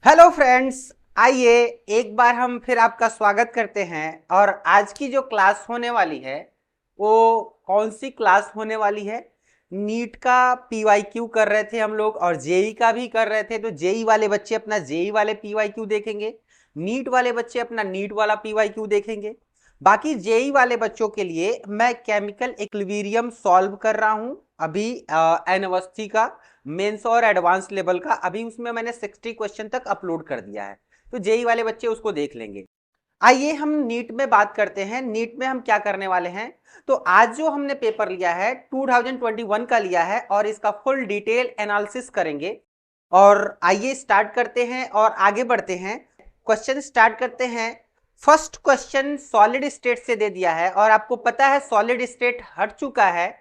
Hello friends, आइए एक बार हम फिर आपका स्वागत करते हैं। और आज की जो क्लास होने वाली है वो कौन सी क्लास होने वाली है? नीट का पीवाईक्यू कर रहे थे हम लोग और जेई का भी कर रहे थे, तो जेई वाले बच्चे अपना जेई वाले पीवाईक्यू देखेंगे, नीट वाले बच्चे अपना नीट वाला पीवाईक्यू देखेंगे। बाकी जेई वाले बच्चों के लिए मैं केमिकल इक्विलिब्रियम सॉल्व कर रहा हूं अभी, एनवस्थी का मेंस और एडवांस लेवल का। अभी उसमें मैंने 60 क्वेश्चन तक अपलोड कर दिया है, तो जेई वाले बच्चे उसको देख लेंगे। आइए हम नीट में बात करते हैं। नीट में हम क्या करने वाले हैं? तो आज जो हमने पेपर लिया है 2021 का लिया है और इसका फुल डिटेल एनालिसिस करेंगे। और आइए स्टार्ट करते हैं और आगे बढ़ते हैं। क्वेश्चन स्टार्ट करते हैं। फर्स्ट क्वेश्चन सॉलिड स्टेट से दे दिया है और आपको पता है सॉलिड स्टेट हट चुका है,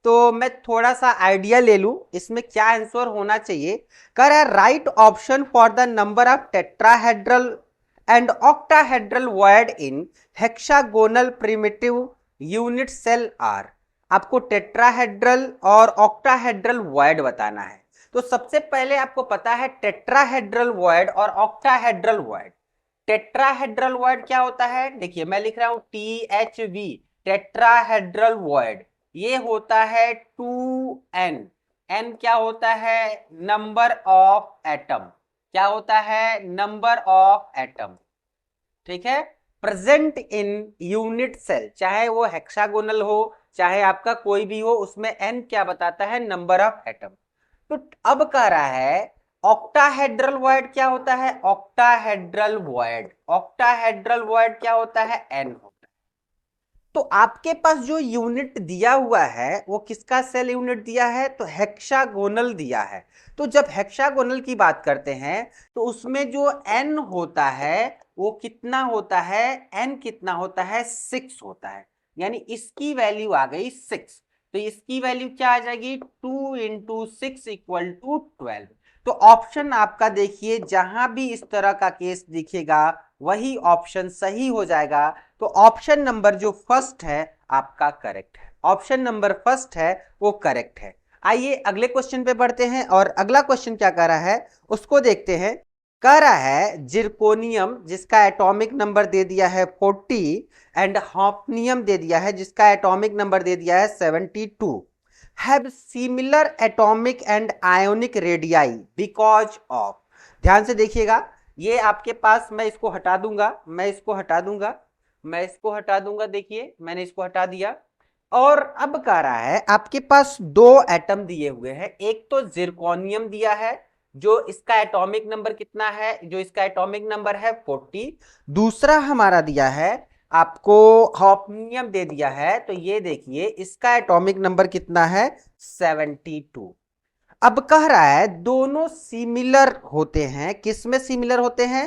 तो मैं थोड़ा सा आइडिया ले लूं इसमें क्या आंसर होना चाहिए। कह रहा है right option for the number of tetrahedral and octahedral void in hexagonal primitive unit cell are. आपको टेट्राहेड्रल और ऑक्टाहेड्रल वॉइड बताना है। तो सबसे पहले आपको पता है टेट्राहेड्रल वॉइड और ऑक्टाहेड्रल वॉइड। टेट्राहेड्रल वॉइड क्या होता है? देखिए मैं लिख रहा हूं THV, टेट्राहेड्रल वॉइड। ये होता है 2n। n क्या होता है? Number of atom. क्या होता है? Number of atom. ठीक है। प्रेजेंट इन यूनिट सेल, चाहे वो हेक्सागोनल हो चाहे आपका कोई भी हो, उसमें n क्या बताता है? Number of atom. तो अब कह रहा है ऑक्टाहेड्रल वॉइड क्या होता है? ऑक्टाहेड्रल वॉइड, ऑक्टाहेड्रल वॉइड क्या होता है? n होता है। तो आपके पास जो यूनिट दिया हुआ है वो किसका सेल यूनिट दिया है? तो हेक्सागोनल दिया है। तो जब हेक्सागोनल की बात करते हैं तो उसमें जो n होता है वो कितना होता है? n कितना होता है? 6 होता है। यानी इसकी वैल्यू आ गई 6। तो इसकी वैल्यू क्या आ जाएगी? 2 इंटू 6 इक्वल टू 12। तो ऑप्शन आपका देखिए, जहां भी इस तरह का केस दिखेगा वही ऑप्शन सही हो जाएगा। तो ऑप्शन नंबर जो फर्स्ट है आपका करेक्ट है। ऑप्शन नंबर फर्स्ट है वो करेक्ट है। आइए अगले क्वेश्चन पे बढ़ते हैं और अगला क्वेश्चन क्या कह रहा है उसको देखते हैं। कह रहा है जिरकोनियम जिसका एटॉमिक नंबर दे दिया है 40 एंड हॉफनियम दे दिया है जिसका एटॉमिक नंबर दे दिया है 72, have similar atomic and ionic radii because of. ध्यान से देखिएगा, ये आपके पास, मैं इसको हटा दूंगा, मैं इसको हटा दूंगा, मैं इसको हटा दूंगा। देखिए मैंने इसको हटा दिया। और अब कह रहा है आपके पास दो एटम दिए हुए हैं। एक तो जिरकोनियम दिया है जो इसका एटॉमिक नंबर कितना है? जो इसका एटॉमिक नंबर है 40। दूसरा हमारा दिया है आपको हॉफनियम दे दिया है, तो ये देखिए इसका एटॉमिक नंबर कितना है? 72। अब कह रहा है दोनों सिमिलर होते हैं। किस में सिमिलर होते हैं?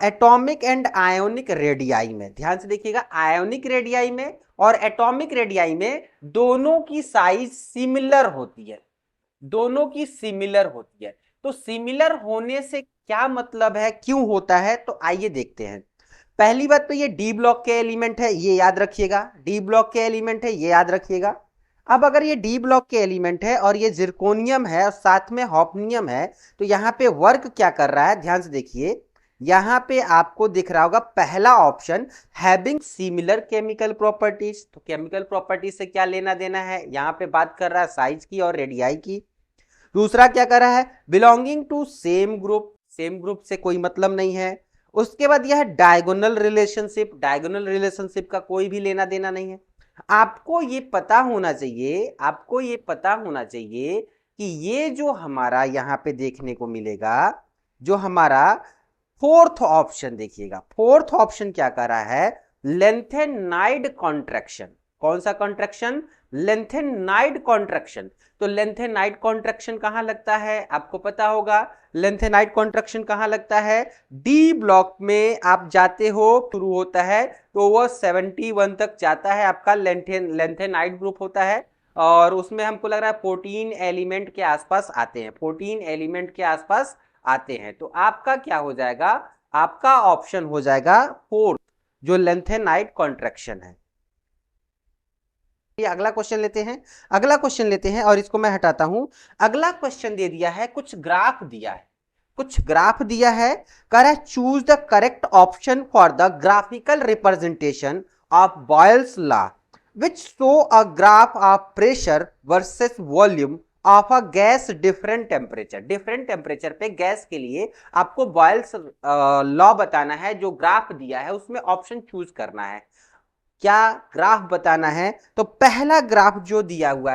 एटॉमिक एंड आयोनिक रेडियाई में। ध्यान से देखिएगा, आयोनिक रेडियाई में और एटॉमिक रेडियाई में दोनों की साइज सिमिलर होती है, दोनों की सिमिलर होती है। तो सिमिलर होने से क्या मतलब है, क्यों होता है? तो आइए देखते हैं। पहली बात तो ये डी ब्लॉक के एलिमेंट है, ये याद रखिएगा, डी ब्लॉक के एलिमेंट है, ये याद रखिएगा। अब अगर ये डी ब्लॉक के एलिमेंट है और ये जिरकोनियम है और साथ में हॉफनियम है, तो यहां पे वर्क क्या कर रहा है? ध्यान से देखिए, यहां पे आपको दिख रहा होगा पहला option having similar chemical properties. तो केमिकल प्रॉपर्टीज से क्या लेना देना है? यहां पे बात कर रहा है साइज की और रेडियाई की। दूसरा क्या कर रहा है? Belonging to same group, same group से कोई मतलब नहीं है। उसके बाद यह डायगोनल रिलेशनशिप, डायगोनल रिलेशनशिप का कोई भी लेना देना नहीं है। आपको ये पता होना चाहिए, आपको ये पता होना चाहिए कि ये जो हमारा यहां पे देखने को मिलेगा, जो हमारा फोर्थ ऑप्शन देखिएगा, फोर्थ ऑप्शन क्या कर रहा है? Lanthanide contraction. कौन सा कॉन्ट्रैक्शन? Lanthanide contraction. तो लेंथेनाइड कॉन्ट्रैक्शन कहां लगता है? आपको पता होगा लेंथेनाइड कॉन्ट्रैक्शन कहां लगता है? डी ब्लॉक में आप जाते हो, शुरू होता है तो वो 71 तक जाता है, आपका लेंथेनाइड ग्रुप होता है। और उसमें हमको लग रहा है 14 एलिमेंट के आसपास आते हैं, 14 एलिमेंट के आसपास आते हैं। तो आपका क्या हो जाएगा? आपका ऑप्शन हो जाएगा फोर्थ, जो लेंथेनाइड कॉन्ट्रैक्शन है। अगला क्वेश्चन लेते हैं, अगला क्वेश्चन लेते हैं और इसको मैं हटाता हूं। अगला क्वेश्चन दे दिया है, कुछ ग्राफ दिया है। कुछ ग्राफ दिया है, कह रहा है choose the correct option for the graphical representation of Boyle's law which show a graph of pressure versus volume of a gas different temperature पे गैस के लिए आपको बॉयल्स लॉ बताना है। जो ग्राफ दिया है उसमें ऑप्शन चूज करना है। क्या ग्राफ बताना है? तो पहला ग्राफ जो दिया हुआ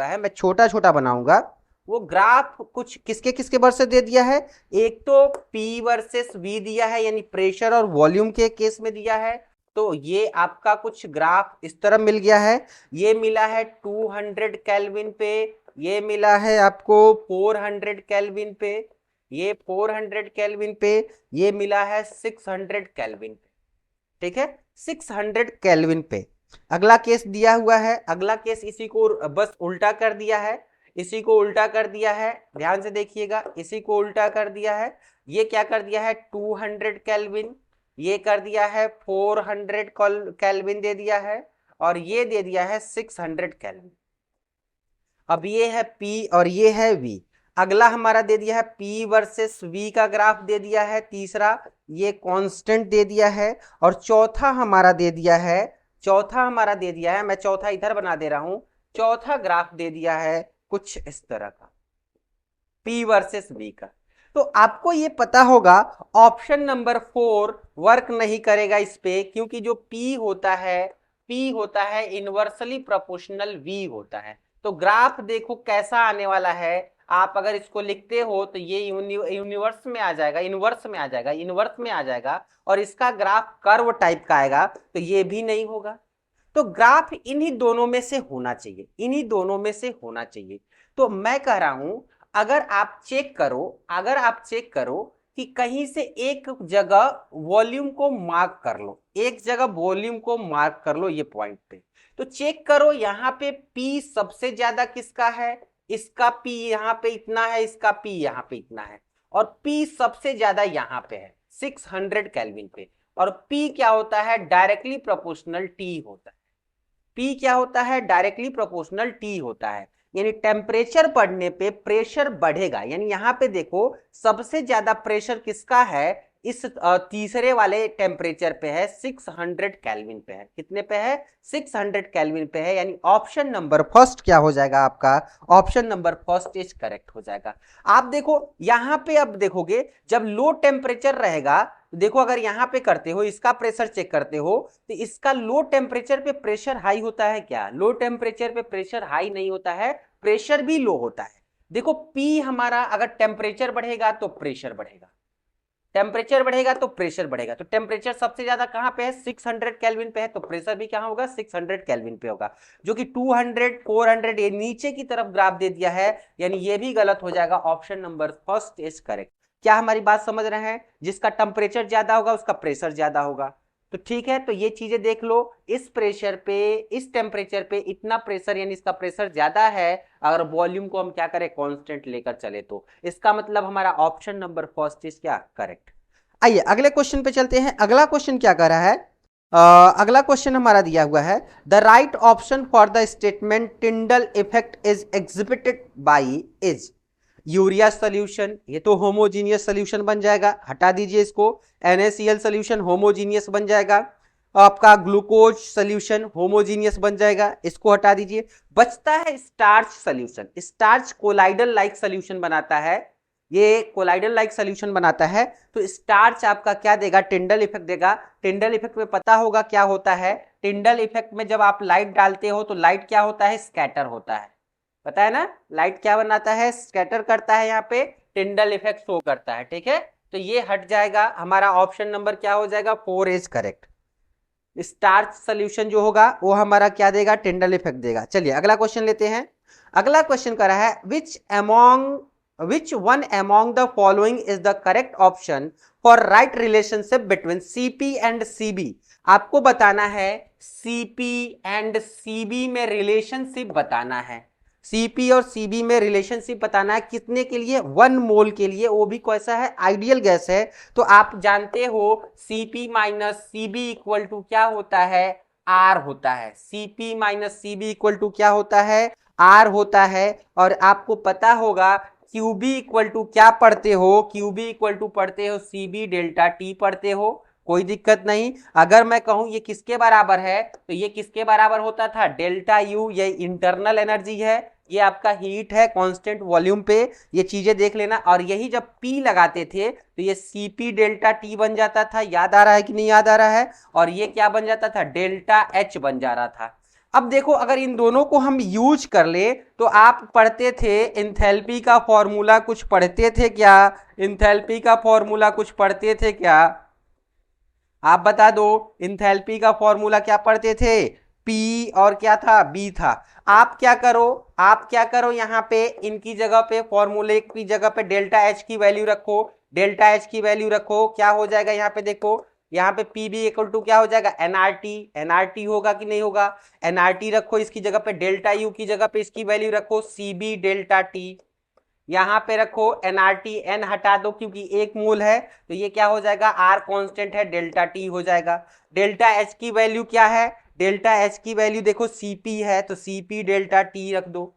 है, मैं छोटा छोटा बनाऊंगा। वो ग्राफ कुछ किसके किसके वर्सेस दे दिया है? एक तो P वर्सेस V दिया है, यानी प्रेशर और वॉल्यूम के केस में दिया है। तो ये आपका कुछ ग्राफ इस तरह मिल गया है। ये मिला है 200 केल्विन पे, ये मिला है आपको 400 केल्विन पे, ये 400 केल्विन पे, ये मिला है 600 केल्विन पे। ठीक है, 600 केल्विन पे। अगला केस दिया हुआ है, अगला केस इसी को बस उल्टा कर दिया है, इसी को उल्टा कर दिया है, ध्यान से देखिएगा, इसी को उल्टा कर दिया है। ये क्या कर दिया है? 200 केल्विन, ये कर दिया है 400 केल्विन दे दिया है, और ये दे दिया है 600 केल्विन। अब ये है P और ये है V। अगला हमारा दे दिया है P वर्सेस V का ग्राफ दे दिया है, तीसरा ये कांस्टेंट दे दिया है, और चौथा हमारा दे दिया है, मैं चौथा इधर बना दे रहा हूं, चौथा ग्राफ दे दिया है कुछ इस तरह का, P वर्सेस V का। तो आपको ये पता होगा ऑप्शन नंबर 4 वर्क नहीं करेगा इस पे, क्योंकि जो P होता है इनवर्सली प्रोपोर्शनल V होता है। तो ग्राफ देखो कैसा आने वाला है, आप अगर इसको लिखते हो तो ये यूनिवर्स में आ जाएगा, इनवर्स में आ जाएगा, और इसका ग्राफ कर्व टाइप का आएगा, तो ये भी नहीं होगा। तो ग्राफ इन्हीं दोनों में से होना चाहिए, तो मैं कह रहा हूं अगर आप चेक करो कि कहीं से एक जगह वॉल्यूम को मार्क कर लो, ये पॉइंट पे। तो चेक करो यहाँ पे P सबसे ज्यादा किसका है? इसका P यहाँ पे इतना है, इसका P यहाँ पे इतना है, और P सबसे ज्यादा यहाँ पे है 600 केल्विन पे। और P क्या होता है? डायरेक्टली प्रोपोर्शनल T होता है। P क्या होता है? डायरेक्टली प्रोपोर्शनल T होता है, यानी टेम्परेचर बढ़ने पे प्रेशर बढ़ेगा। यानी यहां पे देखो सबसे ज्यादा प्रेशर किसका है? इस तीसरे वाले टेम्परेचर पे है, 600 केल्विन पे है। कितने पे है? 600 केल्विन पे है। यानी ऑप्शन नंबर फर्स्ट क्या हो जाएगा आपका? Option number first is correct हो जाएगा। आप देखो यहां पे, अब देखोगे जब लो टेम्परेचर रहेगा, देखो अगर यहां पे करते हो, इसका प्रेशर चेक करते हो, तो इसका लो टेम्परेचर पे प्रेशर हाई होता है क्या? लो टेम्परेचर पे प्रेशर हाई नहीं होता है, प्रेशर भी लो होता है। देखो P हमारा अगर टेम्परेचर बढ़ेगा तो प्रेशर बढ़ेगा, तो टेम्परेचर सबसे ज्यादा कहां पे है? 600 केल्विन पे है, तो प्रेशर भी कहां होगा? 600 केल्विन पे होगा, जो कि 200 400 ये नीचे की तरफ ग्राफ दे दिया है, यानी ये भी गलत हो जाएगा। Option number first is correct. क्या हमारी बात समझ रहे हैं? जिसका टेम्परेचर ज्यादा होगा उसका प्रेशर ज्यादा होगा। तो ठीक है, तो ये चीजें देख लो, इस प्रेशर पे, इस टेम्परेचर पे इतना प्रेशर, यानी इसका प्रेशर ज्यादा है। अगर वॉल्यूम को हम क्या करें? कांस्टेंट लेकर चले, तो इसका मतलब हमारा ऑप्शन नंबर फर्स्ट इज क्या? करेक्ट। आइए अगले क्वेश्चन पे चलते हैं। अगला क्वेश्चन क्या कर रहा है? अगला क्वेश्चन हमारा दिया हुआ है, the right option for the statement Tyndall effect is exhibited by is urea solution. ये तो होमोजीनियस सोल्यूशन बन जाएगा, हटा दीजिए इसको। NaCl सोल्यूशन होमोजीनियस बन जाएगा। आपका ग्लूकोज सोल्यूशन होमोजीनियस बन जाएगा, इसको हटा दीजिए। बचता है starch solution. Starch colloidal like solution बनाता है, ये कोलाइडल लाइक सोल्यूशन बनाता है। तो स्टार्च आपका क्या देगा? टिंडल इफेक्ट देगा। टिंडल इफेक्ट में पता होगा क्या होता है? टिंडल इफेक्ट में जब आप लाइट डालते हो तो लाइट क्या होता है? स्कैटर होता है, पता है ना? लाइट क्या बनाता है? स्कैटर करता है, यहाँ पे टिंडल इफेक्ट शो करता है। ठीक है, तो ये हट जाएगा। हमारा ऑप्शन नंबर क्या हो जाएगा? 4 इज करेक्ट। स्टार्च सोल्यूशन जो होगा वो हमारा क्या देगा? टिंडल इफेक्ट देगा। चलिए अगला क्वेश्चन लेते हैं। अगला क्वेश्चन कर रहा है, which one among the following is the correct option for right relationship between CP and CB? आपको बताना है CP एंड CB में रिलेशनशिप बताना है। CP और CB में रिलेशनशिप बताना है, कितने के लिए? 1 मोल के लिए, वो भी कैसा है? आइडियल गैस है। तो आप जानते हो CP minus CB equal to क्या होता है? R होता है। CP minus CB equal to क्या होता है? R होता है। और आपको पता होगा क्यूबी इक्वल टू क्या पढ़ते हो, क्यूबी इक्वल टू पढ़ते हो सीबी डेल्टा टी पढ़ते हो, कोई दिक्कत नहीं। अगर मैं कहूं ये किसके बराबर है तो ये किसके बराबर होता था, डेल्टा यू, ये इंटरनल एनर्जी है, ये आपका हीट है कांस्टेंट वॉल्यूम पे, ये चीजें देख लेना। और यही जब P लगाते थे तो ये Cp डेल्टा T बन जाता था, याद आ रहा है कि नहीं याद आ रहा है, और ये क्या बन जाता था, डेल्टा H बन जा रहा था। अब देखो अगर इन दोनों को हम यूज कर ले तो आप पढ़ते थे एंथैल्पी का फॉर्मूला, कुछ पढ़ते थे क्या, एंथैल्पी का फॉर्मूला कुछ पढ़ते थे क्या, आप बता दो। इंथैल्पी का फॉर्मूला क्या पढ़ते थे, पी और क्या था, बी था। आप क्या करो, आप क्या करो, यहाँ पे इनकी जगह पे, फॉर्मूले की जगह पे डेल्टा एच की वैल्यू रखो, डेल्टा एच की वैल्यू रखो, क्या हो जाएगा यहाँ पे देखो, यहाँ पे पी बी इक्वल टू क्या हो जाएगा, एनआरटी, एनआरटी होगा कि नहीं होगा, एनआरटी रखो, इसकी जगह पे डेल्टा यू की जगह पे इसकी वैल्यू रखो सी बी डेल्टा टी, यहां पे रखो एनआरटी, एन हटा दो क्योंकि एक मोल है, तो ये क्या हो जाएगा, आर कांस्टेंट है, डेल्टा टी हो जाएगा। डेल्टा एच की वैल्यू क्या है, डेल्टा एच की वैल्यू देखो सीपी है, तो सीपी डेल्टा टी रख दो।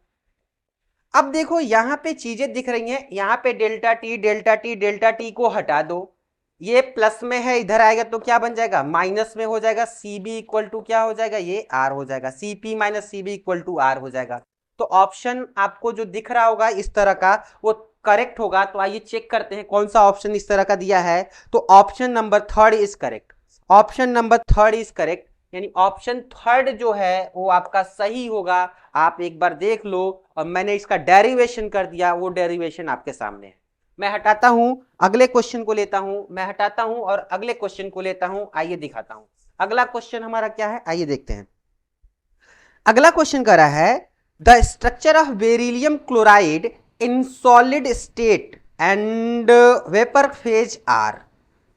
अब देखो यहां पे चीजें दिख रही हैं, यहां पे delta T delta T delta T को हटा दो, ये प्लस में है, इधर आएगा तो क्या बन जाएगा, माइनस में हो जाएगा, सीबी इक्वल टू क्या हो जाएगा, ये आर हो जाएगा, CP minus CB equal to R हो जाएगा। तो ऑप्शन आपको जो दिख रहा होगा इस तरह का वो करेक्ट होगा। तो आइए चेक करते हैं कौन सा ऑप्शन इस तरह का दिया है। तो option number third is correct, option number third is correct, यानी ऑप्शन थर्ड जो है वो आपका सही होगा। आप एक बार देख लो, और मैंने इसका डेरिवेशन कर दिया, वो डेरिवेशन आपके सामने है। मैं हटाता हूं, अगले क्वेश्चन को लेता हूं, मैं हटाता हूं और अगले क्वेश्चन को लेता हूं, आइए दिखाता हूं अगला क्वेश्चन हमारा क्या है, आइए देखते हैं। अगला क्वेश्चन कर रहा है the structure of beryllium chloride in solid state and vapour phase are.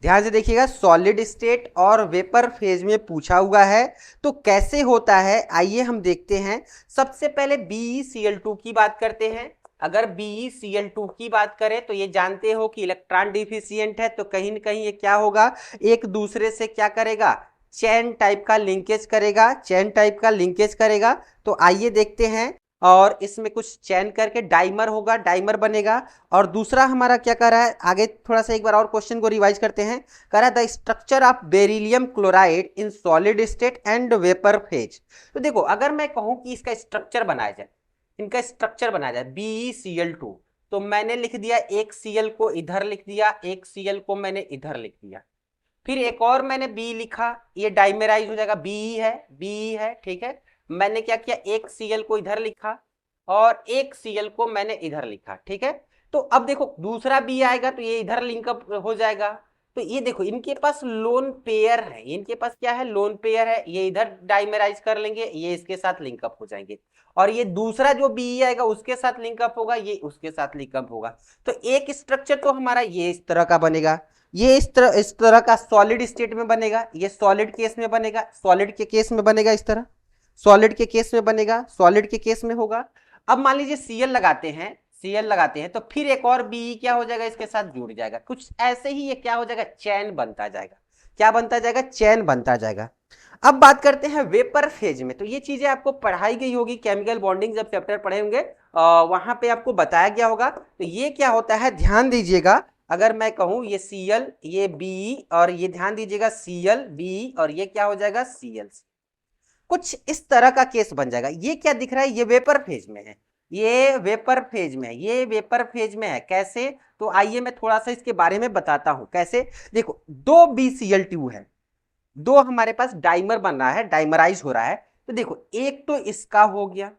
ध्यान से देखिएगा, सॉलिड स्टेट और वेपर फेज में पूछा हुआ है, तो कैसे होता है आइए हम देखते हैं। सबसे पहले BeCl2 की बात करते हैं। अगर BeCl2 की बात करें तो ये जानते हो कि इलेक्ट्रॉन डिफिशियंट है, तो कहीं ना कहीं ये क्या होगा, एक दूसरे से क्या करेगा, चैन टाइप का लिंकेज करेगा, चैन टाइप का लिंकेज करेगा। तो आइए देखते हैं, और इसमें कुछ चैन करके डाइमर होगा, डाइमर बनेगा। और दूसरा हमारा क्या कर रहा है, आगे थोड़ा सा एक बार और क्वेश्चन को रिवाइज करते हैं। कह रहा है the structure of beryllium chloride in solid state and vapour phase. तो देखो अगर मैं कहूं कि इसका स्ट्रक्चर बनाया जाए, इनका स्ट्रक्चर बनाया जाए BeCl2, तो मैंने लिख दिया एक Cl को इधर लिख दिया, एक Cl को मैंने इधर लिख दिया, फिर एक और मैंने बी लिखा, ये डाइमेराइज हो जाएगा, बी है, बी है, ठीक है। मैंने क्या किया, एक Cl को इधर लिखा और एक Cl को मैंने इधर लिखा, ठीक है। तो अब देखो दूसरा बी आएगा तो ये इधर लिंकअप हो जाएगा। तो ये देखो इनके पास लोन पेयर है, इनके पास क्या है, लोन पेयर है, ये इधर डाइमेराइज कर लेंगे, ये इसके साथ लिंकअप हो जाएंगे, और ये दूसरा जो बी आएगा उसके साथ लिंकअप होगा, ये उसके साथ लिंकअप होगा। तो एक स्ट्रक्चर तो हमारा ये इस तरह का बनेगा, ये इस तरह का सॉलिड स्टेट में बनेगा, ये सॉलिड केस में बनेगा, सॉलिड के केस में बनेगा, इस तरह सॉलिड के केस में बनेगा, सॉलिड के केस में होगा। अब मान लीजिए Cl लगाते हैं, Cl लगाते हैं तो फिर एक और बी क्या हो जाएगा, इसके साथ जुड़ जाएगा, कुछ ऐसे ही ये क्या हो जाएगा, चैन बनता जाएगा, क्या बनता जाएगा, चैन बनता जाएगा। अब बात करते हैं वेपर फेज में। तो ये चीजें आपको पढ़ाई गई होगी, केमिकल बॉन्डिंग जब चैप्टर पढ़े होंगे वहां पे आपको बताया गया होगा। तो ये क्या होता है, ध्यान दीजिएगा, अगर मैं कहूं ये Cl, ये B, और ये ध्यान दीजिएगा Cl B, और ये क्या हो जाएगा Cl, कुछ इस तरह का केस बन जाएगा। ये क्या दिख रहा है, ये वेपर फेज में है, ये वेपर फेज में है, ये वेपर फेज में है, कैसे, तो आइए मैं थोड़ा सा इसके बारे में बताता हूं कैसे। देखो दो BeCl2 है, दो हमारे पास डाइमर बन रहा है, डाइमराइज हो रहा है। तो देखो एक तो इसका हो गया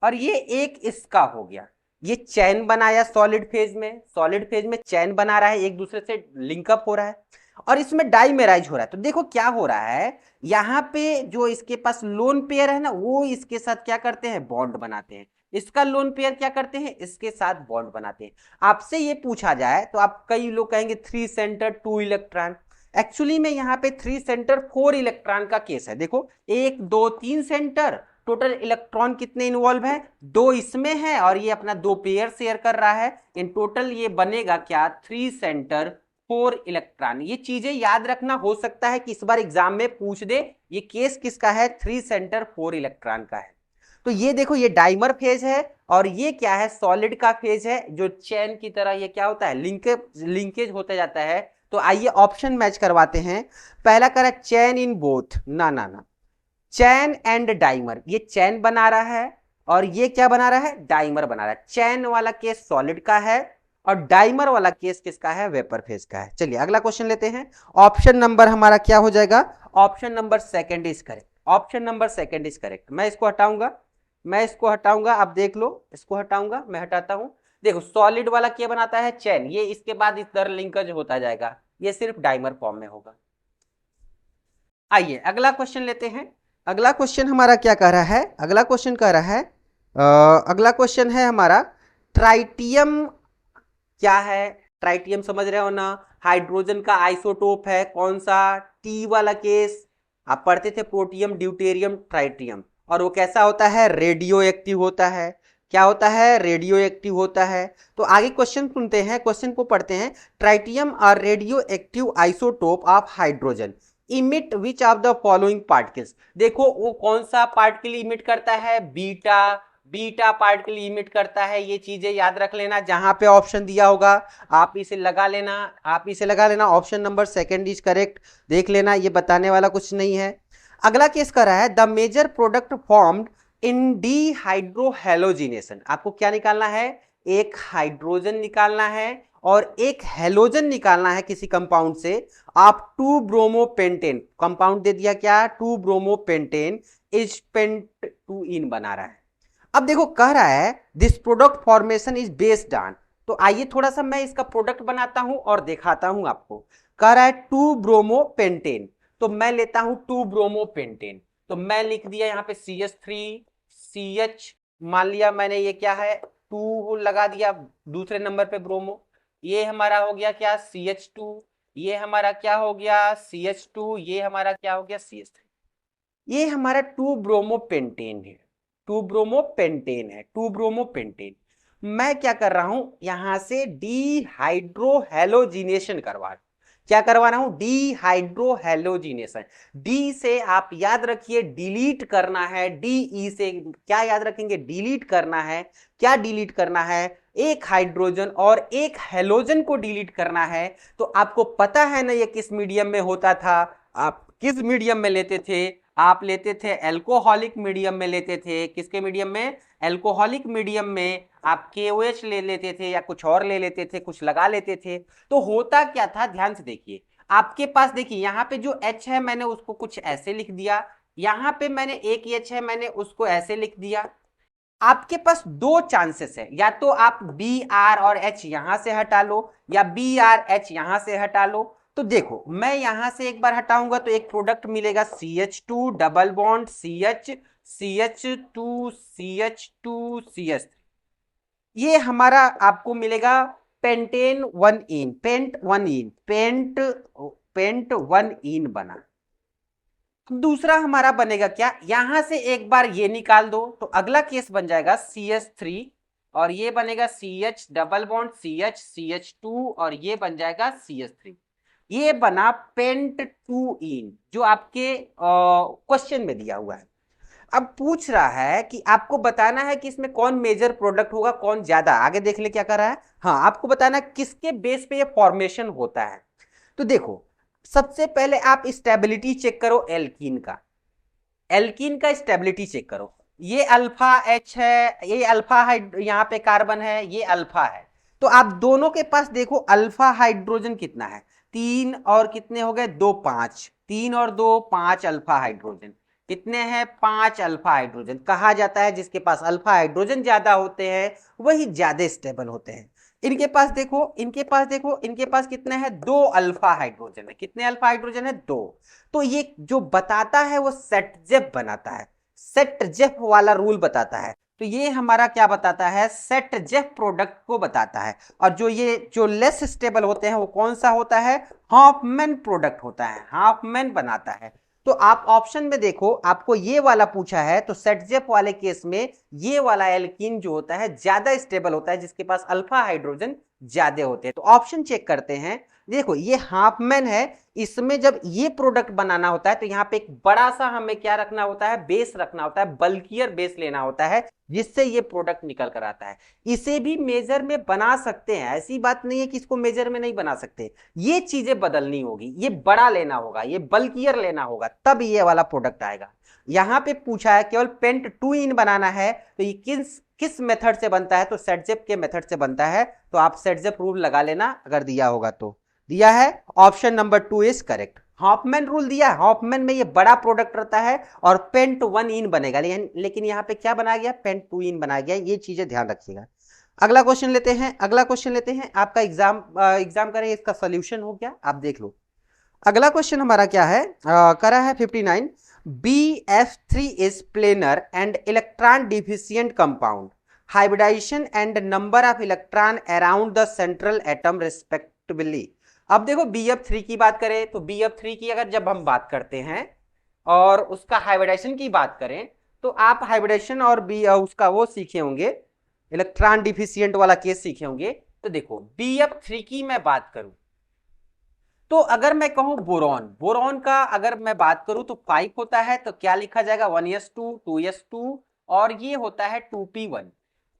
और ये एक इसका हो गया, ये चैन बनाया सॉलिड फेज में, सॉलिड फेज में चैन बना रहा है, एक दूसरे से लिंकअप हो रहा है, और इसमें डाइमेराइज हो रहा है। तो देखो क्या हो रहा है, यहाँ पे जो इसके पास लोन पेयर है ना, वो इसके साथ क्या करते हैं, बॉन्ड बनाते हैं, इसका लोन पेयर क्या करते हैं, इसके साथ बॉन्ड बनाते हैं। आपसे ये पूछा जाए तो आप, कई लोग कहेंगे 3 सेंटर 2 इलेक्ट्रॉन, एक्चुअली में यहाँ पे 3 सेंटर 4 इलेक्ट्रॉन का केस है। देखो 1 2 3 सेंटर, टोटल इलेक्ट्रॉन कितने इन्वॉल्व है, 2 इसमें है, और ये अपना 2 पेयर शेयर कर रहा है, इन टोटल ये बनेगा क्या, 3 सेंटर 4 इलेक्ट्रॉन। ये चीजें याद रखना, हो सकता है कि इस बार एग्जाम में पूछ दे ये केस किसका है, 3 सेंटर 4 इलेक्ट्रॉन का है। तो ये देखो ये डाइमर फेज है और ये क्या है, सॉलिड का फेज है, जो चैन की तरह ये क्या होता है, लिंकेज होता जाता है। तो आइए ऑप्शन मैच करवाते हैं। पहला कह रहा है चैन इन बोथ, ना ना ना, चैन एंड डाइमर, ये चैन बना रहा है और ये क्या बना रहा है, डाइमर बना रहा है। चैन वाला केस सॉलिड का है और डाइमर वाला केस किसका है, वेपर फेज का है। चलिए अगला क्वेश्चन लेते हैं। ऑप्शन नंबर हमारा क्या हो जाएगा, option number second is correct, option number second is correct. मैं इसको हटाऊंगा, आप देख लो, इसको हटाऊंगा, मैं हटाता हूं। देखो सॉलिड वाला क्या बनाता है, चैन, ये इसके बाद इस तरह लिंकेज होता जाएगा, ये सिर्फ डाइमर फॉर्म में होगा। आइए अगला क्वेश्चन लेते हैं। अगला क्वेश्चन हमारा क्या कह रहा है, अगला क्वेश्चन कह रहा है अगला क्वेश्चन है हमारा ट्राइटियम क्या है, ट्राइटियम समझ रहे हो ना, हाइड्रोजन का आइसोटोप है, कौन सा, टी वाला केस। आप पढ़ते थे प्रोटियम, ड्यूटेरियम, ट्राइटियम, और वो कैसा होता है, रेडियो एक्टिव होता है। क्या होता है, रेडियो एक्टिव होता है। तो आगे क्वेश्चन सुनते हैं, क्वेश्चन को पढ़ते हैं। ट्राइटियम और radio active isotope of hydrogen emit which of the following particles. देखो वो कौन सा पार्टिकल इमिट करता है, बीटा पार्टिकल इमिट करता है। ये चीजें याद रख लेना, जहां पे ऑप्शन दिया होगा आप इसे लगा लेना, option number second is correct. देख लेना, ये बताने वाला कुछ नहीं है। अगला केस कर रहा है the major product formed in dehydrohalogenation. आपको क्या निकालना है, एक हाइड्रोजन निकालना है और एक हेलोजन निकालना है किसी कंपाउंड से। आप 2 ब्रोमोपेंटेन कंपाउंड दे दिया, क्या, 2 ब्रोमोपेंटेन इज पेंट 2 इन बना रहा है। अब देखो कह रहा है this product formation is based on, तो आइए थोड़ा सा मैं इसका प्रोडक्ट बनाता हूं और दिखाता हूं आपको। कह रहा है 2 ब्रोमोपेंटेन, तो मैं लेता हूं 2 ब्रोमोपेंटेन, तो मैं लिख दिया यहां पे CH3CH, मान लिया मैंने, ये क्या है 2 लगा दिया दूसरे नंबर पे ब्रोमो, ये हमारा हो गया क्या, CH2, ये हमारा क्या हो गया CH2, ये हमारा क्या हो गया CH3, ये हमारा 2 ब्रोमोपेंटेन है, 2 ब्रोमोपेंटेन है, 2 ब्रोमोपेंटेन। मैं क्या कर रहा हूं, यहां से डीहाइड्रोहेलोजिनेशन करवा रहा हूं। क्या करवा रहा हूं, डीहाइड्रोहेलोजिनेशन। डी से आप याद रखिए डिलीट करना है, डी से क्या याद रखेंगे, डिलीट करना है। क्या डिलीट करना है, एक हाइड्रोजन और एक हेलोजन को डिलीट करना है। तो आपको पता है ना ये किस मीडियम में होता था, आप किस मीडियम में लेते थे, आप लेते थे एल्कोहलिक मीडियम में लेते थे। किसके मीडियम में, एल्कोहलिक मीडियम में आप KOH ले लेते थे या कुछ और ले लेते थे, कुछ लगा लेते थे। तो होता क्या था, ध्यान से देखिए, आपके पास देखिए यहाँ पे जो H है मैंने उसको कुछ ऐसे लिख दिया, यहाँ पे मैंने एक H है मैंने उसको ऐसे लिख दिया। आपके पास 2 चांसेस है, या तो आप Br और H यहां से हटा लो या BrH यहां से हटा लो। तो देखो मैं यहां से एक बार हटाऊंगा तो एक प्रोडक्ट मिलेगा CH2 डबल बॉन्ड CH2CH2CH3, ये हमारा आपको मिलेगा पेंटेन 1 इन, पेंट 1 इन बना। दूसरा हमारा बनेगा क्या, यहां से एक बार ये निकाल दो तो अगला केस बन जाएगा CH3 और ये बनेगा CH डबल बॉन्ड CH2 और ये बन जाएगा CH3। ये बना पेंट 2 इन, जो आपके क्वेश्चन में दिया हुआ है। अब पूछ रहा है कि आपको बताना है कि इसमें कौन मेजर प्रोडक्ट होगा, कौन ज्यादा। आगे देख ले क्या कर रहा है, हाँ आपको बताना है किसके बेस पे ये फॉर्मेशन होता है। तो देखो सबसे पहले आप स्टेबिलिटी चेक करो एल्कीन का, एल्कीन का स्टेबिलिटी चेक करो। ये अल्फा H है, ये अल्फा यहाँ पे कार्बन है, ये अल्फा है। तो आप दोनों के पास देखो अल्फा हाइड्रोजन कितना है, 3 और कितने हो गए 2, 5, 3 और 2 5 अल्फा हाइड्रोजन। कितने हैं, 5 अल्फा हाइड्रोजन। कहा जाता है जिसके पास अल्फा हाइड्रोजन ज्यादा होते हैं वही ज्यादा स्टेबल होते हैं। इनके पास देखो, इनके पास कितने हैं, 2 अल्फा हाइड्रोजन है। कितने अल्फा हाइड्रोजन है, 2। तो ये जो बताता है वो सेटजेफ बनाता है, सेटजेफ वाला रूल बताता है। तो ये हमारा क्या बताता है, सेटजेफ प्रोडक्ट को बताता है। और जो लेस स्टेबल होते हैं वो कौन सा होता है, हॉफमैन प्रोडक्ट होता है, हॉफमैन बनाता है। तो आप ऑप्शन में देखो आपको ये वाला पूछा है, तो सेटजेफ वाले केस में ये वाला एल्कीन जो होता है ज्यादा स्टेबल होता है, जिसके पास अल्फा हाइड्रोजन ज्यादा होते हैं। तो ऑप्शन चेक करते हैं, देखो ये हाफमैन है, इसमें जब ये प्रोडक्ट बनाना होता है तो यहाँ पे एक बड़ा सा हमें क्या रखना होता है, बेस रखना होता है, बल्कियर बेस लेना होता है, जिससे ये प्रोडक्ट निकल कर आता है। इसे भी मेजर में बना सकते हैं, ऐसी बात नहीं है कि इसको मेजर में नहीं बना सकते, ये चीजें बदलनी होगी, ये बड़ा लेना होगा, ये बल्कियर लेना होगा, तब ये वाला प्रोडक्ट आएगा। यहां पे पूछा है केवल पेंट 2 इन बनाना है, तो ये किस किस मेथड से बनता है, तो सेटजेप के मेथड से बनता है। तो आप सेटजेप रूल लगा लेना अगर दिया होगा तो। दिया है, option number 2 is correct. Hofmann rule दिया है, हॉफमैन में ये बड़ा प्रोडक्ट रहता है और पेंट 1 इन बनेगा, लेकिन यहाँ पे क्या बना गया, पेंट 2 इन बना गया, ये चीजें ध्यान रखिएगा। अगला क्वेश्चन लेते हैं, अगला क्वेश्चन लेते हैं, आपका एग्जाम करें, इसका सोल्यूशन हो गया, आप देख लो। अगला क्वेश्चन हमारा क्या है, करा है 59, BF3 is planar and electron deficient compound. Hybridization and number of electron around the central atom respectively. अब देखो BF3 की बात करें तो BF3 की अगर जब हम बात करते हैं और उसका हाइब्रिडाइजेशन की बात करें तो आप हाइब्रिडाइजेशन और उसका वो सीखे होंगे, इलेक्ट्रॉन डिफिशियंट वाला केस सीखे होंगे। तो देखो BF3 की मैं बात करूं तो अगर मैं कहूं बोरॉन, बोरॉन का अगर मैं बात करूं तो 5 होता है, तो क्या लिखा जाएगा 1s2 2s2 और ये होता है 2p1।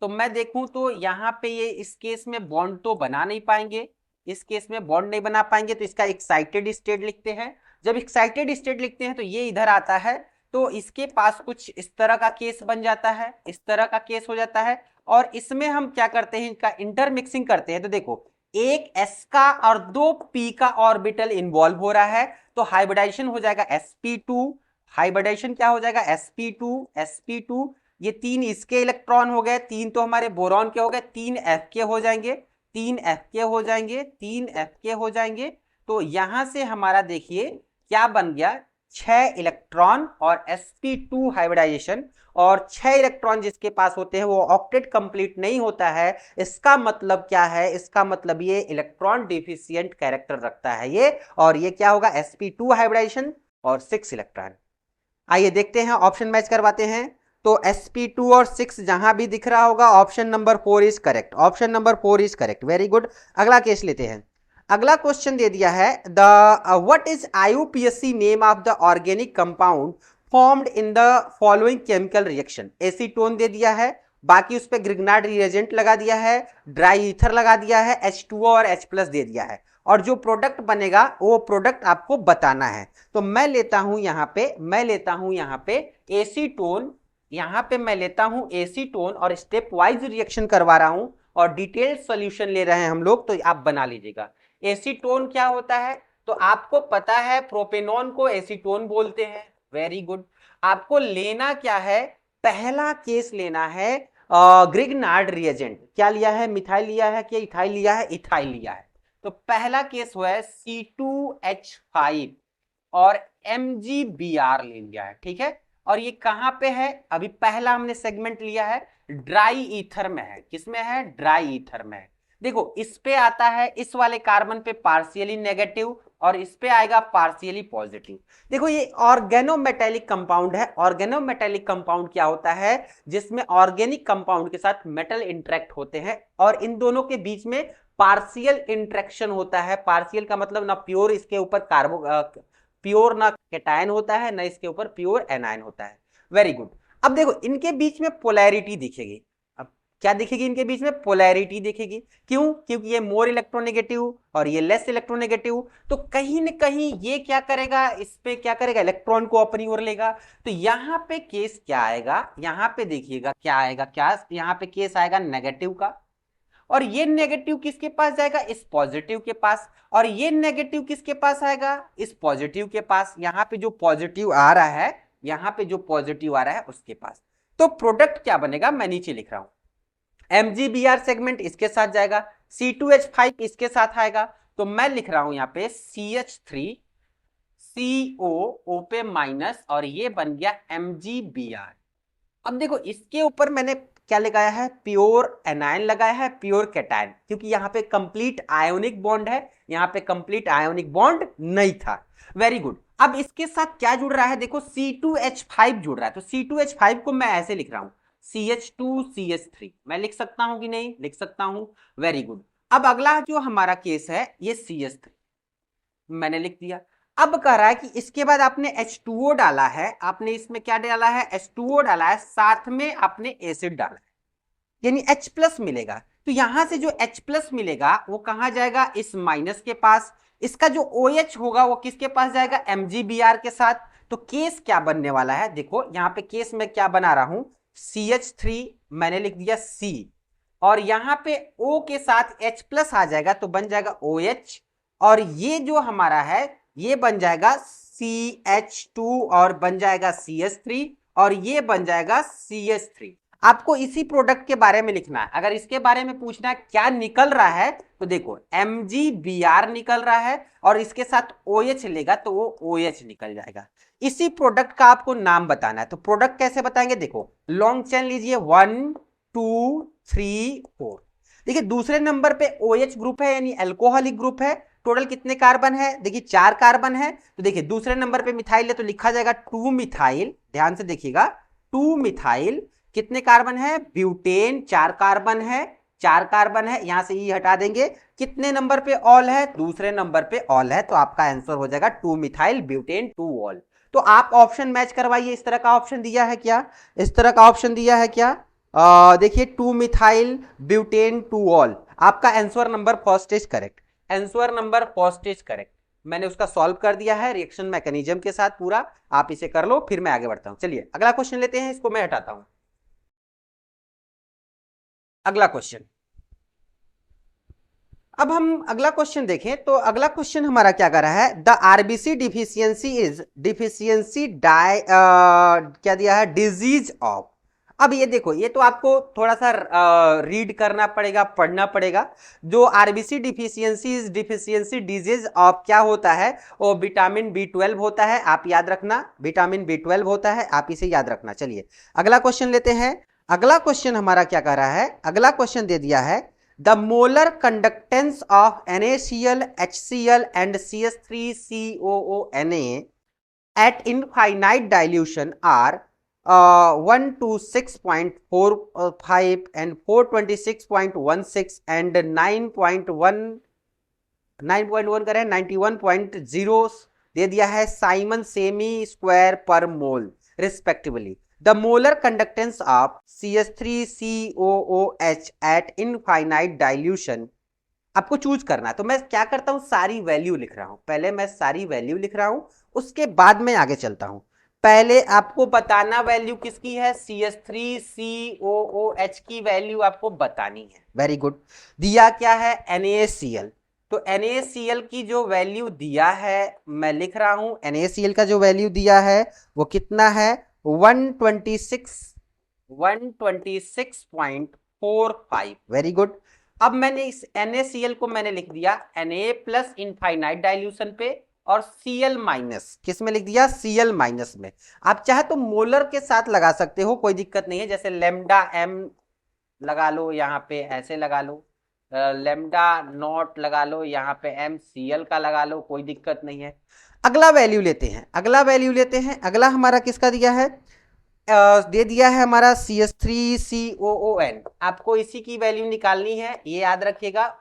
तो मैं देखूं तो यहाँ पे ये इस केस में बॉन्ड तो बना नहीं पाएंगे, इस केस में बॉन्ड नहीं बना पाएंगे, तो इसका एक्साइटेड स्टेट लिखते हैं। जब एक्साइटेड स्टेट लिखते हैं तो ये इधर आता है, तो इसके पास कुछ इस तरह का केस बन जाता है, इस तरह का केस हो जाता है। और इसमें हम क्या करते हैं, इनका इंटरमिक्सिंग करते हैं। तो देखो एक s का और 2 p का ऑर्बिटल इन्वॉल्व हो रहा है, तो हाइब्रिडाइजेशन हो जाएगा sp2, हाइब्रिडाइजेशन क्या हो जाएगा sp2 ये 3 इसके इलेक्ट्रॉन हो गए, 3 तो हमारे बोरॉन के हो गए, 3 f के हो जाएंगे, 3 f के हो जाएंगे, 3 f के हो जाएंगे। तो यहां से हमारा देखिए क्या बन गया, 6 इलेक्ट्रॉन और sp2 हाइब्रिडाइजेशन, और 6 इलेक्ट्रॉन जिसके पास होते हैं वो ऑक्टेट कंप्लीट नहीं होता है। इसका मतलब क्या है, इसका मतलब ये इलेक्ट्रॉन डिफिशियंट कैरेक्टर रखता है ये, और ये क्या होगा sp2 हाइब्रिडाइजेशन और 6 इलेक्ट्रॉन। आइए देखते हैं, ऑप्शन मैच करवाते हैं। तो sp2 और 6 जहां भी दिख रहा होगा option number 4 is correct, option number 4 is correct, very good. अगला केस लेते हैं। अगला क्वेश्चन दे दिया है, the what is IUPAC name of the organic compound formed in the following chemical reaction. Acetone दे दिया है, बाकी उस पर ग्रिग्नार्ड रिएजेंट लगा दिया है, ड्राई ईथर लगा दिया है, H2O और H+ दे दिया है, और जो प्रोडक्ट बनेगा वो प्रोडक्ट आपको बताना है। तो मैं लेता हूं यहां पे एसीटोन, यहां पे मैं लेता हूं एसीटोन और स्टेप वाइज रिएक्शन करवा रहा हूं और डिटेल्ड सॉल्यूशन ले रहे हैं हम लोग, तो आप बना लीजिएगा। एसीटोन क्या होता है, तो आपको पता है प्रोपेनॉन को एसीटोन बोलते हैं, वेरी गुड। आपको लेना क्या है, पहला केस लेना है ग्रिग्नार्ड रिएजेंट, क्या लिया है, मिथाइल लिया है कि इथाइल लिया है, इथाइल लिया है। तो पहला केस हुआ है C2H5 और MgBr ले लिया है, ठीक है। और ये कहां पे है, अभी पहला हमने सेगमेंट लिया है ड्राई ईथर में है, किसमें है, ड्राई ईथर में है। देखो इस पे आता है, इस वाले कार्बन पे पार्शियली नेगेटिव और इस पे आएगा पार्शियली पॉजिटिव। देखो ये ऑर्गेनोमेटेलिक कंपाउंड है। ऑर्गेनोमेटेलिक कंपाउंड क्या होता है, जिसमें ऑर्गेनिक कंपाउंड के साथ मेटल इंटरेक्ट होते हैं और इन दोनों के बीच में पार्शियल इंटरेक्शन होता है। पार्शियल का मतलब ना प्योर इसके ऊपर प्योर ना कैटायन होता है, ना इसके ऊपर प्योर एनायन होता है, वेरी गुड। अब देखो इनके बीच में पोलैरिटी दिखेगी, अब क्या दिखेगी, इनके बीच में पोलैरिटी दिखेगी, क्यों, क्योंकि ये मोर इलेक्ट्रोनेगेटिव और ये लेस इलेक्ट्रोनेगेटिव। तो कहीं ना कहीं ये क्या करेगा, इस पे क्या करेगा, इलेक्ट्रॉन को अपनी ओर लेगा। तो यहां पे केस क्या आएगा, यहां पे देखिएगा क्या आएगा, क्या यहां पे केस आएगा नेगेटिव का, और ये नेगेटिव किसके पास जाएगा, इस पॉजिटिव के पास, और ये नेगेटिव किसके पास आएगा, इस पॉजिटिव के पास। यहां पे जो पॉजिटिव आ रहा है, यहां पे जो पॉजिटिव आ रहा है उसके पास। तो प्रोडक्ट क्या बनेगा, मैं नीचे लिख रहा हूं, MgBr सेगमेंट इसके साथ जाएगा, C2H5 इसके साथ आएगा, तो मैं लिख रहा हूं यहां पे CH3 CO पे माइनस, और ये बन गया MgBr। अब देखो इसके ऊपर मैंने क्या लगाया है, प्योर एनायन लगाया है, प्योर कैटायन, क्योंकि यहाँ पे कंप्लीट आयोनिक बॉन्ड है, यहाँ पे कंप्लीट आयोनिक बॉन्ड नहीं था, वेरी गुड। अब इसके साथ क्या जुड़ रहा है, देखो C2H5 जुड़ रहा है, तो C2H5 को मैं ऐसे लिख रहा हूं CH2CH3, मैं लिख सकता हूं कि नहीं, लिख सकता हूं, वेरी गुड। अब अगला जो हमारा केस है ये CH3, मैंने लिख दिया। अब कह रहा है कि इसके बाद आपने H2O डाला है, आपने इसमें क्या डाला है, H2O डाला है, साथ में आपने एसिड डाला है, यानी H प्लस मिलेगा। तो यहां से जो H प्लस मिलेगा वो कहां जाएगा, इस माइनस के पास। इसका जो OH होगा वो किसके पास जाएगा, MgBr के साथ। तो केस क्या बनने वाला है, देखो यहां पे केस में क्या बना रहा हूं, CH3 मैंने लिख दिया C, और यहां पे O के साथ H प्लस आ जाएगा तो बन जाएगा OH, और ये जो हमारा है ये बन जाएगा CH2 और बन जाएगा CH3, और ये बन जाएगा CH3। आपको इसी प्रोडक्ट के बारे में लिखना है। अगर इसके बारे में पूछना है क्या निकल रहा है तो देखो MgBr निकल रहा है, और इसके साथ OH लेगा तो वो OH निकल जाएगा। इसी प्रोडक्ट का आपको नाम बताना है। तो प्रोडक्ट कैसे बताएंगे, देखो लॉन्ग चेन लीजिए, 1 2 3 4। देखिए दूसरे नंबर पे OH ग्रुप है यानी अल्कोहलिक ग्रुप है। टोटल कितने कार्बन है, देखिए 4 कार्बन है। तो देखिए दूसरे नंबर पे मिथाइल है तो लिखा जाएगा 2 मिथाइल, ध्यान से देखिएगा 2 मिथाइल। कितने कार्बन है, ब्यूटेन 4 कार्बन है, 4 कार्बन है, यहां से ई हटा देंगे। कितने नंबर पे ऑल है, दूसरे नंबर पे ऑल है, तो आपका आंसर हो जाएगा 2 मिथाइल ब्यूटेन 2 ऑल। तो आप ऑप्शन मैच करवाइए। इस तरह का ऑप्शन दिया है क्या, इस तरह का ऑप्शन दिया है क्या, देखिए 2 मिथाइल ब्यूटेन 2 ऑल, आपका answer number first is correct, answer number first is correct. मैंने उसका सॉल्व कर दिया है रिएक्शन मैकेनिज्म के साथ पूरा, आप इसे कर लो, फिर मैं आगे बढ़ता हूं। चलिए अगला क्वेश्चन लेते हैं, इसको मैं हटाता हूं। अगला क्वेश्चन, अब हम अगला क्वेश्चन देखें तो अगला क्वेश्चन हमारा क्या कर रहा है, the RBC deficiency is deficiency डाई क्या दिया है, डिजीज ऑफ। अब ये देखो, ये तो आपको थोड़ा सा रीड करना पड़ेगा, पढ़ना पड़ेगा। जो RBC deficiency is deficiency disease of क्या होता है, वो विटामिन B12 होता है, आप याद रखना विटामिन B12 होता है, आप इसे याद रखना। चलिए अगला क्वेश्चन लेते हैं। अगला क्वेश्चन हमारा क्या कर रहा है, अगला क्वेश्चन दे दिया है the molar conductance of NaCl, HCl and CH3COONA at infinite dilution are 1 to 6.45 and 426.16 and 9.1 करें 91.0 दे दिया है साइमन सेमी square per mole respectively. The molar conductance of CH3COOH at infinite dilution आपको चूज करना है। तो मैं क्या करता हूं, सारी वैल्यू लिख रहा हूं, पहले मैं सारी वैल्यू लिख रहा हूं, उसके बाद मैं आगे चलता हूं। पहले आपको बताना वैल्यू किसकी है, CH3COOH की वैल्यू आपको बतानी है। Very good. दिया क्या है, NaCl, तो NaCl की जो वैल्यू दिया है मैं लिख रहा हूं, NaCl का जो वैल्यू दिया है वो कितना है, 126.45। Very good. अब मैंने इस NaCl को मैंने लिख दिया Na प्लस इनफाइनाइट डाइल्यूशन पे, और Cl माइनस किस में लिख दिया, Cl माइनस में। आप चाहे तो मोलर के साथ लगा सकते हो, कोई दिक्कत नहीं है, जैसे लेमडा m लगा लो, यहाँ पे ऐसे लगा लो, लेमडा नॉट लगा लो, यहाँ पे MCl का लगा लो, कोई दिक्कत नहीं है। अगला वैल्यू लेते हैं, अगला वैल्यू लेते हैं। अगला हमारा किसका दिया है, दे दिया है हमारा CH3COON। आपको इसी की वैल्यू निकालनी है, ये याद रखिएगा,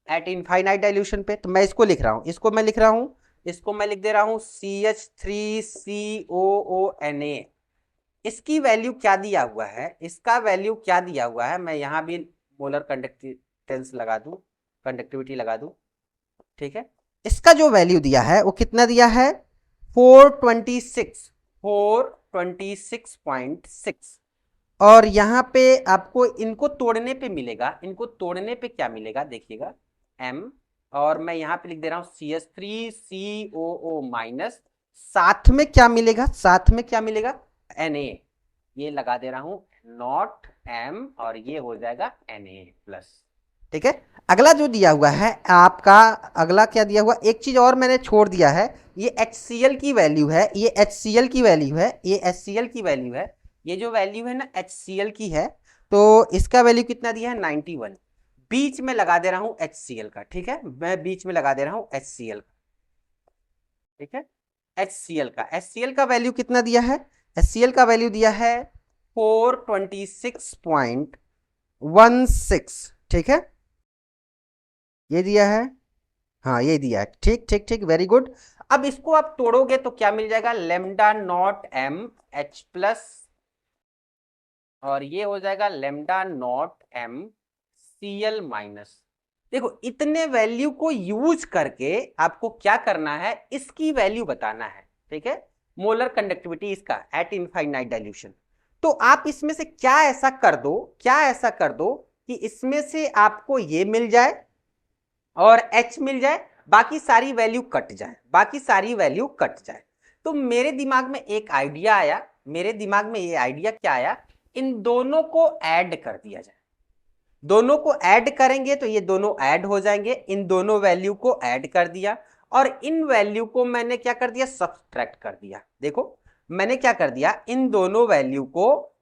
एट इनफाइनाइट डाइल्यूशन पे। तो मैं इसको लिख रहा हूं, इसको मैं लिख रहा हूं, इसको मैं लिख दे रहा हूं CH3COONA। इसकी वैल्यू क्या दिया हुआ है, इसका वैल्यू क्या दिया हुआ है, मैं यहां भी मोलर कंडक्टेंस लगा दूं, कंडक्टिविटी लगा दूं, ठीक है। इसका जो वैल्यू दिया है वो कितना दिया है, 426.6। और यहां पे आपको इनको तोड़ने पे मिलेगा, इनको तोड़ने पे क्या मिलेगा देखिएगा, M, और मैं यहां पे लिख दे रहा हूं CH3COO माइनस, साथ में क्या मिलेगा, साथ में क्या मिलेगा, Na, ये लगा दे रहा हूं नॉट M, और ये हो जाएगा Na प्लस, ठीक है। अगला जो दिया हुआ है आपका, अगला क्या दिया हुआ, एक चीज और मैंने छोड़ दिया है, ये HCl की वैल्यू है, ये HCl की वैल्यू है, ये HCl की वैल्यू है, ये जो वैल्यू है ना HCl की है, तो इसका वैल्यू कितना दिया है 91। बीच में लगा दे रहा हूं HCl का, ठीक है, मैं बीच में लगा दे रहा हूं HCl का, ठीक है। HCl का वैल्यू कितना दिया है, HCl का वैल्यू दिया है 426.16, ठीक है, ये दिया है हाँ ये दिया है, ठीक ठीक ठीक, वेरी गुड। अब इसको आप तोड़ोगे तो क्या मिल जाएगा, lambda naught M H plus, और ये हो जाएगा lambda naught M C L minus. देखो इतने वैल्यू को यूज करके आपको क्या करना है, इसकी वैल्यू बताना है, ठीक है, मोलर कंडक्टिविटी इसका एट इनफाइनाइट डाइल्यूशन। तो आप इसमें से क्या ऐसा कर दो, क्या ऐसा कर दो कि इसमें से आपको ये मिल जाए और H मिल जाए, बाकी सारी वैल्यू कट जाए, बाकी सारी वैल्यू कट जाए। तो मेरे दिमाग में एक आइडिया आया, मेरे दिमाग में ये आइडिया क्या आया, इन दोनों को ऐड कर दिया जाए। दोनों को ऐड करेंगे तो ये दोनों ऐड हो जाएंगे, इन दोनों वैल्यू को ऐड कर दिया और इन वैल्यू को मैंने क्या कर दिया, सब्ट्रैक्ट कर दिया। देखो मैंने क्या कर दिया, इन दोनों वैल्यू को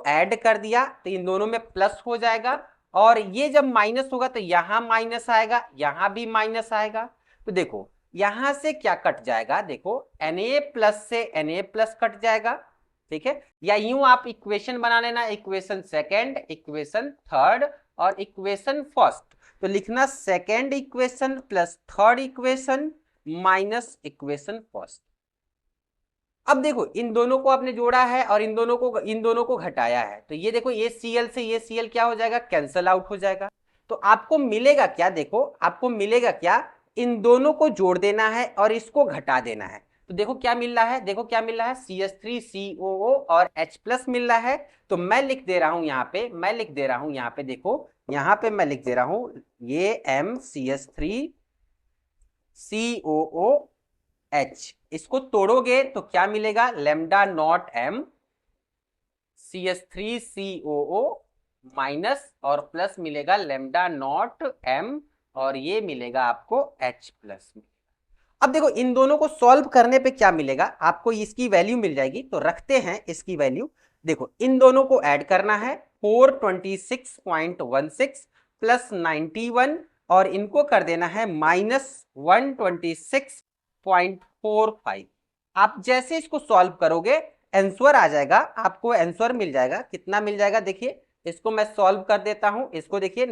ऐड कर दिया तो इन दोनों में प्लस हो जाएगा, और ये जब माइनस होगा तो यहां माइनस आएगा, यहां भी माइनस आएगा। तो देखो यहां से क्या कट जाएगा, देखो Na प्लस से Na प्लस कट जाएगा, ठीक है, या यूं आप इक्वेशन बना लेना, इक्वेशन सेकेंड, इक्वेशन थर्ड और इक्वेशन फर्स्ट। तो लिखना second equation plus third equation minus equation first. अब देखो इन दोनों को आपने जोड़ा है और इन दोनों को घटाया है, तो ये देखो ये Cl से ये Cl क्या हो जाएगा, कैंसल आउट हो जाएगा। तो आपको मिलेगा क्या, देखो आपको मिलेगा क्या, इन दोनों को जोड़ देना है और इसको घटा देना है। तो देखो क्या मिल रहा है, देखो क्या मिल रहा है, CH3COO और H प्लस मिल रहा है। तो मैं लिख दे रहा हूं यहाँ पे, मैं लिख दे रहा हूं यहाँ पे, देखो यहाँ पे मैं लिख दे रहा हूं ये MCH3COOH। इसको तोड़ोगे तो क्या मिलेगा, lambda naught M CH3COO minus और प्लस मिलेगा लेमडा नॉट एम, और ये मिलेगा आपको H प्लस। अब देखो इन दोनों को सॉल्व करने पे क्या मिलेगा आपको, इसकी वैल्यू मिल जाएगी। तो रखते हैं इसकी वैल्यू, देखो इन दोनों को ऐड करना है, 426.16 प्लस 91, और इनको कर देना है माइनस 126.45। आप जैसे इसको सॉल्व करोगे आंसर आ जाएगा, आपको आंसर मिल जाएगा, कितना मिल जाएगा, देखिए इसको मैं सॉल्व कर देता हूं। इसको देखिए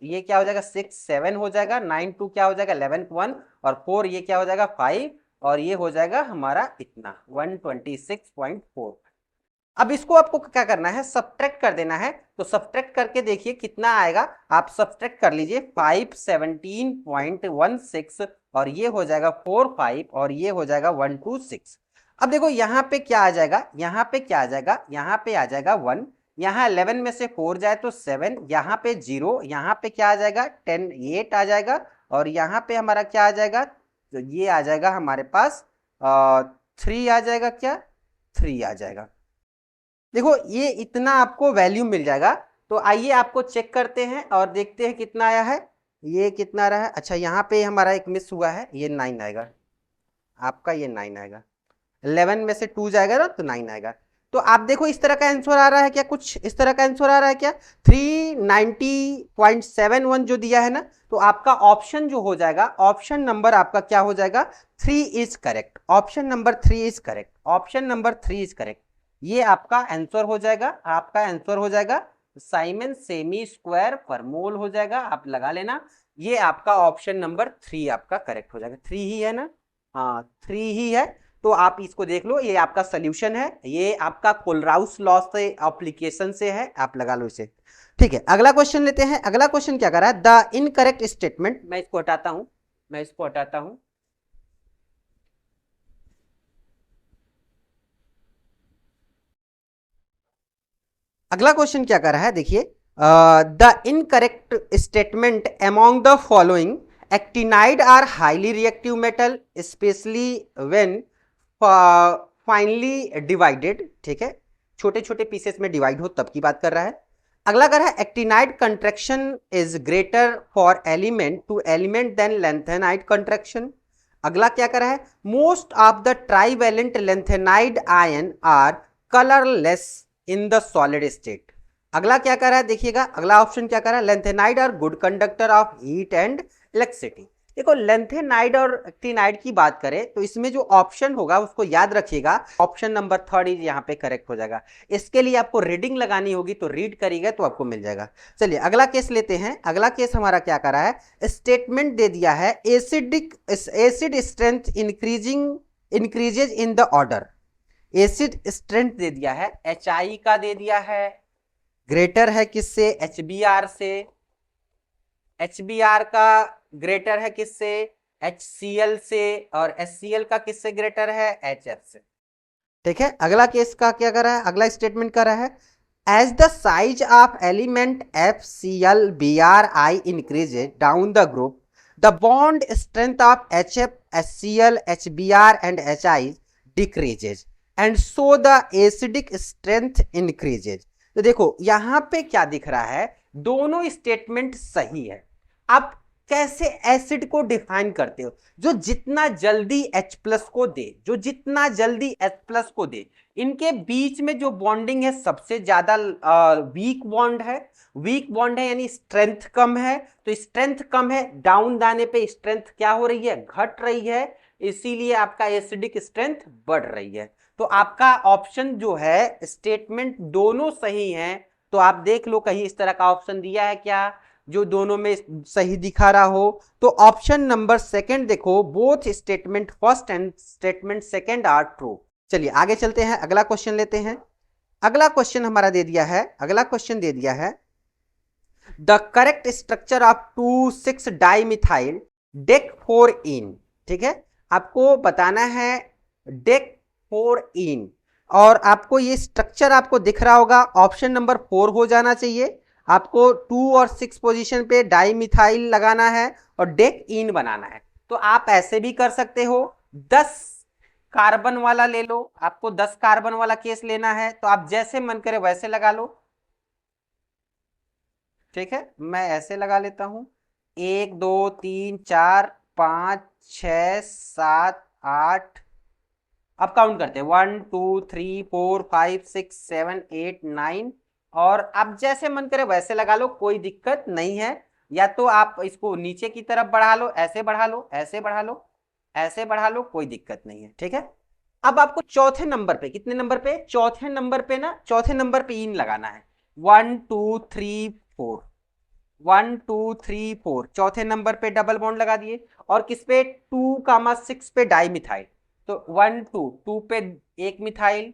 ये क्या हो जाएगा, 6 7 हो जाएगा, 9 2 क्या हो जाएगा 11 1, और 4 ये क्या हो जाएगा 5, और ये हो जाएगा हमारा इतना 126.4। अब इसको आपको क्या करना है, सब्ट्रैक्ट कर देना है। तो सब्ट्रैक्ट करके देखिए कितना आएगा, आप सब्ट्रैक्ट कर लीजिए, 517.16 और ये हो जाएगा 45 और ये हो जाएगा 126। अब देखो यहाँ पे क्या आ जाएगा, यहाँ पे क्या आ जाएगा, यहाँ पे आ जाएगा 1, यहाँ 11 में से 4 जाए तो 7, यहाँ पे 0, यहाँ पे क्या आ जाएगा 10 8 आ जाएगा, और यहाँ पे हमारा क्या आ जाएगा, तो ये आ जाएगा हमारे पास 3 आ जाएगा, क्या 3 आ जाएगा। देखो ये इतना आपको वैल्यू मिल जाएगा। तो आइए आपको चेक करते हैं और देखते हैं कितना आया है, ये कितना रहा है। अच्छा यहाँ पे हमारा एक मिस हुआ है, ये 9 आएगा आपका, ये 9 आएगा, 11 में से 2 जाएगा ना तो 9 आएगा। तो आप देखो इस तरह का आंसर आ रहा है क्या, कुछ इस तरह का आंसर आ रहा है क्या, 390.71 जो दिया है ना, तो आपका ऑप्शन जो हो जाएगा, ऑप्शन नंबर आपका क्या हो जाएगा, 3 is correct, option number 3 is correct, option number 3 is correct. ये आपका आंसर हो जाएगा, आपका आंसर हो जाएगा साइमन सेमी स्क्वायर पर मोल हो जाएगा, आप लगा लेना। ये आपका ऑप्शन नंबर 3 आपका करेक्ट हो जाएगा, 3 ही है ना, हाँ 3 ही है। तो आप इसको देख लो, ये आपका सोल्यूशन है, ये आपका कोलराउस लॉ से एप्लीकेशन से है, आप लगा लो इसे। ठीक है, अगला क्वेश्चन लेते हैं। अगला क्वेश्चन क्या कर रहा है, द इनकरेक्ट स्टेटमेंट, मैं इसको हटाता हूं, मैं इसको हटाता हूं। अगला क्वेश्चन क्या कर रहा है, देखिए the incorrect statement among the following, actinide are highly reactive metal specially when finely divided, ठीक है, छोटे छोटे पीसेस में डिवाइड हो तब की बात कर रहा है। अगला कर रहा है actinide contraction is greater for element to element than lanthanide contraction. अगला क्या कर रहा है, most of the trivalent lanthanide ion are colourless in the solid state. अगला क्या कर रहा है, देखिएगा अगला ऑप्शन क्या कर रहा है, lanthanide are good conductor of heat and electricity. देखो लेंथेनाइड और एक्टिनाइड की बात करें तो इसमें जो ऑप्शन होगा उसको याद रखिएगा, ऑप्शन नंबर 3 इज यहाँ पे करेक्ट हो जाएगा। इसके लिए आपको रीडिंग लगानी होगी, तो रीड करिएगा तो आपको मिल जाएगा। चलिए अगला केस लेते हैं। अगला केस हमारा क्या कर रहा है, स्टेटमेंट दे दिया है acid strength increases in the order. Acid strength दे दिया है, HI का दे दिया है, ग्रेटर है किससे, HBr से। HBr का ग्रेटर है किससे, HCl से, और HCl का किससे ग्रेटर है, HF से। ठीक है, अगला केस का क्या कर रहा है, अगला स्टेटमेंट कर रहा है, as the size of element FCl-Bri increases down the group, the bond strength of HF, HCl, HBr and HI decreases and so the acidic strength increases। तो देखो यहां पे क्या दिख रहा है, दोनों स्टेटमेंट सही है। अब कैसे एसिड को डिफाइन करते हो, जो जितना जल्दी H+ को दे, जो जितना जल्दी H+ को दे, इनके बीच में जो बॉन्डिंग है सबसे ज्यादा वीक बॉन्ड है। वीक बॉन्ड है यानी स्ट्रेंथ कम है, तो स्ट्रेंथ कम है, डाउन जाने पे स्ट्रेंथ क्या हो रही है, घट रही है, इसीलिए आपका एसिडिक स्ट्रेंथ बढ़ रही है। तो आपका ऑप्शन जो है, स्टेटमेंट दोनों सही हैं। तो आप देख लो कहीं इस तरह का ऑप्शन दिया है क्या जो दोनों में सही दिखा रहा हो। तो ऑप्शन नंबर 2 देखो, both statement first and statement second are true. चलिए आगे चलते हैं, अगला क्वेश्चन लेते हैं। अगला क्वेश्चन हमारा दे दिया है, अगला क्वेश्चन दे दिया है, the correct structure of 2,6 dimethyl dec 4-इन। ठीक है, आपको बताना है डेक 4-इन, और आपको ये स्ट्रक्चर आपको दिख रहा होगा, ऑप्शन नंबर 4 हो जाना चाहिए। आपको 2 और 6 पोजीशन पे डाइमिथाइल लगाना है और डेक इन बनाना है। तो आप ऐसे भी कर सकते हो, 10 कार्बन वाला ले लो, आपको 10 कार्बन वाला केस लेना है तो आप जैसे मन करे वैसे लगा लो। ठीक है, मैं ऐसे लगा लेता हूं, 1 2 3 4 5 6 7 8, अब काउंट करते हैं, 1 2 3 4 5 6 7 8 9, और आप जैसे मन करे वैसे लगा लो, कोई दिक्कत नहीं है। या तो आप इसको नीचे की तरफ बढ़ा लो, ऐसे बढ़ा लो, ऐसे बढ़ा लो, ऐसे बढ़ा लो, कोई दिक्कत नहीं है। ठीक है, अब आपको चौथे नंबर पे, कितने नंबर पे, चौथे नंबर पे ना, चौथे नंबर पे इन लगाना है, 1 2 3 4, 1 2 3 4, चौथे नंबर पे डबल बॉन्ड लगा दिए, और किस पे, 2,6 पे डाइमिथाइल। तो 1 2 2 पे एक मिथाइल,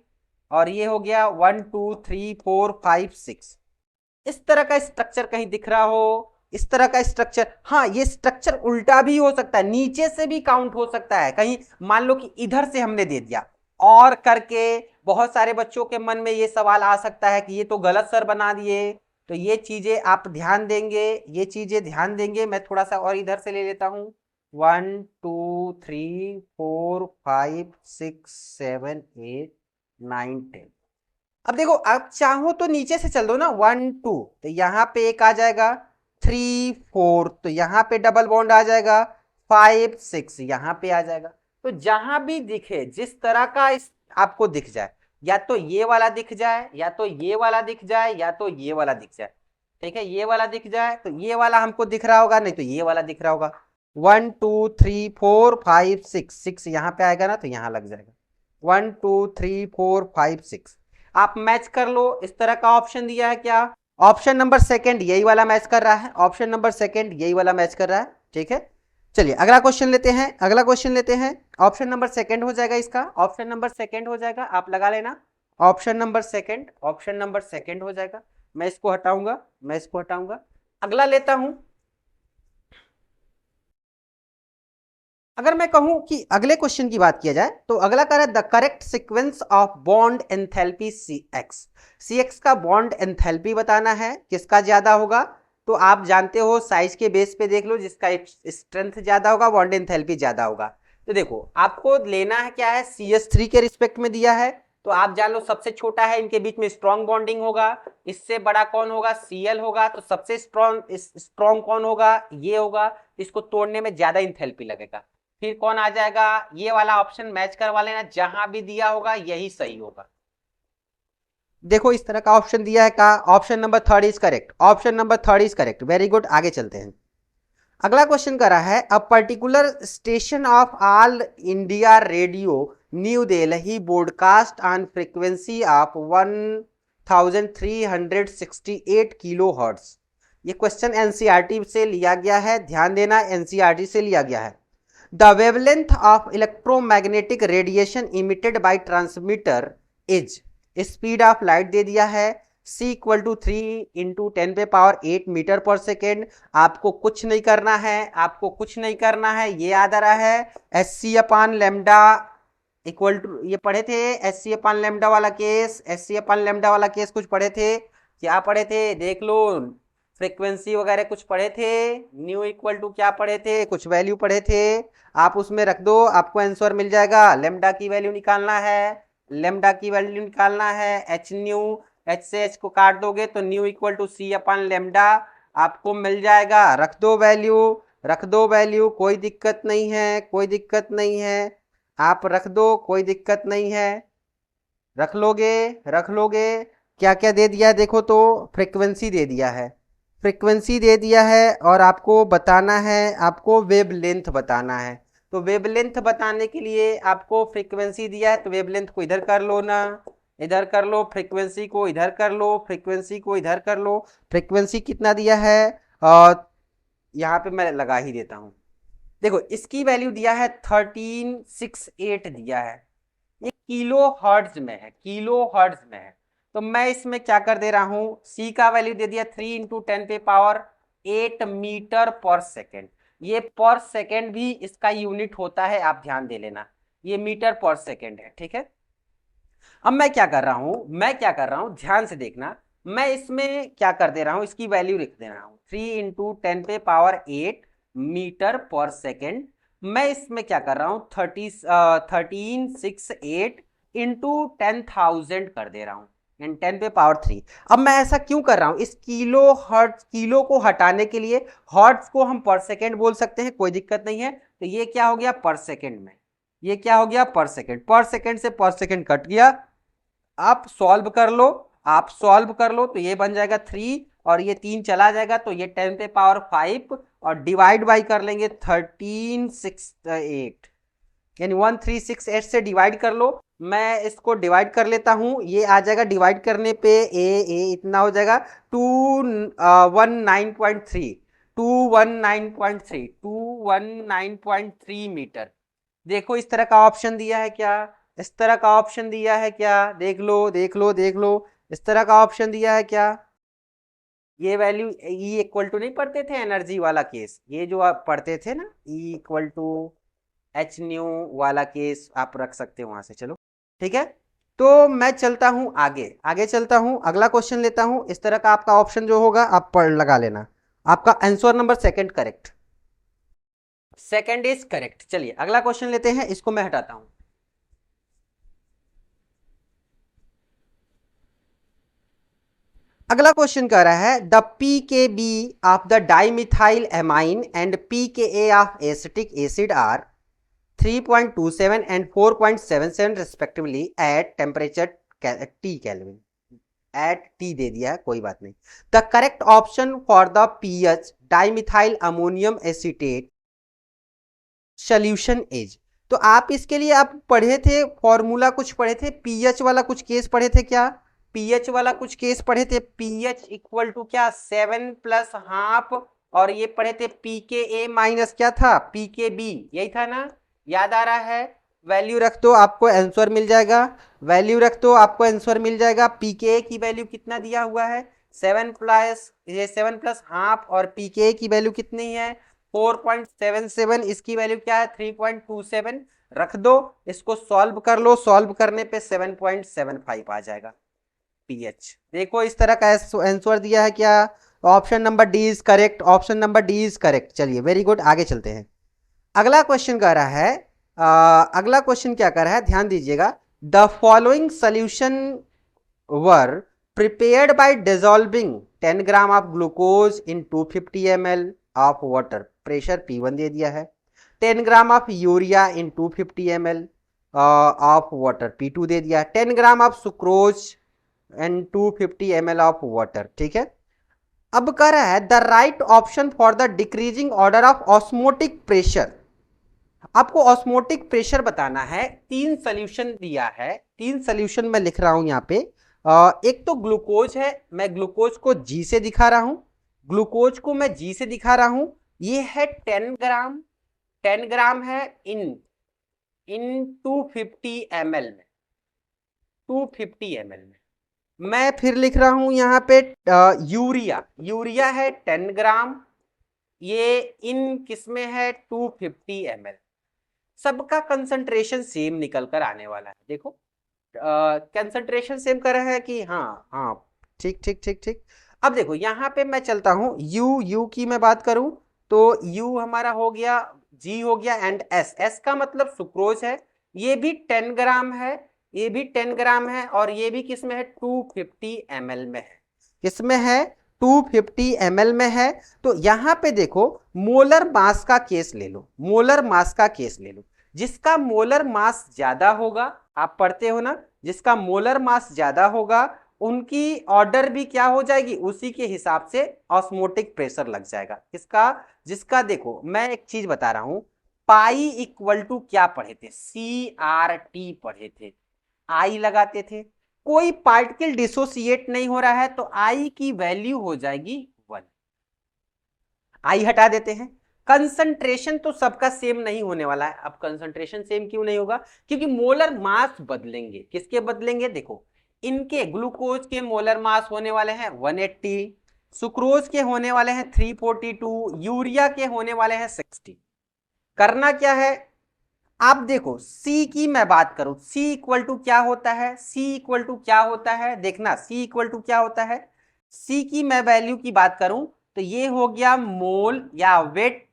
और ये हो गया 1 2 3 4 5 6। इस तरह का स्ट्रक्चर कहीं दिख रहा हो, इस तरह का स्ट्रक्चर, हाँ ये स्ट्रक्चर उल्टा भी हो सकता है, नीचे से भी काउंट हो सकता है। कहीं मान लो कि इधर से हमने दे दिया और करके, बहुत सारे बच्चों के मन में ये सवाल आ सकता है कि ये तो गलत सर बना दिए। तो ये चीजें आप ध्यान देंगे, ये चीजें ध्यान देंगे। मैं थोड़ा सा और इधर से ले लेता हूं, 1 2 3 4 5 6 7 8 9 10। अब देखो, आप चाहो तो नीचे से चल दो ना, 1 2, तो यहाँ पे एक आ जाएगा, 3 4, तो यहाँ पे डबल बॉन्ड आ जाएगा, 5 6 यहाँ पे आ जाएगा। तो जहां भी दिखे, जिस तरह का आपको दिख जाए, या तो ये वाला दिख जाए, या तो ये वाला दिख जाए, या तो ये वाला दिख जाए। ठीक है, ये वाला दिख जाए तो ये वाला हमको दिख रहा होगा, नहीं तो ये वाला दिख रहा होगा। 1 2 3 4 5 6, 6 यहाँ पे आएगा ना, तो यहाँ लग जाएगा, 1 2 3 4 5 6। आप मैच कर लो। इस तरह का ऑप्शन दिया है क्या, ऑप्शन नंबर 2 यही वाला मैच कर रहा है, ऑप्शन नंबर 2 यही वाला मैच कर रहा है। ठीक है, चलिए अगला क्वेश्चन लेते हैं, अगला क्वेश्चन लेते हैं। ऑप्शन नंबर 2 हो जाएगा इसका, ऑप्शन नंबर 2 हो जाएगा, आप लगा लेना, ऑप्शन नंबर 2, ऑप्शन नंबर 2 हो जाएगा। मैं इसको हटाऊंगा, मैं इसको हटाऊंगा, अगला लेता हूं। अगर मैं कहूं कि अगले क्वेश्चन की बात किया जाए तो अगला कह रहा है the correct sequence of bond enthalpy CX का बॉन्ड एंथैल्पी बताना है, किसका ज्यादा होगा। तो आप जानते हो साइज के बेस पे देख लो, जिसका स्ट्रेंथ ज्यादा होगा बॉन्ड एंथैल्पी ज्यादा होगा। तो देखो आपको लेना है क्या है, CH3 के रिस्पेक्ट में दिया है, तो आप जान लो सबसे छोटा है, इनके बीच में स्ट्रॉन्ग बॉन्डिंग होगा। इससे बड़ा कौन होगा, Cl होगा। तो सबसे स्ट्रॉन्ग कौन होगा, ये होगा। इसको तोड़ने में ज्यादा इंथैल्पी लगेगा। फिर कौन आ जाएगा, ये वाला ऑप्शन मैच करवा लेना, जहां भी दिया होगा यही सही होगा। देखो इस तरह का ऑप्शन दिया है का, option number 3 is correct, option number 3 is correct, very good. आगे चलते हैं, अगला क्वेश्चन करा है, a particular station of all India radio new Delhi broadcast on frequency of 1368 kilo hertz. ये क्वेश्चन एनसीईआरटी से लिया गया है, ध्यान देना, एनसीईआरटी से लिया गया है। The wavelength of electromagnetic radiation emitted by transmitter is, speed of light दे दिया है c equal to 3 into 10⁸ metre per second. आपको कुछ नहीं करना है, आपको कुछ नहीं करना है, ये याद आ रहा है S C upon lambda equal to, ये पढ़े थे एस सी अपान लेमडा वाला case, S C upon lambda वाला केस कुछ पढ़े थे, क्या पढ़े थे देख लो, फ्रीक्वेंसी वगैरह कुछ पढ़े थे, न्यू इक्वल टू क्या पढ़े थे, कुछ वैल्यू पढ़े थे, आप उसमें रख दो, आपको आंसर मिल जाएगा। लेमडा की वैल्यू निकालना है, लेमडा की वैल्यू निकालना है, एच न्यू, एच से एच को काट दोगे तो nu equal to C upon lambda आपको मिल जाएगा। रख दो वैल्यू, रख दो वैल्यू, कोई दिक्कत नहीं है, कोई दिक्कत नहीं है, आप रख दो, कोई दिक्कत नहीं है, रख लोगे, रख लोगे। क्या क्या दे दिया है देखो तो, फ्रीक्वेंसी दे दिया है, फ्रीक्वेंसी दे दिया है, और आपको बताना है, आपको वेवलेंथ बताना है। तो वेवलेंथ बताने के लिए आपको फ्रीक्वेंसी दिया है, तो वेवलेंथ को इधर कर लो ना, इधर कर लो, फ्रीक्वेंसी को इधर कर लो, फ्रीक्वेंसी को इधर कर लो। फ्रीक्वेंसी कितना दिया है, यहाँ पे मैं लगा ही देता हूँ, देखो इसकी वैल्यू दिया है 1368 दिया है, ये किलो हर्ट्ज में है, किलो हर्ट्ज में है। तो मैं इसमें क्या कर दे रहा हूं, सी का वैल्यू दे दिया 3 इंटू 10⁸ मीटर पर सेकेंड। ये पर सेकेंड भी इसका यूनिट होता है, आप ध्यान दे लेना, ये मीटर पर सेकेंड है, ठीक है। अब मैं क्या कर रहा हूं, मैं क्या कर रहा हूं, ध्यान से देखना, मैं इसमें क्या कर दे रहा हूं, इसकी वैल्यू लिख दे रहा हूं 3 इंटू 10⁸ मीटर पर सेकेंड। मैं इसमें क्या कर रहा हूं, 1368 इंटू 10,000 कर दे रहा हूं, 10⁻3। अब मैं ऐसा क्यों कर रहा हूं, इस किलो हर्ट्ज, किलो को हटाने के लिए हर्ट्ज को हम पर सेकेंड बोल सकते हैं, कोई दिक्कत नहीं है। तो ये क्या हो गया पर सेकेंड में, ये क्या हो गया पर सेकेंड, पर सेकेंड से पर सेकेंड कट गया। आप सॉल्व कर लो, आप सॉल्व कर लो, तो ये बन जाएगा 3 और ये 3 चला जाएगा, तो ये 10⁵ और डिवाइड बाई कर लेंगे 1368, यानी 1368 से डिवाइड कर लो। मैं इसको डिवाइड कर लेता हूं, ये आ जाएगा डिवाइड करने पे ए इतना हो जाएगा 219.3, 219.3, 219.3 मीटर। देखो इस तरह का ऑप्शन दिया है क्या, इस तरह का ऑप्शन दिया है क्या, देख लो देख लो देख लो, इस तरह का ऑप्शन दिया है क्या। ये वैल्यू ई इक्वल टू नहीं पढ़ते थे एनर्जी वाला केस, ये जो आप पढ़ते थे ना E equal to H nu वाला केस, आप रख सकते हो वहां से, चलो ठीक है। तो मैं चलता हूं आगे, आगे चलता हूं, अगला क्वेश्चन लेता हूं। इस तरह का आपका ऑप्शन जो होगा आप पढ़ लगा लेना, आपका answer number second correct, second is correct. चलिए अगला क्वेश्चन लेते हैं, इसको मैं हटाता हूं। अगला क्वेश्चन कह रहा है, the pKb of the dimethyl amine and pKa of acetic acid are 3.27 and 4.77 respectively at temperature T Kelvin, at T दे दिया है, कोई बात नहीं। The correct option for the pH dimethyl ammonium acetate solution is. तो आप इसके लिए आप पढ़े थे फॉर्मूला, कुछ पढ़े थे, pH वाला कुछ केस पढ़े थे क्या, pH वाला कुछ केस पढ़े थे, pH इक्वल टू क्या 7 प्लस हाफ, और ये पढ़े थे pKa माइनस क्या था pKb, यही था ना, याद आ रहा है। वैल्यू रख दो आपको आंसर मिल जाएगा, वैल्यू रख दो आपको आंसर मिल जाएगा। pKa की वैल्यू कितना दिया हुआ है 7 प्लस, ये 7 प्लस हाफ, और pKa की वैल्यू कितनी है 4.77, इसकी वैल्यू क्या है 3.27, रख दो, इसको सॉल्व कर लो, सॉल्व करने पे 7.75 आ जाएगा pH। देखो इस तरह का आंसर दिया है क्या, option number D is correct, option number D is correct. चलिए वेरी गुड, आगे चलते हैं। अगला क्वेश्चन कह रहा है, अगला क्वेश्चन क्या कर रहा है, ध्यान दीजिएगा। The following solution were prepared by dissolving 10 gram of glucose in 250 ml of water, pressure P1 दे दिया है। 10 gram of urea in 250 ml of water P2 दे दिया है। 10 gram of sucrose and 250 ml of water, ठीक है। अब कह रहा है the right option for the decreasing order of osmotic pressure. आपको ऑस्मोटिक प्रेशर बताना है। 3 सोल्यूशन दिया है, 3 सोल्यूशन मैं लिख रहा हूं यहां पे। एक तो ग्लूकोज है, मैं ग्लूकोज को जी से दिखा रहा हूं, ग्लूकोज को मैं जी से दिखा रहा हूं। ये है 10 ग्राम, 10 ग्राम है इन 250 ml में, 250 ml में। मैं फिर लिख रहा हूं यहां पे यूरिया, यूरिया है 10 ग्राम, ये इन किसमें है 250 ml। सबका कंसंट्रेशन सेम निकल कर आने वाला है। देखो कंसंट्रेशन सेम कर रहा है कि हाँ हाँ, ठीक ठीक ठीक ठीक। अब देखो यहाँ पे मैं चलता हूँ, यू की मैं बात करूं तो यू हमारा हो गया, जी हो गया, एंड एस का मतलब सुक्रोज है। ये भी 10 ग्राम है, ये भी 10 ग्राम है, और ये भी किसमें है 250 ml में है। किसमें है 250 ml में है। तो यहां पे देखो मोलर मास का केस ले लो, मोलर मास का केस ले लो। जिसका मोलर मास ज्यादा होगा, आप पढ़ते हो ना, जिसका मोलर मास ज्यादा होगा उनकी ऑर्डर भी क्या हो जाएगी, उसी के हिसाब से ऑस्मोटिक प्रेशर लग जाएगा। किसका, जिसका देखो मैं एक चीज बता रहा हूं, पाई इक्वल टू क्या पढ़े थे, CRT पढ़े थे, आई लगाते थे। कोई पार्टिकल डिसोसिएट नहीं हो रहा है तो आई की वैल्यू हो जाएगी 1, आई हटा देते हैं। कंसंट्रेशन तो सबका सेम नहीं होने वाला है। अब कंसंट्रेशन सेम क्यों नहीं होगा, क्योंकि मोलर मास बदलेंगे। किसके बदलेंगे, देखो इनके ग्लूकोज के मोलर मास होने वाले हैं 180, सुक्रोज के होने वाले हैं 342, यूरिया के होने वाले हैं 60। करना क्या है, आप देखो C की मैं बात करूं, C इक्वल टू क्या होता है, C इक्वल टू क्या होता है, देखना C इक्वल टू क्या होता है। C की मैं वैल्यू की बात करूं तो ये हो गया मोल या वेट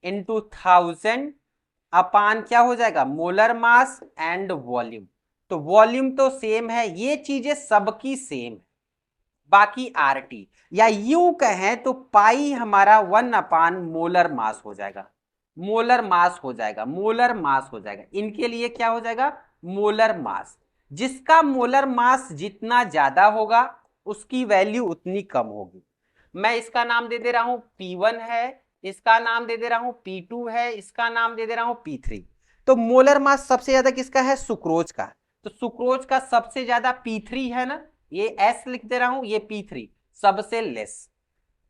इंटू 1000 अपान क्या हो जाएगा, मोलर मास एंड वॉल्यूम। तो वॉल्यूम तो सेम है, ये चीजें सबकी सेम है। बाकी आरटी या यूं कहें तो पाई हमारा 1 अपान मोलर मास हो जाएगा, मोलर मास हो जाएगा, मोलर मास हो जाएगा। इनके लिए क्या हो जाएगा, मोलर मास। जिसका मोलर मास जितना ज्यादा होगा उसकी वैल्यू उतनी कम होगी। मैं इसका नाम दे दे रहा हूं P1 है, इसका नाम दे दे रहा हूं P2 है, इसका नाम दे दे रहा हूं P3। तो मोलर मास सबसे ज्यादा किसका है, सुक्रोज का। तो सुक्रोज का सबसे ज्यादा P3 है ना, ये S लिख दे रहा हूं, ये P3 सबसे लेस।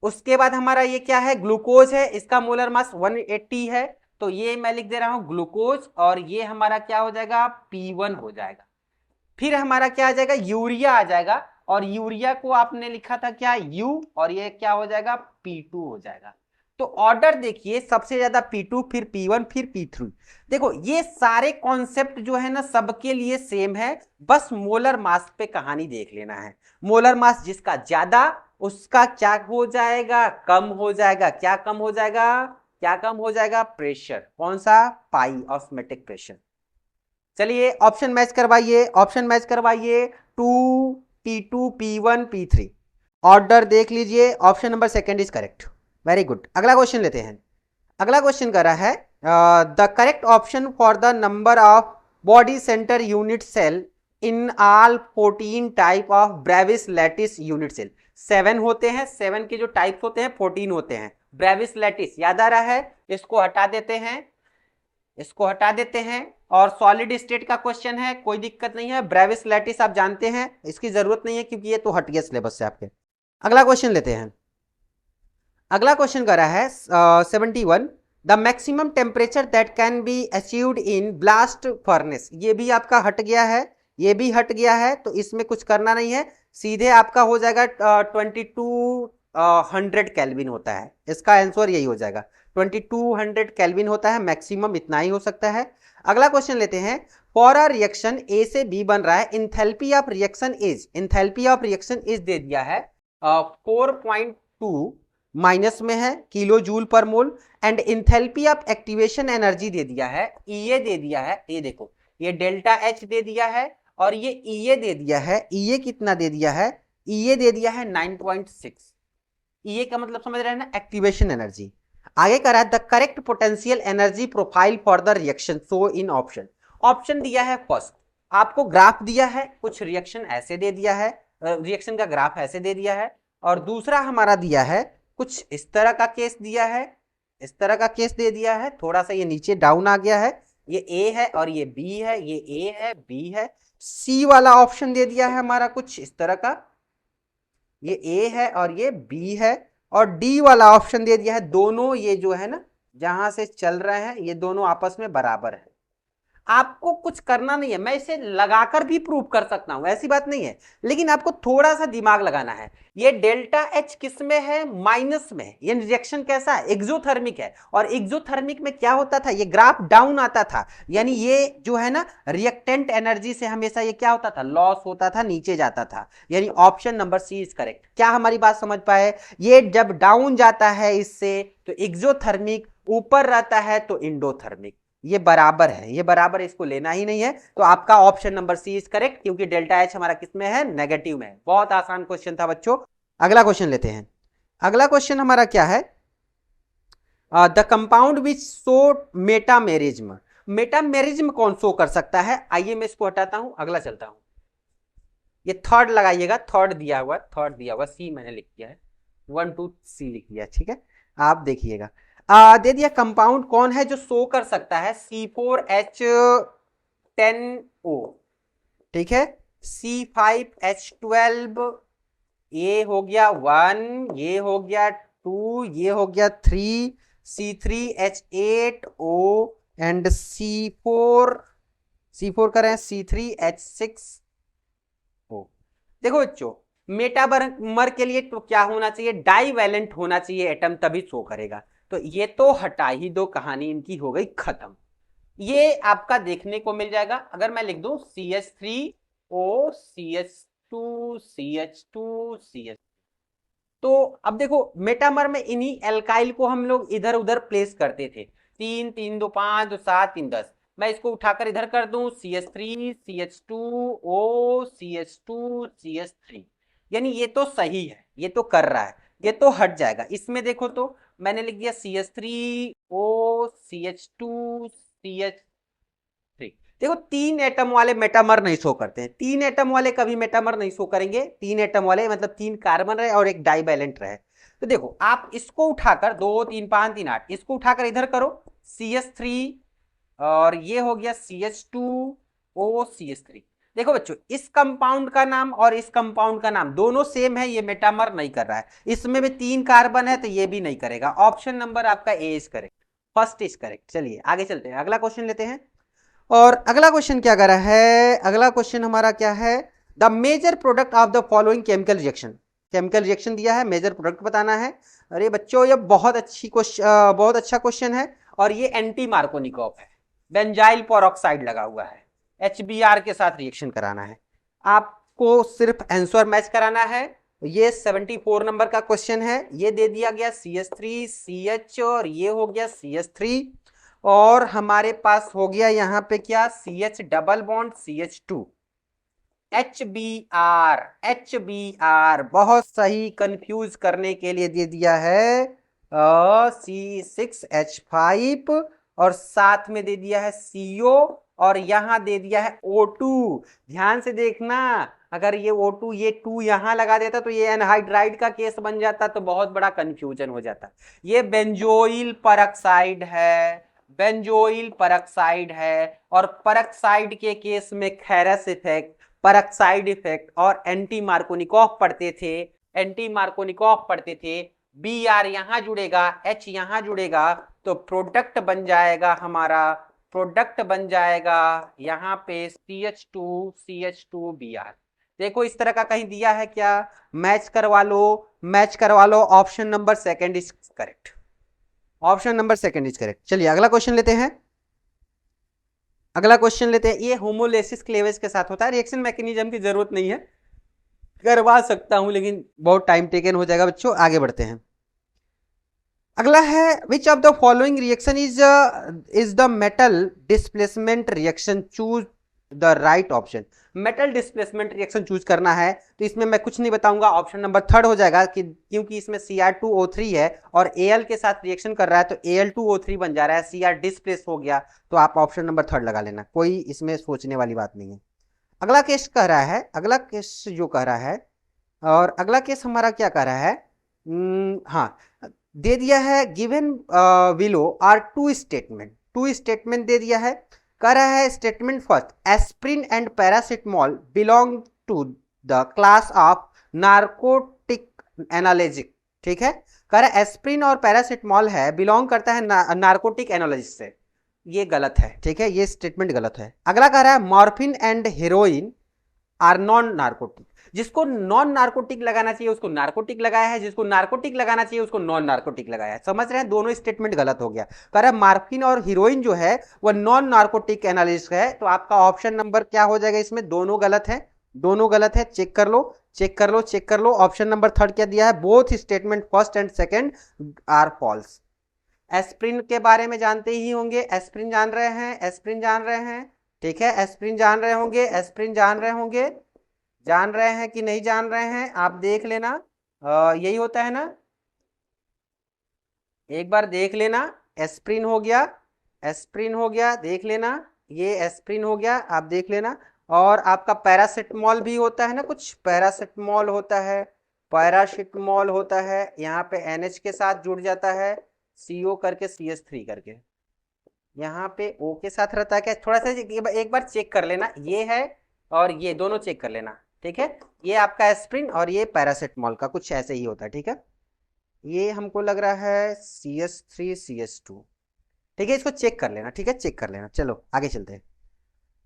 उसके बाद हमारा ये क्या है, ग्लूकोज है, इसका मोलर मास 180 है, तो ये मैं लिख दे रहा हूं ग्लूकोज, और ये हमारा क्या हो जाएगा, P1 हो जाएगा। फिर हमारा क्या आ जाएगा, यूरिया आ जाएगा, और यूरिया को आपने लिखा था क्या, U, और ये क्या हो जाएगा, P2 हो जाएगा। तो ऑर्डर देखिए, सबसे ज्यादा P2, फिर P1, फिर P3। देखो ये सारे कॉन्सेप्ट जो है ना सबके लिए सेम है, बस मोलर मास पे कहानी देख लेना है। मोलर मास जिसका ज्यादा उसका क्या हो जाएगा, कम हो जाएगा। क्या कम हो जाएगा, क्या कम हो जाएगा, प्रेशर। कौन सा, पाई, ऑस्मोटिक प्रेशर। चलिए ऑप्शन मैच करवाइए, ऑप्शन मैच करवाइए, 2 P2 P1 P3। ऑर्डर देख लीजिए, option number second is correct. Very good. अगला क्वेश्चन लेते हैं। अगला क्वेश्चन कर रहा है the correct option for the number of body centre unit cell in all 14 type of Bravais lattice unit cell. 7 होते हैं, 7 के जो टाइप्स होते हैं 14 होते हैं। ब्रेविस लैटिस याद आ रहा है, इसको हटा देते हैं, इसको हटा देते हैं, और सॉलिड स्टेट का क्वेश्चन है, कोई दिक्कत नहीं है। ब्रेविस लैटिस आप जानते हैं, इसकी जरूरत नहीं है क्योंकि ये तो हट गया सिलेबस से आपके। अगला क्वेश्चन लेते हैं। अगला क्वेश्चन कर रहा है 71 the maximum temperature that can be achieved in blast furnace. ये भी आपका हट गया है, ये भी हट गया है, तो इसमें कुछ करना नहीं है, सीधे आपका हो जाएगा 2200 केल्विन होता है। इसका आंसर यही हो जाएगा, 2200 केल्विन होता है, मैक्सिमम इतना ही हो सकता है। अगला क्वेश्चन लेते हैं। फॉर अ रिएक्शन ए से बी बन रहा है, enthalpy of reaction is, enthalpy of reaction is दे दिया है 4.2 माइनस में है kilo joule per mole, and enthalpy of activation energy दे दिया है, ये दे दिया है, ये देखो ये डेल्टा H दे दिया है, और ये EA दे दिया है, EA कितना दे दिया है, EA दे दिया है 9.6। EA का मतलब समझ रहे हैं ना, एक्टिवेशन एनर्जी। आगे कह रहा है the correct potential energy profile for the reaction so in option. Option दिया है फर्स्ट, आपको ग्राफ दिया है, कुछ रिएक्शन ऐसे दे दिया है, रिएक्शन का ग्राफ ऐसे दे दिया है, और दूसरा हमारा दिया है कुछ इस तरह का केस दिया है, इस तरह का केस दे दिया है, थोड़ा सा ये नीचे डाउन आ गया है, ये ए है और ये बी है, ये ए है बी है। सी वाला ऑप्शन दे दिया है हमारा कुछ इस तरह का, ये ए है और ये बी है। और डी वाला ऑप्शन दे दिया है दोनों ये जो है ना जहां से चल रहे हैं ये दोनों आपस में बराबर है। आपको कुछ करना नहीं है, मैं इसे लगाकर भी प्रूव कर सकता हूं, ऐसी बात नहीं है, लेकिन आपको थोड़ा सा दिमाग लगाना है। ये डेल्टा एच किस में है? माइनस में। ये रिएक्शन कैसा है? एक्सोथर्मिक है। और एक्सोथर्मिक में क्या होता था? ये ग्राफ डाउन आता था, यानी ये जो है ना रिएक्टेंट एनर्जी से हमेशा ये क्या होता था? लॉस होता था, नीचे जाता था। यानी option number C is correct. क्या हमारी बात समझ पाए? ये जब डाउन जाता है इससे तो एक्सोथर्मिक, ऊपर रहता है तो इंडोथर्मिक। ये बराबर है, ये बराबर है, इसको लेना ही नहीं है। तो आपका option number C is correct, क्योंकि डेल्टा एच हमारा किसमें है? नेगेटिव में। बहुत आसान क्वेश्चन था बच्चों। अगला क्वेश्चन लेते हैं। अगला क्वेश्चन हमारा क्या है? The compound which show metamerism. Metamerism कौन शो कर सकता है? आइए मैं इसको हटाता हूं, अगला चलता हूं। ये थर्ड लगाइएगा, थर्ड दिया हुआ, थर्ड दिया हुआ, सी मैंने लिख दिया है, 1 2 सी लिख दिया, ठीक है। आप देखिएगा दे दिया कंपाउंड कौन है जो शो कर सकता है? C4H10O, ठीक है, C5H12, ये हो गया 1, ये हो गया 2, ये हो गया 3, C3H8O एंड C4 करें C3H6O। देखो बच्चों, मेटामर के लिए तो क्या होना चाहिए? डाईवैलेंट होना चाहिए एटम, तभी शो करेगा। तो ये तो हटा ही दो, कहानी इनकी हो गई खत्म। ये आपका देखने को मिल जाएगा अगर मैं लिख दूं CH3O CH2 CH2 CH। तो अब देखो मेटामर में इन्हीं एल्काइल को हम लोग इधर उधर प्लेस करते थे, 3 3 2 5 2 7 3 10। मैं इसको उठाकर इधर कर दूं CH3 CH2O CH2 CH3, यानी ये तो सही है, ये तो कर रहा है, ये तो हट जाएगा। इसमें देखो तो मैंने लिख दिया CH3O CH2 CH3। देखो 3 एटम वाले मेटामर नहीं शो करते हैं, 3 एटम वाले कभी मेटामर नहीं शो करेंगे। 3 एटम वाले मतलब 3 कार्बन रहे और एक डाईवैलेंट रहे। तो देखो आप इसको उठाकर 2 3 5 3 8 इसको उठाकर इधर करो CH3 और ये हो गया CH2O CH3। देखो बच्चों, इस कंपाउंड का नाम और इस कंपाउंड का नाम दोनों सेम है, ये मेटामर नहीं कर रहा है। इसमें भी 3 कार्बन है तो ये भी नहीं करेगा। ऑप्शन नंबर आपका A is correct, first is correct. चलिए आगे चलते हैं, अगला क्वेश्चन लेते हैं। और अगला क्वेश्चन क्या कर रहा है? अगला क्वेश्चन हमारा क्या है? The major product of the following chemical reaction. Chemical reaction दिया है, मेजर प्रोडक्ट बताना है। अरे बच्चों ये बहुत अच्छा क्वेश्चन है और ये एंटी मार्कोनिकॉव है। बेंजाइल पेरोक्साइड लगा हुआ है, HBr के साथ रिएक्शन कराना है। आपको सिर्फ आंसर मैच कराना है। ये 74 नंबर का क्वेश्चन है। ये दे दिया गया CH3 CH और ये हो गया CH3 और हमारे पास हो गया यहाँ पे क्या? CH double bond CH2 HBr। बहुत सही, कंफ्यूज करने के लिए दे दिया है C6H5 और साथ में दे दिया है CO और यहां दे दिया है O2। ध्यान से देखना, अगर ये O2 ये 2 यहां लगा देता तो ये एनहाइड्राइड का केस बन जाता, तो बहुत बड़ा कंफ्यूजन हो जाता। ये बेंजोइल परऑक्साइड है, बेंजोइल परऑक्साइड है और परऑक्साइड के केस में खैरस इफेक्ट, परऑक्साइड इफेक्ट और एंटी मार्कोनिकॉफ पढ़ते थे, एंटी मार्कोनिकॉफ पढ़ते थे। Br यहां जुड़ेगा, H यहां जुड़ेगा तो प्रोडक्ट बन जाएगा हमारा, प्रोडक्ट बन जाएगा यहां पे CH2Br। देखो इस तरह का कहीं दिया है क्या? मैच करवा लो, मैच करवा लो। Option number second is correct, option number second is correct. चलिए अगला क्वेश्चन लेते हैं। अगला क्वेश्चन लेते हैं। ये होमोलेसिस क्लेवेज के साथ होता है, रिएक्शन मैकेनिज्म की जरूरत नहीं है, करवा सकता हूं लेकिन बहुत टाइम टेकन हो जाएगा बच्चों। आगे बढ़ते हैं। अगला है which of the following reaction is the metal displacement reaction, choose the right option. Metal displacement reaction choose करना है तो इसमें मैं कुछ नहीं बताऊंगा, ऑप्शन नंबर थर्ड हो जाएगा कि क्योंकि इसमें Cr2O3 है और Al के साथ रिएक्शन कर रहा है तो Al2O3 बन जा रहा है, Cr डिस्प्लेस हो गया, तो आप ऑप्शन नंबर थर्ड लगा लेना, कोई इसमें सोचने वाली बात नहीं है। अगला केस कह रहा है, अगला केस जो कह रहा है और अगला केस हमारा क्या कर रहा है, हाँ दे दिया है given below are two statement दे दिया है। कह रहा है statement first, aspirin and paracetamol belong to the class of narcotic analgesic. ठीक है, कह रहा है एस्प्रिन और पैरासिटामोल है बिलोंग करता है नार्कोटिक एनाल्जेसिक से। ये गलत है, ठीक है, ये स्टेटमेंट गलत है। अगला कह रहा है morphine and heroin are non narcotic. जिसको नॉन नार्कोटिक लगाना चाहिए उसको नार्कोटिक लगाया है, जिसको नार्कोटिक लगाना चाहिए उसको नॉन नार्कोटिक लगाया है। समझ रहे हैं, दोनों स्टेटमेंट गलत हो गया। कह रहा है मार्फिन और हीरोइन जो है वह नॉन नार्कोटिक एनालिसिस है, तो आपका ऑप्शन नंबर क्या हो जाएगा, इसमें दोनों गलत है, दोनों गलत है। चेक कर लो, चेक कर लो, चेक कर लो। ऑप्शन नंबर थर्ड क्या दिया है, both statement first and second are false. Aspirin के बारे में जानते ही होंगे, एस्प्रिन जान रहे हैं, एस्प्रिन जान रहे हैं, ठीक है, एस्प्रिन जान रहे होंगे, एस्प्रिन जान रहे होंगे, जान रहे हैं कि नहीं जान रहे हैं आप देख लेना। यही होता है ना, एक बार देख लेना। एस्प्रिन हो गया, एस्प्रिन हो गया, देख लेना, ये एस्प्रिन हो गया, आप देख लेना। और आपका पैरासिटामोल भी होता है ना, कुछ पैरासिटामोल होता है, पैरासिटामोल होता है, यहाँ पे NH के साथ जुड़ जाता है, CO करके CH3 करके, यहाँ पे O के साथ रहता है क्या, थोड़ा सा एक बार चेक कर लेना, ये है और ये दोनों चेक कर लेना। ठीक है, ये आपका एस्प्रिन और ये पैरासिटामोल का कुछ ऐसे ही होता है। ठीक है, ये हमको लग रहा है CH3 CH2। ठीक है, इसको चेक कर लेना, ठीक है, चेक कर लेना। चलो आगे चलते हैं,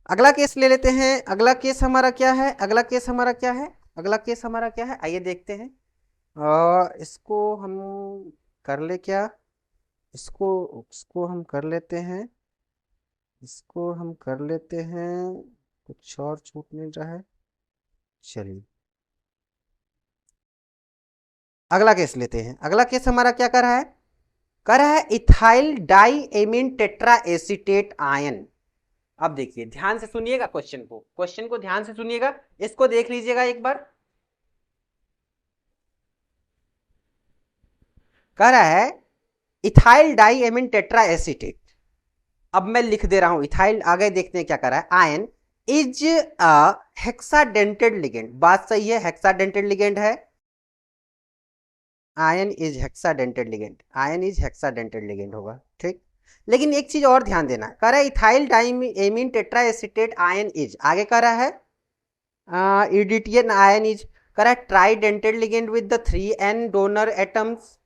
अगला केस ले लेते हैं। अगला केस हमारा क्या है, अगला केस हमारा क्या है, अगला केस हमारा क्या है, आइए देखते हैं। इसको हम कर ले क्या, इसको हम कर लेते हैं, इसको हम कर लेते हैं, कुछ और छूट मिल रहा है। चलिए अगला केस लेते हैं। अगला केस हमारा क्या कर रहा है, कर रहा है ethyl di amine tetra acetate ion. अब देखिए ध्यान से सुनिएगा क्वेश्चन को, क्वेश्चन को ध्यान से सुनिएगा, इसको देख लीजिएगा एक बार। कह रहा है ethyl di amine tetra acetate. अब मैं लिख दे रहा हूं इथाइल, आगे देखते हैं क्या कर रहा है। Ion is a hexadentate ligand, बात सही है, हेक्साडेंटेड लिगेंड है। Ion is hexadentate ligand, ion is hexadentate ligand होगा, ठीक। लेकिन एक चीज और ध्यान देना, कह रहा है ethyl diamine tetra acetate ion is, आगे कह रहा है ईडीटीएन आयन इज, कह रहा है tridentate ligand with the 3n donor atoms.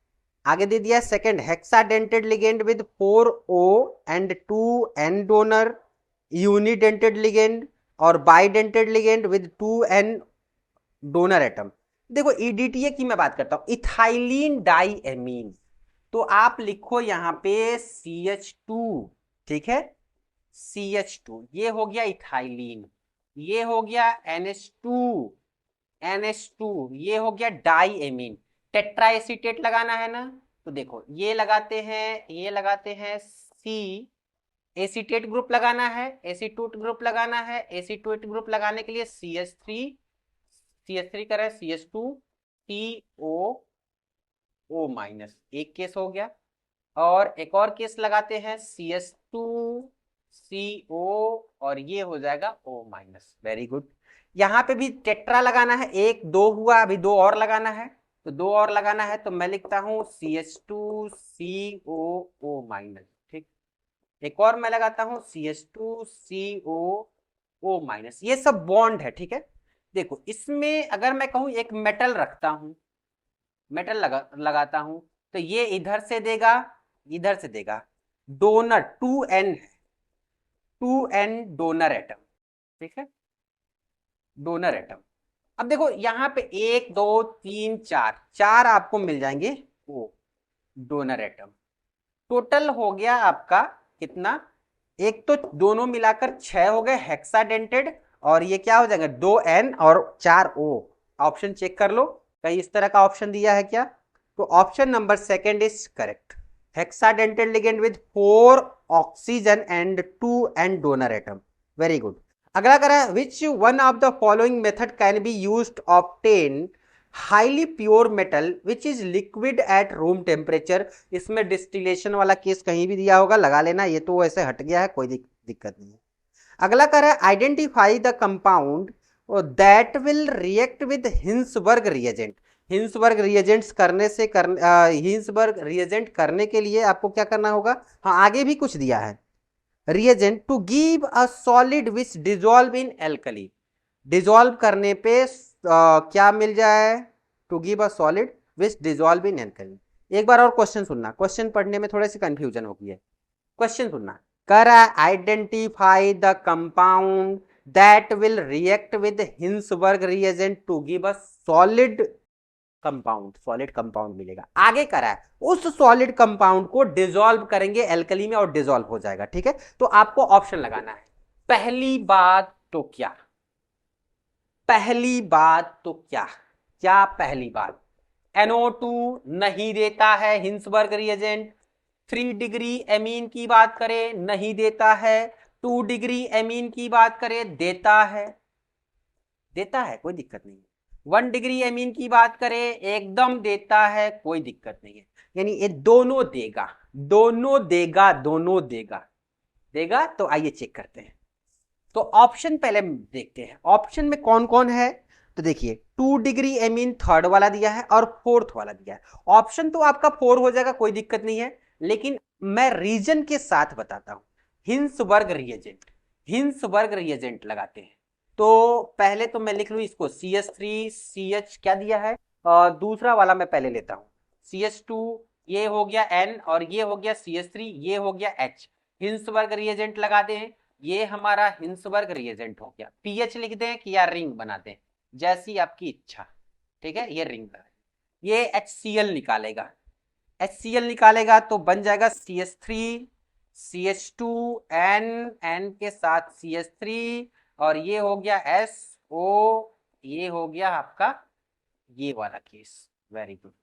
आगे दे दिया second hexadentate ligand with 4O and 2n donor, unidentate ligand और bidentate ligand with 2n donor atom. देखो ईडीटीए की मैं बात करता हूं, इथाइलिन डाई एमीन, तो आप लिखो यहां पे CH2, ठीक है, CH2, ये हो गया इथाइलिन, ये हो गया NH2, NH2, ये हो गया डाई एमीन। टेट्रा एसीटेट लगाना है ना, तो देखो ये लगाते हैं, ये लगाते हैं C, एसीटेट ग्रुप लगाना है, एसीटूट ग्रुप लगाना है, एसीटूट ग्रुप लगाने के लिए CH3 करें, CH2 CO माइनस, एक केस हो गया। और एक और केस लगाते हैं CH2 CO और ये हो जाएगा O माइनस। वेरी गुड, यहाँ पे भी टेट्रा लगाना है, एक दो हुआ, अभी दो और लगाना है, तो दो और लगाना है, तो मैं लिखता हूं CH2 COO माइनस, ठीक। एक और मैं लगाता हूं CH2 COO माइनस, ये सब बॉन्ड है, ठीक है। देखो इसमें अगर मैं कहूं एक मेटल रखता हूं, मेटल लगाता हूं, तो ये इधर से देगा, इधर से देगा, डोनर 2n है, 2n डोनर एटम, ठीक है, डोनर एटम। अब देखो यहां पे 1 2 3 4, चार आपको मिल जाएंगे वो डोनर एटम। टोटल हो गया आपका कितना, एक तो दोनों मिलाकर 6 हो गए हेक्साडेंटेड, और ये क्या हो जाएगा 2n और 4O। ऑप्शन चेक कर लो कहीं इस तरह का ऑप्शन दिया है क्या, तो option number second is correct, hexadentate ligand with 4 oxygen and 2n donor atom. Very good. अगला करा है which one of the following method can be used to obtain highly pure metal which is liquid at room temperature. इसमें distillation वाला case कहीं भी दिया होगा, लगा लेना, ये तो वैसे हट गया है, कोई दिक्कत नहीं है। अगला कर है identify the compound that will react with Hinsberg reagent. Hinsberg reagents करने से हिंसबर्ग रिएजेंट करने के लिए आपको क्या करना होगा, हाँ आगे भी कुछ दिया है, reagent to give a solid which dissolve in alkali. Dissolve करने पे क्या मिल जाए, to give a solid which dissolve in alkali. एक बार और क्वेश्चन सुनना, क्वेश्चन पढ़ने में थोड़ी सी कंफ्यूजन होगी है। क्वेश्चन सुनना, कर identify the compound that will react with Hinsberg reagent to give a solid compound. Solid compound मिलेगा, आगे करा है उस सॉलिड कंपाउंड को डिसॉल्व करेंगे एल्कली में और डिसॉल्व हो जाएगा। ठीक है, तो आपको ऑप्शन लगाना है। पहली बात तो क्या, पहली बात तो क्या, क्या पहली बात, NO2 नहीं देता है हिंसबर्ग रिएजेंट। 3 डिग्री एमीन की बात करें नहीं देता है, 2 डिग्री एमीन की बात करें देता है, देता है कोई दिक्कत नहीं है। 1 डिग्री एमीन की बात करें एकदम देता है, कोई दिक्कत नहीं है। यानी ये दोनों देगा, दोनों देगा, दोनों देगा, देगा। तो आइए चेक करते हैं। तो ऑप्शन पहले देखते हैं, ऑप्शन में कौन कौन है। तो देखिए 2 डिग्री एमीन थर्ड वाला दिया है और फोर्थ वाला दिया है। ऑप्शन तो आपका 4 हो जाएगा, कोई दिक्कत नहीं है, लेकिन मैं रीजन के साथ बताता हूं। हिंसबर्ग रिएजेंट, हिंसबर्ग रिएजेंट लगाते हैं। तो पहले तो मैं लिख लूं इसको CH3 CH क्या दिया है, दूसरा वाला मैं पहले लेता हूं CH2, ये हो गया N और ये हो गया CH3, ये हो गया H। हिंसबर्ग रिएजेंट लगाते हैं, ये हमारा हिंसबर्ग रिएजेंट हो गया। पीएच लिख दें कि या रिंग बना दें, जैसी आपकी इच्छा। ठीक है, ये रिंग बना, ये HCl निकालेगा, HCl निकालेगा तो बन जाएगा CH3 CH2 N के साथ CH3 और ये हो गया SO, ये हो गया आपका ये वाला केस। Very good.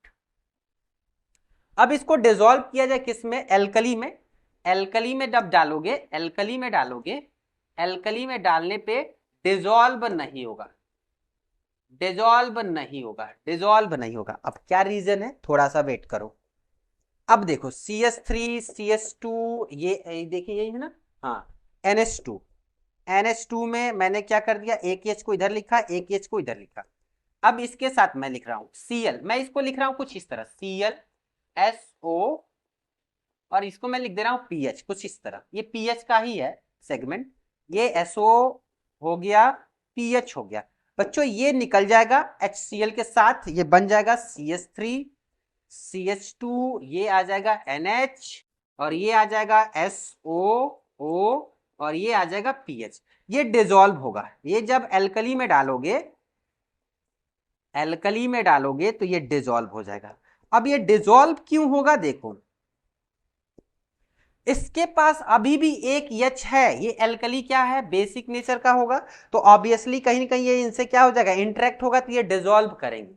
अब इसको डिसॉल्व किया जाए किस में, एल्कली में। एल्कली में जब डालोगे, एल्कली में डालोगे, एल्कली में डालने पे डिसॉल्व नहीं होगा, डिसॉल्व नहीं होगा, डिसॉल्व नहीं होगा। अब क्या रीजन है, थोड़ा सा वेट करो। अब देखो CH3 CH2 ये देखिए यही है ना, हाँ NH2, NH2 में मैंने क्या कर दिया, एक H को इधर लिखा, एक H को इधर लिखा। अब इसके साथ मैं लिख रहा हूं Cl, मैं इसको लिख रहा हूं कुछ इस तरह Cl SO और इसको मैं लिख दे रहा हूं पीएच कुछ इस तरह। ये पीएच का ही है सेगमेंट, ये एसओ हो गया, पीएच हो गया। बच्चों ये निकल जाएगा HCl के साथ, ये बन जाएगा CH3 CH2, ये आ जाएगा NH और ये आ जाएगा SOO और ये आ जाएगा पीएच। ये डिसॉल्व होगा, ये जब एल्कली में डालोगे, एल्कली में डालोगे तो ये डिसॉल्व हो जाएगा। अब ये डिसॉल्व क्यों होगा, देखो इसके पास अभी भी एक H है, ये एल्कली क्या है, बेसिक नेचर का होगा, तो ऑब्वियसली कहीं ना कहीं ये इनसे क्या हो जाएगा, इंटरेक्ट होगा, तो ये डिसॉल्व करेंगे,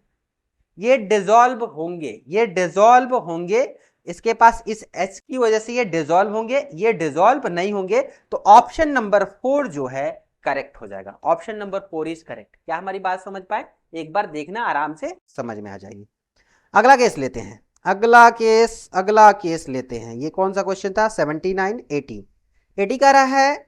ये डिसॉल्व होंगे, ये डिसॉल्व होंगे। इसके पास इस H की वजह से ये डिसॉल्व होंगे, ये डिसॉल्व नहीं होंगे, तो ऑप्शन नंबर 4 जो है करेक्ट हो जाएगा। Option number 4 is correct. क्या हमारी बात समझ पाए, एक बार देखना आराम से समझ में आ जाएगी। अगला केस लेते हैं, अगला केस लेते हैं। ये कौन सा क्वेश्चन था, 79 80 80 कह रहा है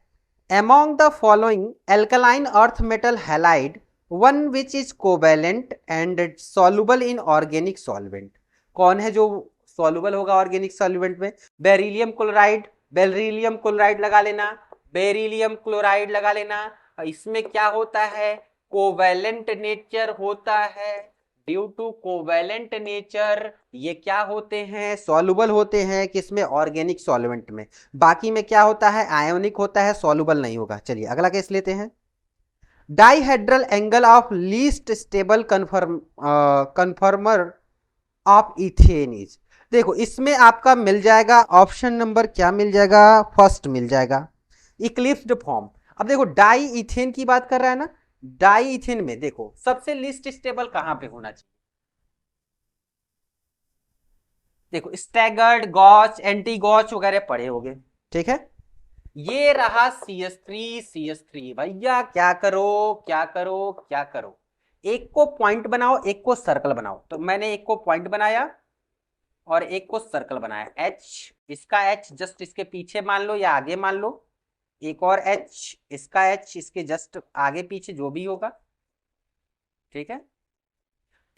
among the following alkaline earth metal halide one which is covalent and soluble in organic solvent। कौन है जो soluble होगा ऑर्गेनिक सॉल्वेंट में, बेरिलियम क्लोराइड, बेरिलियम क्लोराइड लगा लेना, बेरिलियम क्लोराइड लगा लेना। इसमें क्या होता है, कोवेलेंट नेचर होता है, ड्यू टू कोवेलेंट नेचर ये क्या होते हैं, सॉल्युबल होते हैं किसमें, ऑर्गेनिक सॉल्वेंट में। बाकी में क्या होता है, आयोनिक होता है, सॉल्युबल नहीं होगा। चलिए अगला केस लेते हैं। Dihedral angle of least stable कन्फर्मर of ethane is. देखो इसमें आपका मिल जाएगा ऑप्शन नंबर क्या मिल जाएगा, फर्स्ट मिल जाएगा, इक्लिप्स्ड फॉर्म। अब देखो डाई इथेन की बात कर रहा है ना, डाई इथेन में देखो सबसे लीस्ट स्टेबल कहां पे होना चाहिए, देखो स्टैगर्ड, गॉच, एंटी गॉच वगैरह पढ़े होंगे। ठीक है, ये रहा CH3 भैया क्या करो क्या करो क्या करो, एक को पॉइंट बनाओ एक को सर्कल बनाओ। तो मैंने एक को पॉइंट बनाया और एक को सर्कल बनाया, H, इसका H जस्ट इसके पीछे मान लो या आगे मान लो, एक और H, इसका H इसके जस्ट आगे पीछे जो भी होगा, ठीक है।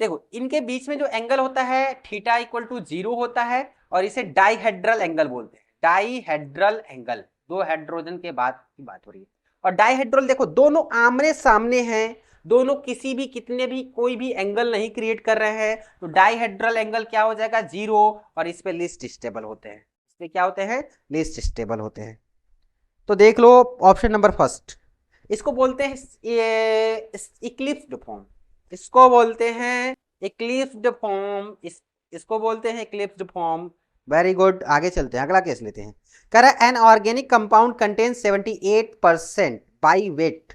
देखो इनके बीच में जो एंगल होता है थीटा इक्वल टू 0 होता है और इसे डाइहेड्रल एंगल बोलते हैं। डाइहेड्रल एंगल, दो हाइड्रोजन के बाद की बात हो रही है। और डाइहेड्रल देखो दोनों आमने सामने हैं, दोनों किसी भी कितने भी कोई भी एंगल नहीं क्रिएट कर रहे हैं, तो डाइहेड्रल एंगल क्या हो जाएगा 0, और इस पे लीस्ट स्टेबल होते हैं। इस पे क्या होते हैं, लीस्ट स्टेबल होते हैं। तो देख लो ऑप्शन नंबर फर्स्ट, इसको बोलते हैं इक्लिप्स्ड फॉर्म, इसको बोलते हैं इक्लिप्स्ड फॉर्म, इसको बोलते हैं इक्लिप्स्ड फॉर्म। वेरी गुड, आगे चलते हैं, अगला केस लेते हैं। कह रहा है an organic compound contains 78% by wait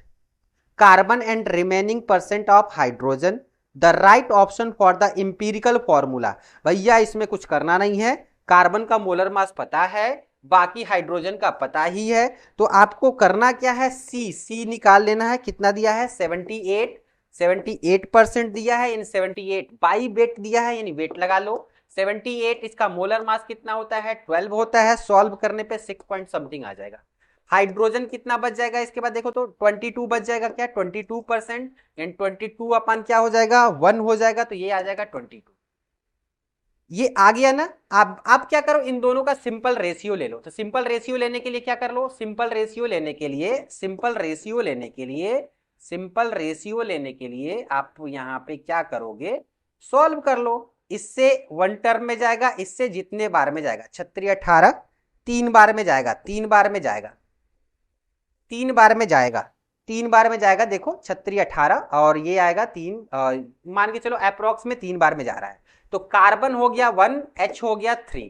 carbon and remaining percent of hydrogen, the right option for the empirical formula. भैया इसमें कुछ करना नहीं है, कार्बन का मोलर मास पता है, बाकी हाइड्रोजन का पता ही है, तो आपको करना क्या है, सी निकाल लेना है। कितना दिया है 78% दिया है, इन 78 बाई वेट दिया है, यानी वेट लगा लो 78, इसका मोलर मास कितना होता है 12 होता है, सॉल्व करने पे 6 पॉइंट समथिंग आ जाएगा। हाइड्रोजन कितना बच जाएगा इसके बाद देखो तो 22 बच जाएगा, क्या 22%, एंड 22 अपन क्या हो जाएगा 1 हो जाएगा, तो ये आ जाएगा 22। ये आ गया ना। आप क्या करो, इन दोनों का सिंपल रेशियो ले लो। तो सिंपल रेशियो लेने के लिए क्या कर लो, सिंपल रेशियो लेने के लिए आप यहाँ पे क्या करोगे, सॉल्व कर लो। इससे 1 टर्म में जाएगा, इससे जितने बार में जाएगा 36 18 3 बार में जाएगा, 3 बार में जाएगा, 3 बार में जाएगा, 3 बार में जाएगा। देखो 36 18 और ये आएगा 3, मान के चलो अप्रोक्स में 3 बार में जा रहा है। तो कार्बन हो गया 1, H हो गया 3।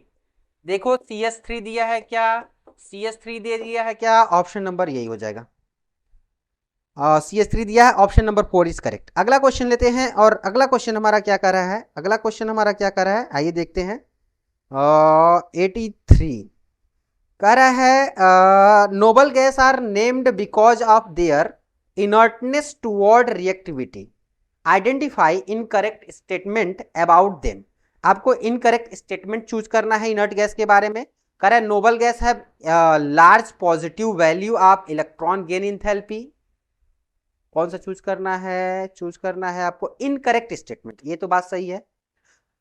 देखो CH3 दिया है क्या, CH3 दे दिया है क्या, ऑप्शन नंबर यही हो जाएगा। CH3 दिया है, ऑप्शन नंबर 4 इज करेक्ट। अगला क्वेश्चन लेते हैं, और अगला क्वेश्चन हमारा क्या कर रहा है, अगला क्वेश्चन हमारा क्या कर रहा है, आइए देखते हैं। 83 कह रहा है noble gas are named because of their inertness toward reactivity, identify incorrect statement about them. आपको इनकरेक्ट स्टेटमेंट चूज करना है इनर्ट गैस के बारे में। कह रहा है नोबल गैस है large positive value of electron gain enthalpy. कौन सा चूज करना है, चूज करना है आपको इनकरेक्ट स्टेटमेंट, ये तो बात सही है।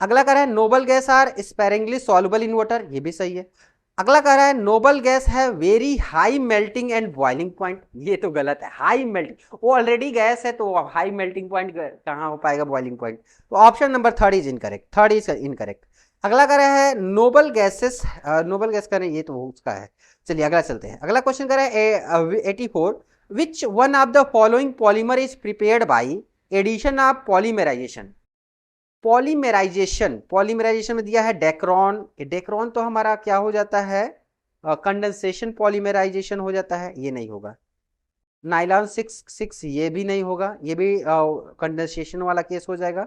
अगला कह रहा है noble gas are sparingly soluble in water, ये भी सही है। अगला कह रहा है नोबल गैस है very high melting and boiling point, ये तो गलत है। हाई मेल्टिंग, वो ऑलरेडी गैस है तो हाई मेल्टिंग पॉइंट कहाँ हो पाएगा, बॉइलिंग पॉइंट। तो option number 3 is incorrect, 3 is incorrect. अगला कह रहा है नोबल गैसेस, नोबल गैस कह रहे हैं ये तो उसका है। चलिए अगला चलते हैं, अगला क्वेश्चन कह रहा है 84 which one of the following polymer is prepared by addition of polymerization. Polymerization में दिया है डेक्रोन, डेक्रोन तो हमारा क्या हो जाता है, कंडेंसेशन पॉलीमराइजेशन हो जाता है, ये नहीं होगा। नाइलॉन 6 ये भी नहीं होगा, ये भी कंडेंसेशन वाला केस हो जाएगा।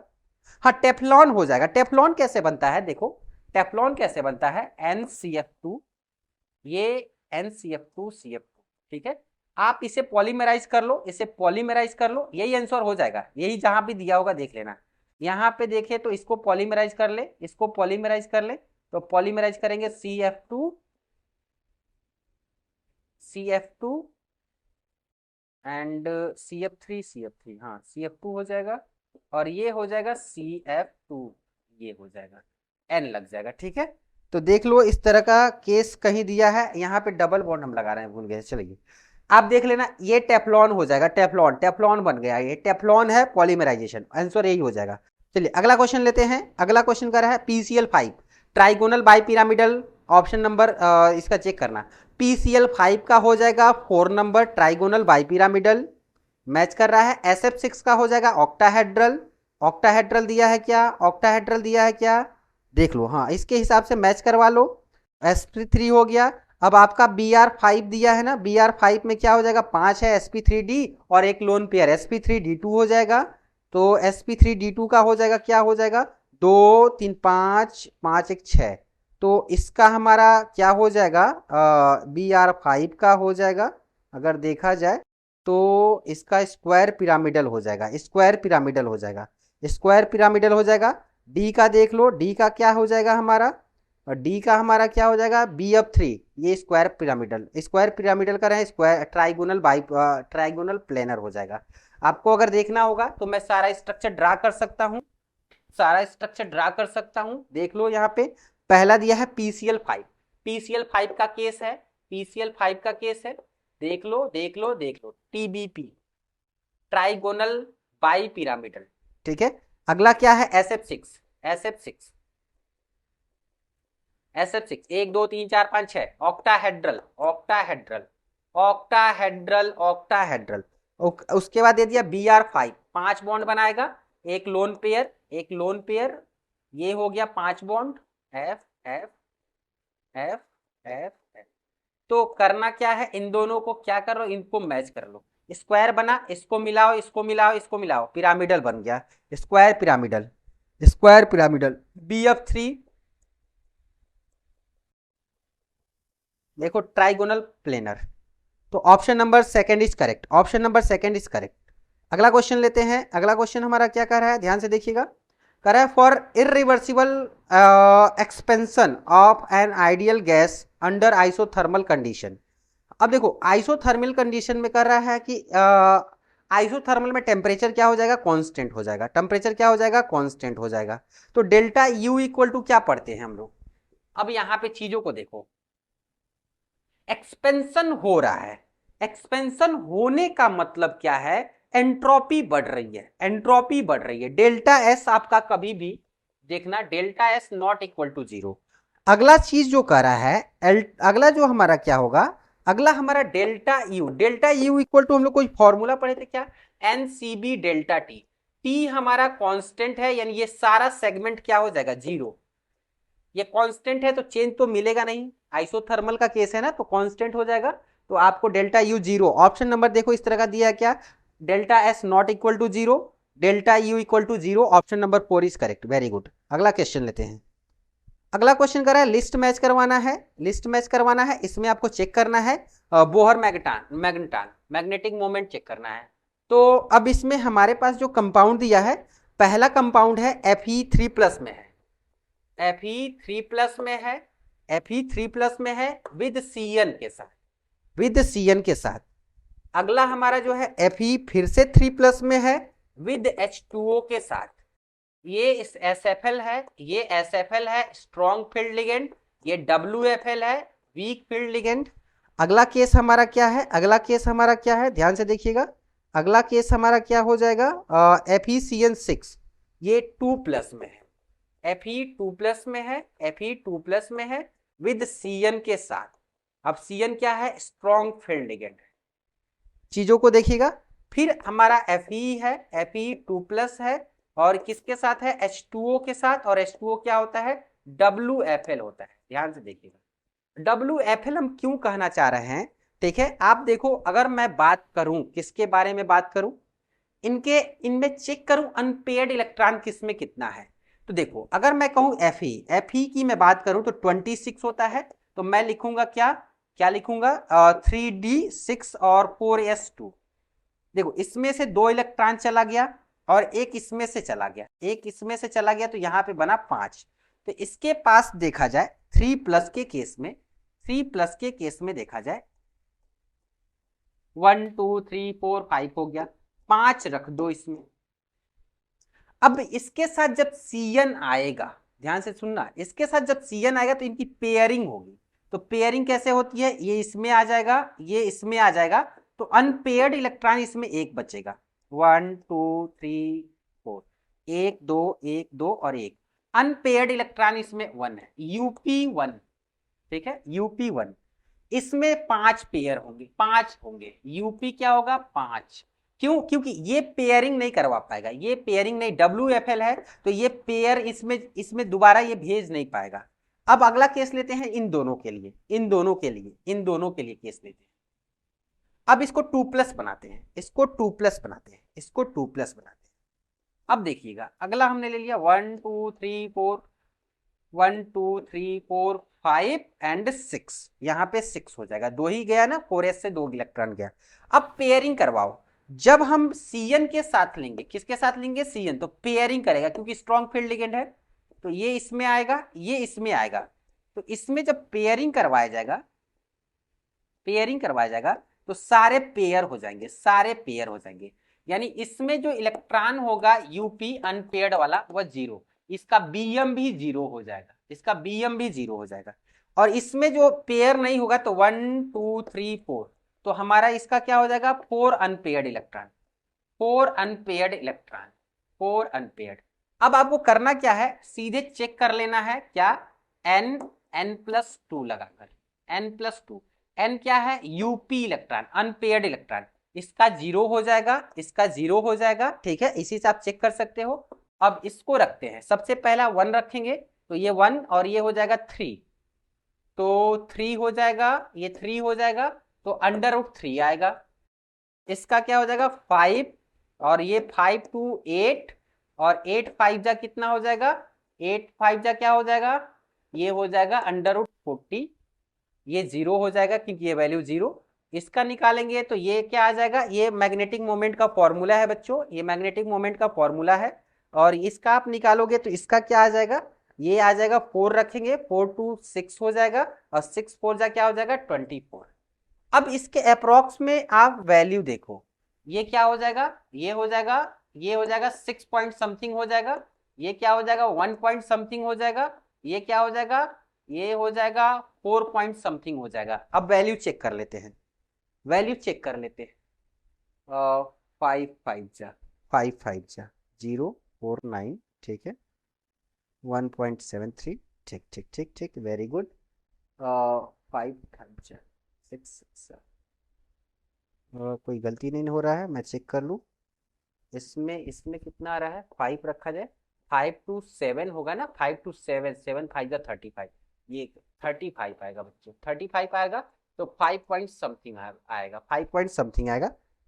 हाँ टेफ्लॉन हो जाएगा। टेफ्लॉन कैसे बनता है, देखो टेफ्लॉन कैसे बनता है, NCF2, ये NCF2CF2, ठीक है। आप इसे पॉलीमराइज कर लो, इसे पॉलीमराइज कर लो, यही आंसर हो जाएगा, यही जहां भी दिया होगा देख लेना। यहाँ पे देखे तो इसको पॉलीमराइज कर ले, इसको पॉलीमराइज कर ले, तो पॉलीमराइज करेंगे CF2 एंड CF3, हाँ CF2 हो जाएगा, और ये हो जाएगा CF2, ये हो जाएगा, N लग जाएगा, ठीक है। तो देख लो इस तरह का केस कहीं दिया है, यहाँ पे डबल बॉन्ड हम लगा रहे हैं, भूल गए, चलिए आप देख लेना, ये टेफ्लॉन हो जाएगा, टेफ्लॉन बन गया, ये टेफ्लॉन है पॉलीमराइजेशन, आंसर यही हो जाएगा। चलिए अगला क्वेश्चन लेते हैं। अगला क्वेश्चन कर रहा है PCl5 trigonal bipyramidal, option number इसका चेक करना। PCl5 का हो जाएगा 4 नंबर ट्राइगोनल बाइपिरामिडल, मैच कर रहा है। SF6 का हो जाएगा ऑक्टाहेड्रल, ऑक्टाहेड्रल दिया है क्या, ऑक्टाहेड्रल दिया है क्या, देख लो, हाँ इसके हिसाब से मैच करवा लो। sp3 हो गया। अब आपका Br5 दिया है ना, Br5 में क्या हो जाएगा, 5 है sp3d और एक लोन पेयर sp3d2 हो जाएगा। तो sp3d2 का हो जाएगा, क्या हो जाएगा 2 3 5 5 1 6, तो इसका हमारा क्या हो जाएगा, Br5 का हो जाएगा, अगर देखा जाए तो इसका स्क्वायर पिरामिडल हो जाएगा, स्क्वायर पिरामिडल हो जाएगा, स्क्वायर पिरामिडल हो जाएगा। डी का देख लो, डी का क्या हो जाएगा हमारा, और डी का हमारा क्या हो जाएगा Bf3, ये स्क्वायर पिरामिडल का रहे, square trigonal by trigonal planar हो जाएगा। आपको अगर देखना होगा तो मैं सारा स्ट्रक्चर ड्रा कर सकता हूं, सारा स्ट्रक्चर ड्रा कर सकता हूं। देख लो यहाँ पे पहला दिया है PCl5, PCl5 का केस है, PCl5 का केस है। देख लो देख लो देख लो, TBP, ट्राइगोनल बाई पिरामिडल। ठीक है, अगला क्या है SF6, SF6, SF6 1 2 3 4 5 6, octahedral, octahedral, octahedral, octahedral. उसके बाद दे दिया Br5, 5 बॉन्ड बनाएगा, एक लोन पेयर, एक लोन पेयर, ये हो गया 5 bond, F F F F F। तो करना क्या है, इन दोनों को क्या कर लो, इनको मैच कर लो, स्क्वायर बना, इसको मिलाओ, इसको मिलाओ, इसको मिलाओ, पिरामिडल बन गया, square pyramidal, square pyramidal. BF3 देखो ट्राइगोनल प्लेनर। तो option number second is correct, option number second is correct. अगला क्वेश्चन लेते हैं। अगला क्वेश्चन हमारा क्या कर रहा है, ध्यान से देखिएगा। कर रहा है for irreversible expansion of an ideal gas under isothermal condition. अब देखो आइसोथर्मल कंडीशन में कर रहा है कि आइसोथर्मल में टेम्परेचर क्या हो जाएगा, कांस्टेंट हो जाएगा, टेम्परेचर क्या हो जाएगा, कांस्टेंट हो जाएगा। तो डेल्टा यू इक्वल टू क्या पढ़ते हैं हम लोग। अब यहां पे चीजों को देखो, एक्सपेंशन हो रहा है, एक्सपेंशन होने का मतलब क्या है, एंट्रोपी बढ़ रही है, एंट्रोपी बढ़ रही है। डेल्टा एस आपका कभी भी देखना, delta S not equal to 0। अगला चीज जो कर रहा है अगला जो हमारा क्या होगा, अगला हमारा delta U, delta U equal to हम लोग कोई फॉर्मूला पढ़े थे क्या, NCB डेल्टा टी। टी हमारा कांस्टेंट है, यानी ये सारा सेगमेंट क्या हो जाएगा, 0। ये कांस्टेंट है तो चेंज तो मिलेगा नहीं, आइसोथर्मल का केस है ना, तो कांस्टेंट हो जाएगा। तो आपको डेल्टा यू 0, ऑप्शन नंबर देखो इस तरह का दिया है क्या, delta S not equal to 0, delta U equal to 0, option number 4 is correct. Very good. अगला क्वेश्चन लेते हैं। अगला क्वेश्चन कर रहा है लिस्ट मैच करवाना है, लिस्ट मैच करवाना है। इसमें आपको चेक करना है बोहर मैग्नेटान, मैग्नेटिक मोमेंट चेक करना है। तो अब इसमें हमारे पास जो कंपाउंड दिया है, पहला कंपाउंड है Fe3+ में है, Fe3+ में है, Fe3+ में है विद Cn के साथ, विद Cn के साथ। अगला हमारा जो है Fe फिर से 3+ में है विद H2O के साथ। ये इस SFL है, ये SFL है स्ट्रॉन्ग फील्ड लिगेंड, ये WFL है वीक फील्ड लिगेंड। अगला केस हमारा क्या है, अगला केस हमारा क्या है, ध्यान से देखिएगा। अगला केस हमारा क्या हो जाएगा, FeCN6, ये 2+ में है, Fe2+ में है, Fe2+ में है विद Cn के साथ। अब Cn क्या है, स्ट्रॉन्ग फील्ड लिगेंड है। चीजों को देखिएगा, फिर हमारा Fe है, Fe2+ है और किसके साथ है, H2O के साथ, और H2O क्या होता है, WFL होता है। ध्यान से देखिएगा, WFL हम क्यों कहना चाह रहे हैं, ठीक है। आप देखो, अगर मैं बात करूं किसके बारे में बात करूं, इनके इनमें चेक करूं अनपेयर्ड इलेक्ट्रॉन किसमें कितना है। तो देखो अगर मैं कहूं Fe की मैं बात करूं तो 26 होता है, तो मैं लिखूंगा क्या, क्या लिखूंगा 3d6 और 4s2। देखो इसमें से 2 इलेक्ट्रॉन चला गया और एक इसमें से चला गया, एक इसमें से चला गया, तो यहां पे बना 5। तो इसके पास देखा जाए 3+ के केस में, 3+ के केस में देखा जाए 1 2 3 4 5 हो गया, 5 रख दो इसमें। अब इसके साथ जब Cn आएगा, ध्यान से सुनना, इसके साथ जब Cn आएगा तो इनकी पेयरिंग होगी। तो पेयरिंग कैसे होती है, ये इसमें आ जाएगा, ये इसमें आ जाएगा, तो अनपेयर्ड इलेक्ट्रॉन इसमें एक बचेगा, 1 2 3 4, 1 2 1 2 और 1। अनपेयर्ड इलेक्ट्रॉन इसमें 1 है, UP1, ठीक है, UP1। इसमें 5 पेयर होंगे, 5 होंगे, यूपी क्या होगा 5। क्यों, क्योंकि ये पेयरिंग नहीं करवा पाएगा, ये पेयरिंग नहीं, WFL है तो ये पेयर इसमें इसमें दोबारा ये भेज नहीं पाएगा। अब अगला केस लेते हैं इन दोनों के लिए, इन दोनों के लिए, इन दोनों के लिए केस लेते हैं। अब इसको 2+ बनाते हैं, इसको 2+ बनाते हैं, इसको 2+ बनाते हैं। अब देखिएगा अगला हमने ले लिया 1 2 3 4, 1 2 3 4 5 एंड 6, यहां पे 6 हो जाएगा, 2 ही गया ना, 4s से 2 इलेक्ट्रॉन गया। अब पेयरिंग करवाओ, जब हम Cn के साथ लेंगे, किसके साथ लेंगे, Cn, तो पेयरिंग करेगा क्योंकि स्ट्रॉन्ग फील्ड लिगेंड है, तो ये इसमें आएगा, ये इसमें आएगा। तो इसमें जब पेयरिंग करवाया जाएगा, पेयरिंग करवाया जाएगा तो सारे पेयर हो जाएंगे, सारे पेयर हो जाएंगे। यानी इसमें जो इलेक्ट्रॉन होगा यूपी अनपेयर्ड वाला वह 0, इसका बीएम भी 0 हो जाएगा, इसका बीएम भी 0 हो जाएगा। और इसमें जो पेयर नहीं होगा तो 1 2 3 4, तो हमारा इसका क्या हो जाएगा 4 unpaired electron, 4 unpaired electron, 4 unpaired. अब आपको करना क्या है, सीधे चेक कर लेना है क्या, n+2 लगाकर, n+2, n क्या है यूपी इलेक्ट्रॉन अनपेयर्ड इलेक्ट्रॉन, इसका 0 हो जाएगा, इसका 0 हो जाएगा, ठीक है, इसी से आप चेक कर सकते हो। अब इसको रखते हैं, सबसे पहला 1 रखेंगे तो ये 1 और ये हो जाएगा 3, तो 3 हो जाएगा, ये 3 हो जाएगा, तो √3 आएगा। इसका क्या हो जाएगा 5, और ये 5 2 8, और 8 5 जा कितना हो जाएगा, 8 5 जा क्या हो जाएगा, ये हो जाएगा √40, ये 0 हो जाएगा क्योंकि ये वैल्यू 0। इसका निकालेंगे तो ये क्या आ जाएगा, ये मैग्नेटिक मोमेंट का फॉर्मूला है बच्चों, ये मैग्नेटिक मोमेंट का फॉर्मूला है। और इसका आप निकालोगे तो इसका क्या आ जाएगा, ये आ जाएगा 4 रखेंगे, 4 2 6 हो जाएगा, और 6 4 जा क्या हो जाएगा 24। अब इसके अप्रोक्स में आप वैल्यू देखो, ये क्या हो जाएगा, ये हो जाएगा, ये हो जाएगा 6 पॉइंट समथिंग हो जाएगा, ये क्या हो जाएगा 1 पॉइंट समथिंग हो जाएगा, ये क्या हो जाएगा, ये हो जाएगा 4 पॉइंट समथिंग हो जाएगा। अब वैल्यू चेक कर लेते हैं, वैल्यू चेक कर लेते हैं। 5 5 जा 0 4 9, ठीक है, 1.73, ठीक ठीक ठीक ठीक, वेरी गुड। 5 5 जा 6 6, कोई गलती नहीं हो रहा है, मैं चेक कर लूँ। इसमें इसमें कितना आ रहा है, 5 रखा जाए, 5 2 7 होगा ना, 5 2 7, 7 5 जा 35, ये 35 आएगा बच्चों, 35 आएगा, तो 5 पॉइंट समथिंग आएगा, 5 पॉइंट समथिंग आएगा,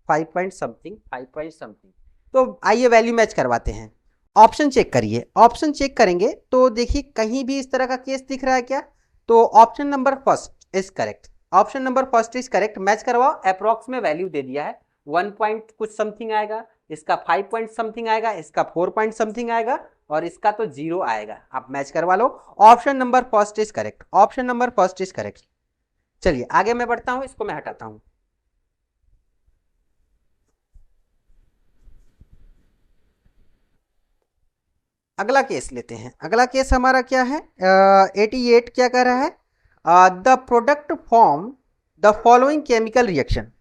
5 पॉइंट समथिंग, 5 पॉइंट समथिंग। तो आइए वैल्यू मैच करवाते हैं, ऑप्शन चेक करिए। ऑप्शन चेक करेंगे तो देखिए कहीं भी इस तरह का केस दिख रहा है क्या, तो option number first is correct, option number first is correct. Match करवाओ, अप्रोक्स में वैल्यू दे दिया है, 1 पॉइंट कुछ समथिंग आएगा, इसका 5 पॉइंट समथिंग आएगा, इसका 4 पॉइंट समथिंग आएगा, और इसका तो 0 आएगा। आप मैच करवा लो, option number first is correct, option number first is correct. चलिए आगे मैं बढ़ता हूं, इसको मैं हटाता हूं। अगला केस लेते हैं, अगला केस हमारा क्या है, 88 क्या कह रहा है, the product form the following chemical reaction.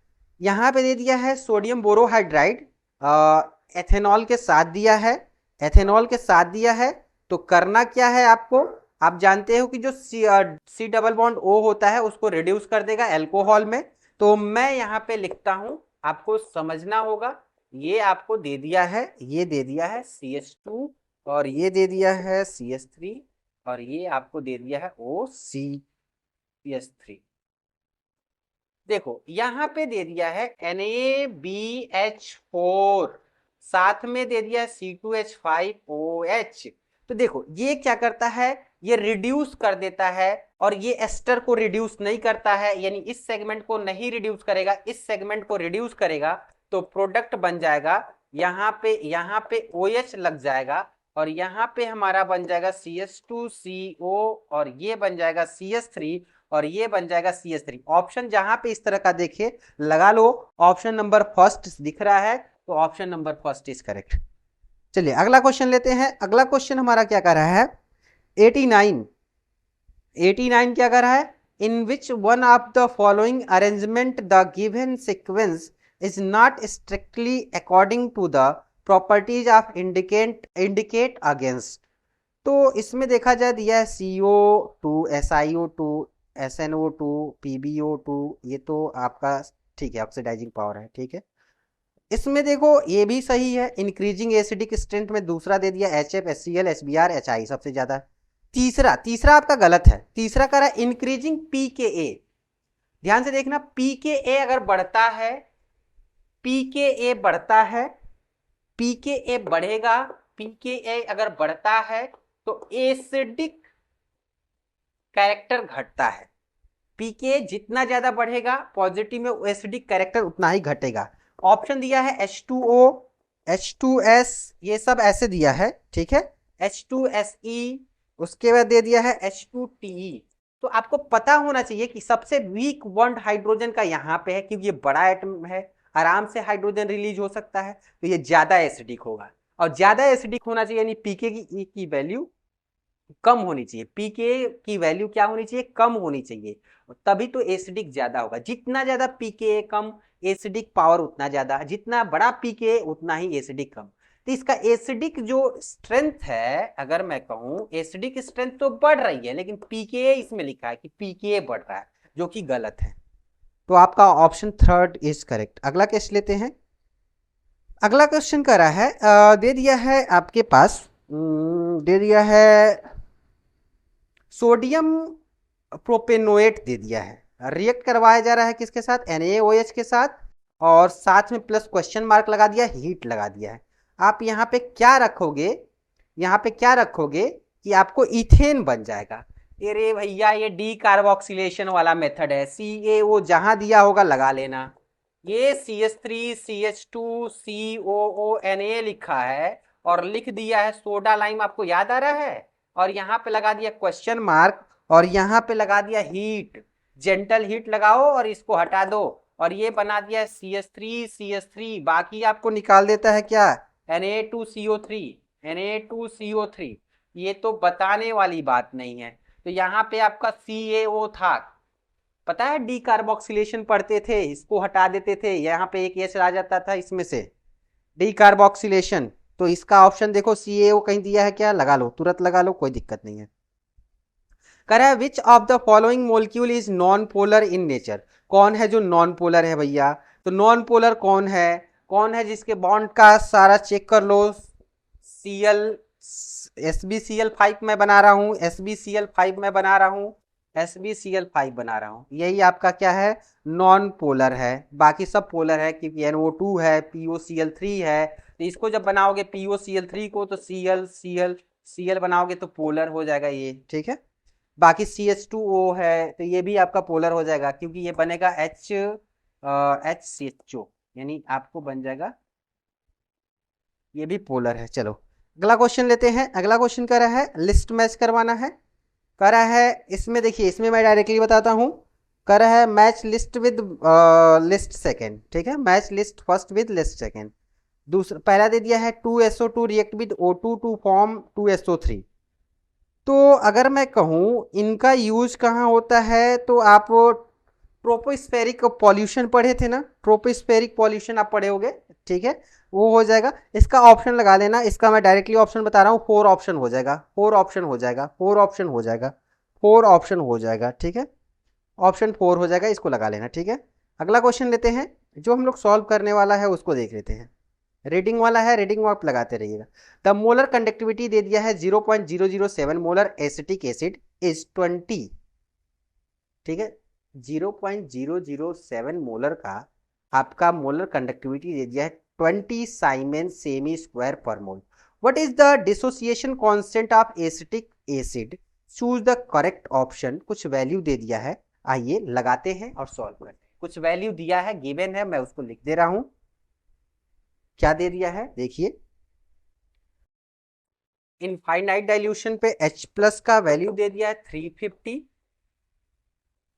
यहाँ पे दे दिया है सोडियम बोरोहाइड्राइड एथेनॉल के साथ दिया है, एथेनॉल के साथ दिया है। तो करना क्या है आपको, आप जानते हो कि जो सी डबल बॉन्ड ओ होता है उसको रिड्यूस कर देगा अल्कोहल में। तो मैं यहाँ पे लिखता हूं, आपको समझना होगा, ये आपको दे दिया है, ये दे दिया है CH2, और ये दे दिया है CH3, और ये आपको दे दिया है OCS3। देखो यहाँ पे दे दिया है NaBH4, साथ में दे दिया है C2H5OH। तो देखो ये क्या करता है, ये रिड्यूस कर देता है, और ये एस्टर को रिड्यूस नहीं करता है, यानी इस सेगमेंट को नहीं रिड्यूस करेगा, इस सेगमेंट को रिड्यूस करेगा, तो प्रोडक्ट बन जाएगा यहाँ पे OH लग जाएगा, और यहाँ पे हमारा बन जाएगा CH2CO, और ये बन जाएगा CH3, और ये बन जाएगा CH3। ऑप्शन जहां पे इस तरह का देखे लगा लो, ऑप्शन नंबर फर्स्ट दिख रहा है, तो option number first is correct. चलिए अगला क्वेश्चन लेते हैं। अगला क्वेश्चन हमारा क्या कर रहा है, 89 क्या कर रहा है, in which one of the following arrangement the given sequence is not strictly according to the properties of indicate against. तो इसमें देखा जाए दिया है CO2, SiO2, SnO2, PbO2, ये तो आपका ठीक है, ऑक्सीडाइजिंग पावर है, ठीक है। इसमें देखो ये भी सही है, इंक्रीजिंग एसिडिक स्ट्रेंथ में दूसरा दे दिया HF, HCl, HBr, HI सबसे ज्यादा। तीसरा आपका गलत है, तीसरा कह रहा है इंक्रीजिंग pKa। ध्यान से देखना, pKa अगर बढ़ता है, pKa बढ़ता है, pKa बढ़ेगा, pKa अगर बढ़ता है तो एसिडिक कैरेक्टर घटता है। pKa जितना ज्यादा बढ़ेगा पॉजिटिव में एसिडिक कैरेक्टर उतना ही घटेगा। ऑप्शन दिया है H2O, H2S, ये सब ऐसे दिया है, ठीक है, H2SE, उसके बाद दे दिया है H2TE। तो आपको पता होना चाहिए कि सबसे वीक बॉन्ड हाइड्रोजन का यहाँ पे है, क्योंकि ये बड़ा एटम है, आराम से हाइड्रोजन रिलीज हो सकता है, तो ये ज्यादा एसिडिक होगा। और ज्यादा एसिडिक होना चाहिए यानी पीके की वैल्यू कम होनी चाहिए। पीके की वैल्यू क्या होनी चाहिए? कम होनी चाहिए, तभी तो एसिडिक ज्यादा होगा। जितना ज्यादा पीके कम, एसिडिक पावर उतना ज्यादा, जितना बड़ा पीके उतना ही एसिडिक कम। तो इसका एसिडिक जो स्ट्रेंथ है, अगर मैं कहूं एसिडिक स्ट्रेंथ तो बढ़ रही है, लेकिन पीके इसमें लिखा है कि पीके बढ़ रहा है, जो कि गलत है। तो आपका ऑप्शन थर्ड इज करेक्ट। अगला क्वेश्चन लेते हैं। अगला क्वेश्चन कर रहा है दे दिया है आपके पास, दे दिया है सोडियम प्रोपेनोएट दे दिया है, रिएक्ट करवाया जा रहा है किसके साथ? NaOH के साथ, और साथ में प्लस क्वेश्चन मार्क लगा दिया, हीट लगा दिया है। आप यहाँ पे क्या रखोगे? यहाँ पे क्या रखोगे कि आपको इथेन बन जाएगा। अरे भैया ये डी कार्बोक्सिलेशन वाला मेथड है, CaO जहां दिया होगा लगा लेना। ये CH3 CH2 COO Na लिखा है और लिख दिया है सोडा लाइम, आपको याद आ रहा है, और यहाँ पे लगा दिया क्वेश्चन मार्क, और यहाँ पे लगा दिया हीट, जेंटल हीट लगाओ और इसको हटा दो, और ये बना दिया CH3 CH3। बाकी आपको निकाल देता है क्या? Na2CO3 Na2CO3। ये तो बताने वाली बात नहीं है। तो यहाँ पे आपका CaO था, पता है डी कार्बोक्सिलेशन पढ़ते थे, इसको हटा देते थे, यहाँ पे एक एच आ जाता था इसमें से, डी कार्बोक्सिलेशन। तो इसका ऑप्शन देखो CaO कहीं दिया है क्या? लगा लो, तुरंत लगा लो, कोई दिक्कत नहीं है। कह रहा है which of the following molecule is non polar in nature. कौन है जो नॉन पोलर है भैया? तो नॉन पोलर कौन है? कौन है जिसके बॉन्ड का सारा चेक कर लो। Cl SbCl5 मैं बना रहा हूं, SbCl5 मैं बना रहा हूं, SbCl5 बना रहा हूं, यही आपका क्या है? नॉन पोलर है। बाकी सब पोलर है, क्योंकि NO2 है, POCl3 है। तो इसको जब बनाओगे POCl3 को, तो Cl बनाओगे तो पोलर हो जाएगा ये, ठीक है। बाकी CH2O है, तो ये भी आपका पोलर हो जाएगा, क्योंकि ये बनेगा HCHO, यानी आपको बन जाएगा, ये भी पोलर है। चलो अगला क्वेश्चन लेते हैं। अगला क्वेश्चन कर रहा है लिस्ट मैच करवाना है, कर रहा है। इसमें देखिए, इसमें मैं डायरेक्टली बताता हूं, कर रहा है match list with list second, ठीक है, match list first with list second. दूसरा पहला दे दिया है 2SO2 react with O2 to form 2SO3। तो अगर मैं कहूँ इनका यूज कहाँ होता है, तो आप ट्रोपोस्फेरिक पॉल्यूशन पढ़े थे ना, ट्रोपोस्फेरिक पॉल्यूशन आप पढ़े होगे, ठीक है, वो हो जाएगा। इसका ऑप्शन लगा लेना, इसका मैं डायरेक्टली ऑप्शन बता रहा हूँ, 4 ऑप्शन हो जाएगा, 4 ऑप्शन हो जाएगा, 4 ऑप्शन हो जाएगा, 4 ऑप्शन हो जाएगा, ठीक है, ऑप्शन 4 हो जाएगा, इसको लगा लेना, ठीक है। अगला क्वेश्चन लेते हैं, जो हम लोग सॉल्व करने वाला है उसको देख लेते हैं। रीडिंग वाला है, रीडिंग आप लगाते रहिएगा। द मोलर कंडक्टिविटी दे दिया है 0.007 मोलर एसिटिक एसिड इज 20, ठीक है, 0.007 मोलर का आपका मोलर कंडक्टिविटी दे दिया है 20 साइमन सेमी square per mole. What is the dissociation constant of acetic acid? Choose the correct option. कुछ वैल्यू दे दिया है, आइए लगाते हैं और सॉल्व करते हैं। कुछ वैल्यू दिया है, गिवन है, मैं उसको लिख दे रहा हूं। क्या दे दिया है देखिए, इनफाइनाइट डाइल्यूशन पे H प्लस का वैल्यू दे दिया है 350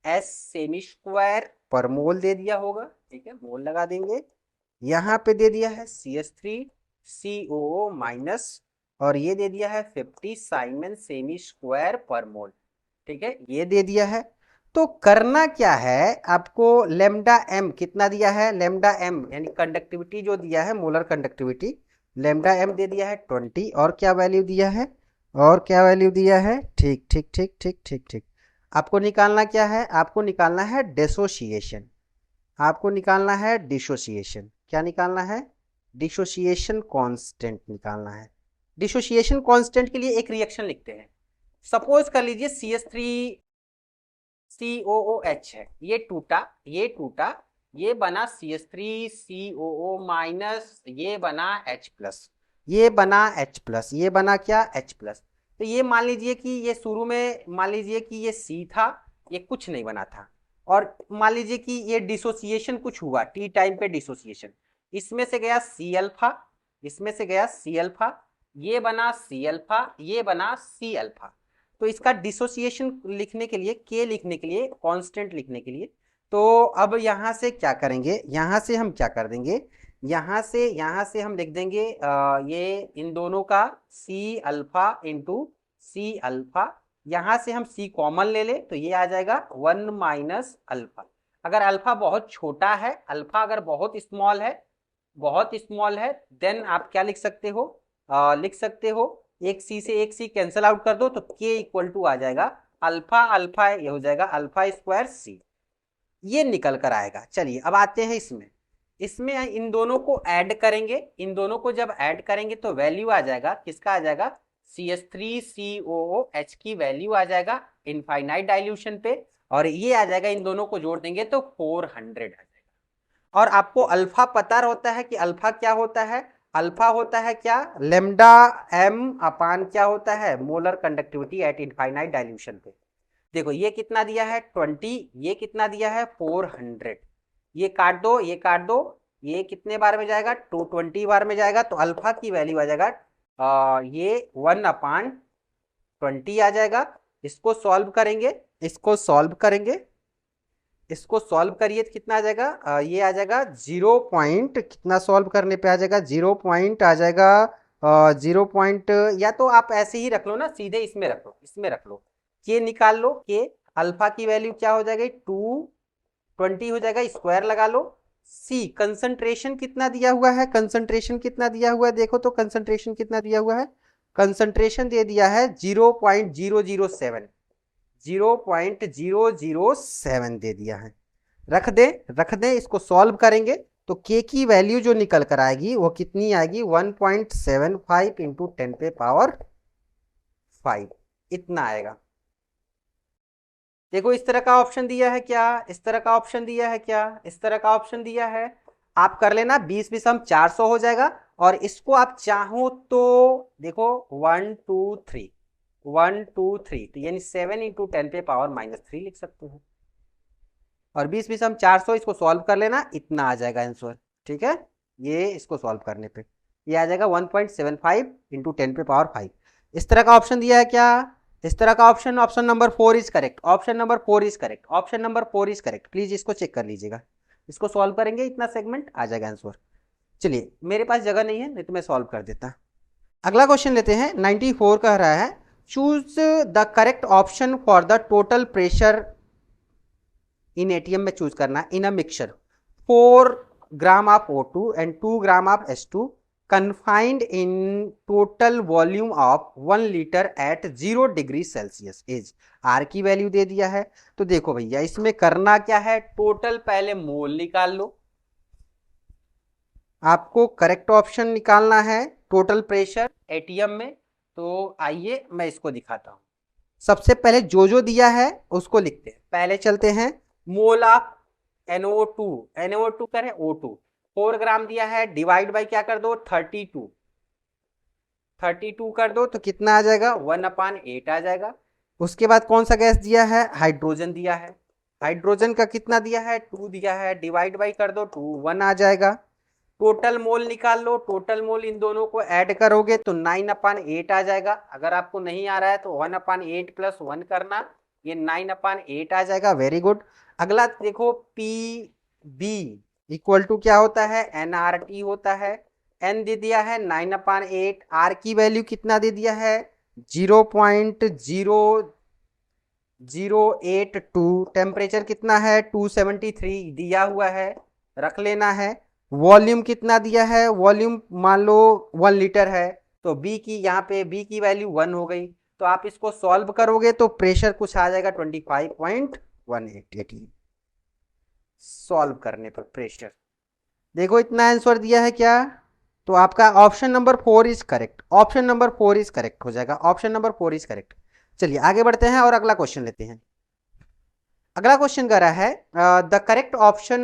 S सेमी स्क्वायर पर मोल दे दिया होगा, ठीक है, मोल लगा देंगे। यहाँ पे दे दिया है CH3 COO माइनस, और ये दे दिया है 50 साइमन सेमी स्क्वायर पर मोल, ठीक है, ये दे दिया है। तो करना क्या है आपको, लेमडा एम कितना दिया है? लेमडा एम यानी कंडक्टिविटी जो दिया है, मोलर कंडक्टिविटी, लेमडा एम दे दिया है 20, और क्या वैल्यू दिया है? और क्या वैल्यू दिया है? ठीक ठीक ठीक ठीक ठीक ठीक। आपको निकालना क्या है? आपको निकालना है डिसोसिएशन, आपको निकालना है डिसोसिएशन। क्या निकालना है? डिसोसिएशन कांस्टेंट निकालना है। डिसोसिएशन कांस्टेंट के लिए एक रिएक्शन लिखते हैं। सपोज कर लीजिए CH3 COOH है, ये टूटा, ये टूटा, ये बना CH3 COO माइनस, ये बना H प्लस, ये बना H प्लस, ये बना क्या? H plus. तो ये मान लीजिए कि ये शुरू में मान लीजिए कि ये C था, ये कुछ नहीं बना था, और मान लीजिए कि ये डिसोसिएशन कुछ हुआ, T टाइम पे डिसोसिएशन, इसमें से गया C अल्फा, इसमें से गया C अल्फा, ये बना C अल्फा, ये बना C अल्फा। तो इसका डिसोसिएशन लिखने के लिए, के लिखने के लिए, कांस्टेंट लिखने के लिए तो अब यहां से क्या करेंगे, यहां से हम क्या कर देंगे, यहां से हम लिख देंगे ये इन दोनों का C alpha into C alpha. यहां से हम सी कॉमन ले ले तो ये आ जाएगा 1 माइनस अल्फा। अगर अल्फा बहुत छोटा है, अल्फा अगर बहुत स्मॉल है, बहुत स्मॉल है, देन आप क्या लिख सकते हो, लिख सकते हो एक सी से एक सी कैंसिल आउट कर दो तो के इक्वल टू आ जाएगा अल्फा अल्फा, ये हो जाएगा अल्फा स्क्वायर सी, ये निकल कर आएगा। चलिए अब आते हैं इसमें, इसमें इन दोनों को ऐड करेंगे, इन दोनों को जब ऐड करेंगे तो वैल्यू आ जाएगा, किसका आ जाएगा, CH3COOH की वैल्यू आ जाएगा इनफाइनाइट डाइल्यूशन पे, और ये आ जाएगा, इन दोनों को जोड़ देंगे तो 400 आ जाएगा। और आपको अल्फा पता होता है कि अल्फा क्या होता है, अल्फा होता है क्या, लेमडा m अपान क्या होता है, molar conductivity eight infinite dilution पे। देखो ये कितना दिया है 20, ये कितना दिया है 400, ये काट दो, ये काट दो, ये कितने बार में जाएगा 220 बार में जाएगा, तो अल्फा की वैल्यू आ जाएगा ये 1/20 आ जाएगा। इसको सॉल्व करेंगे, इसको सॉल्व करेंगे, इसको सॉल्व करिए तो कितना आ जाएगा, ये आ जाएगा 0 पॉइंट, कितना सॉल्व करने पे आ जाएगा 0 पॉइंट आ जाएगा 0 पॉइंट, या तो आप ऐसे ही रख लो ना, सीधे इसमें रख लो, इसमें रख लो, के निकाल लो, के अल्फा की वैल्यू क्या हो जाएगी 220 हो जाएगा, स्क्वायर लगा लो। सी कंसंट्रेशन कितना दिया हुआ है, कंसंट्रेशन कितना दिया हुआ है, देखो तो कंसंट्रेशन कितना दिया हुआ है, कंसंट्रेशन दे दिया है 0.007, 0.007 दे दिया है। रख दे, रख दे, इसको सॉल्व करेंगे तो के की वैल्यू जो निकल कर आएगी वो कितनी आएगी 1.75 इंटू 10 पे पावर 5, इतना आएगा। देखो इस तरह का ऑप्शन दिया है क्या, इस तरह का ऑप्शन दिया है क्या, इस तरह का ऑप्शन दिया है, आप कर लेना 20 20 हम 400 हो जाएगा। और इसको आप चाहो तो देखो 1 2 3 1 2 3 तो यानी 7 इंटू 10 पे पावर -3 लिख सकते हो, और 20 20 हम 400, इसको सॉल्व कर लेना, इतना आ जाएगा आंसर। ठीक है, ये इसको सॉल्व करने पे ये आ जाएगा 1.75 इंटू 10 पे पावर 5। इस तरह का ऑप्शन दिया है क्या, इस तरह का option, option number 4 is correct, option number 4 is correct, option number 4 is correct. Please इसको चेक कर लीजिएगा, इसको सॉल्व करेंगे, इतना सेगमेंट आ जाएगा आंसर। चलिए मेरे पास जगह नहीं है, नहीं तो मैं सॉल्व कर देता। अगला क्वेश्चन लेते हैं, 94 कह रहा है choose the correct option for the total pressure in ATM में चूज करना in a mixture 4 gram of O2 and 2 gram of H2 confined in total volume of 1 litre at 0 degree Celsius as. R की value दे दिया है, तो देखो भैया इसमें करना क्या है, टोटल पहले मोल निकाल लो, आपको करेक्ट ऑप्शन निकालना है टोटल प्रेशर एटीएम में। तो आइए मैं इसको दिखाता हूं, सबसे पहले जो जो दिया है उसको लिखते हैं, पहले चलते हैं मोल ऑफ NO2, NO2 करें O2 4 ग्राम दिया है, डिवाइड बाई क्या कर दो 32 कर दो तो कितना आ जाएगा 1/8 आ जाएगा। उसके बाद कौन सा गैस दिया है, हाइड्रोजन दिया है, हाइड्रोजन का कितना दिया है 2 दिया है, डिवाइड बाई कर दो 2 1 आ जाएगा। टोटल मोल निकाल लो, टोटल मोल इन दोनों को ऐड करोगे तो 9/8 आ जाएगा। अगर आपको नहीं आ रहा है तो 1/8 प्लस 1 करना, ये 9/8 आ जाएगा। Very good. अगला देखो PB इक्वल टू क्या होता है, nRT होता है, n दे दिया है 9/8, r की वैल्यू कितना दे दिया है 0.0082, टेम्परेचर कितना है 273 दिया हुआ है, रख लेना है। वॉल्यूम कितना दिया है, वॉल्यूम मान लो 1 लीटर है, तो बी की यहाँ पे बी की वैल्यू 1 हो गई, तो आप इसको सॉल्व करोगे तो प्रेशर कुछ आ जाएगा 25.188 सॉल्व करने पर प्रेशर। देखो इतना आंसर दिया है क्या, तो आपका option number 4 is correct, option number 4 is correct हो जाएगा, ऑप्शन नंबर 4 इज करेक्ट। चलिए आगे बढ़ते हैं और अगला क्वेश्चन लेते हैं। अगला क्वेश्चन कर रहा है the correct option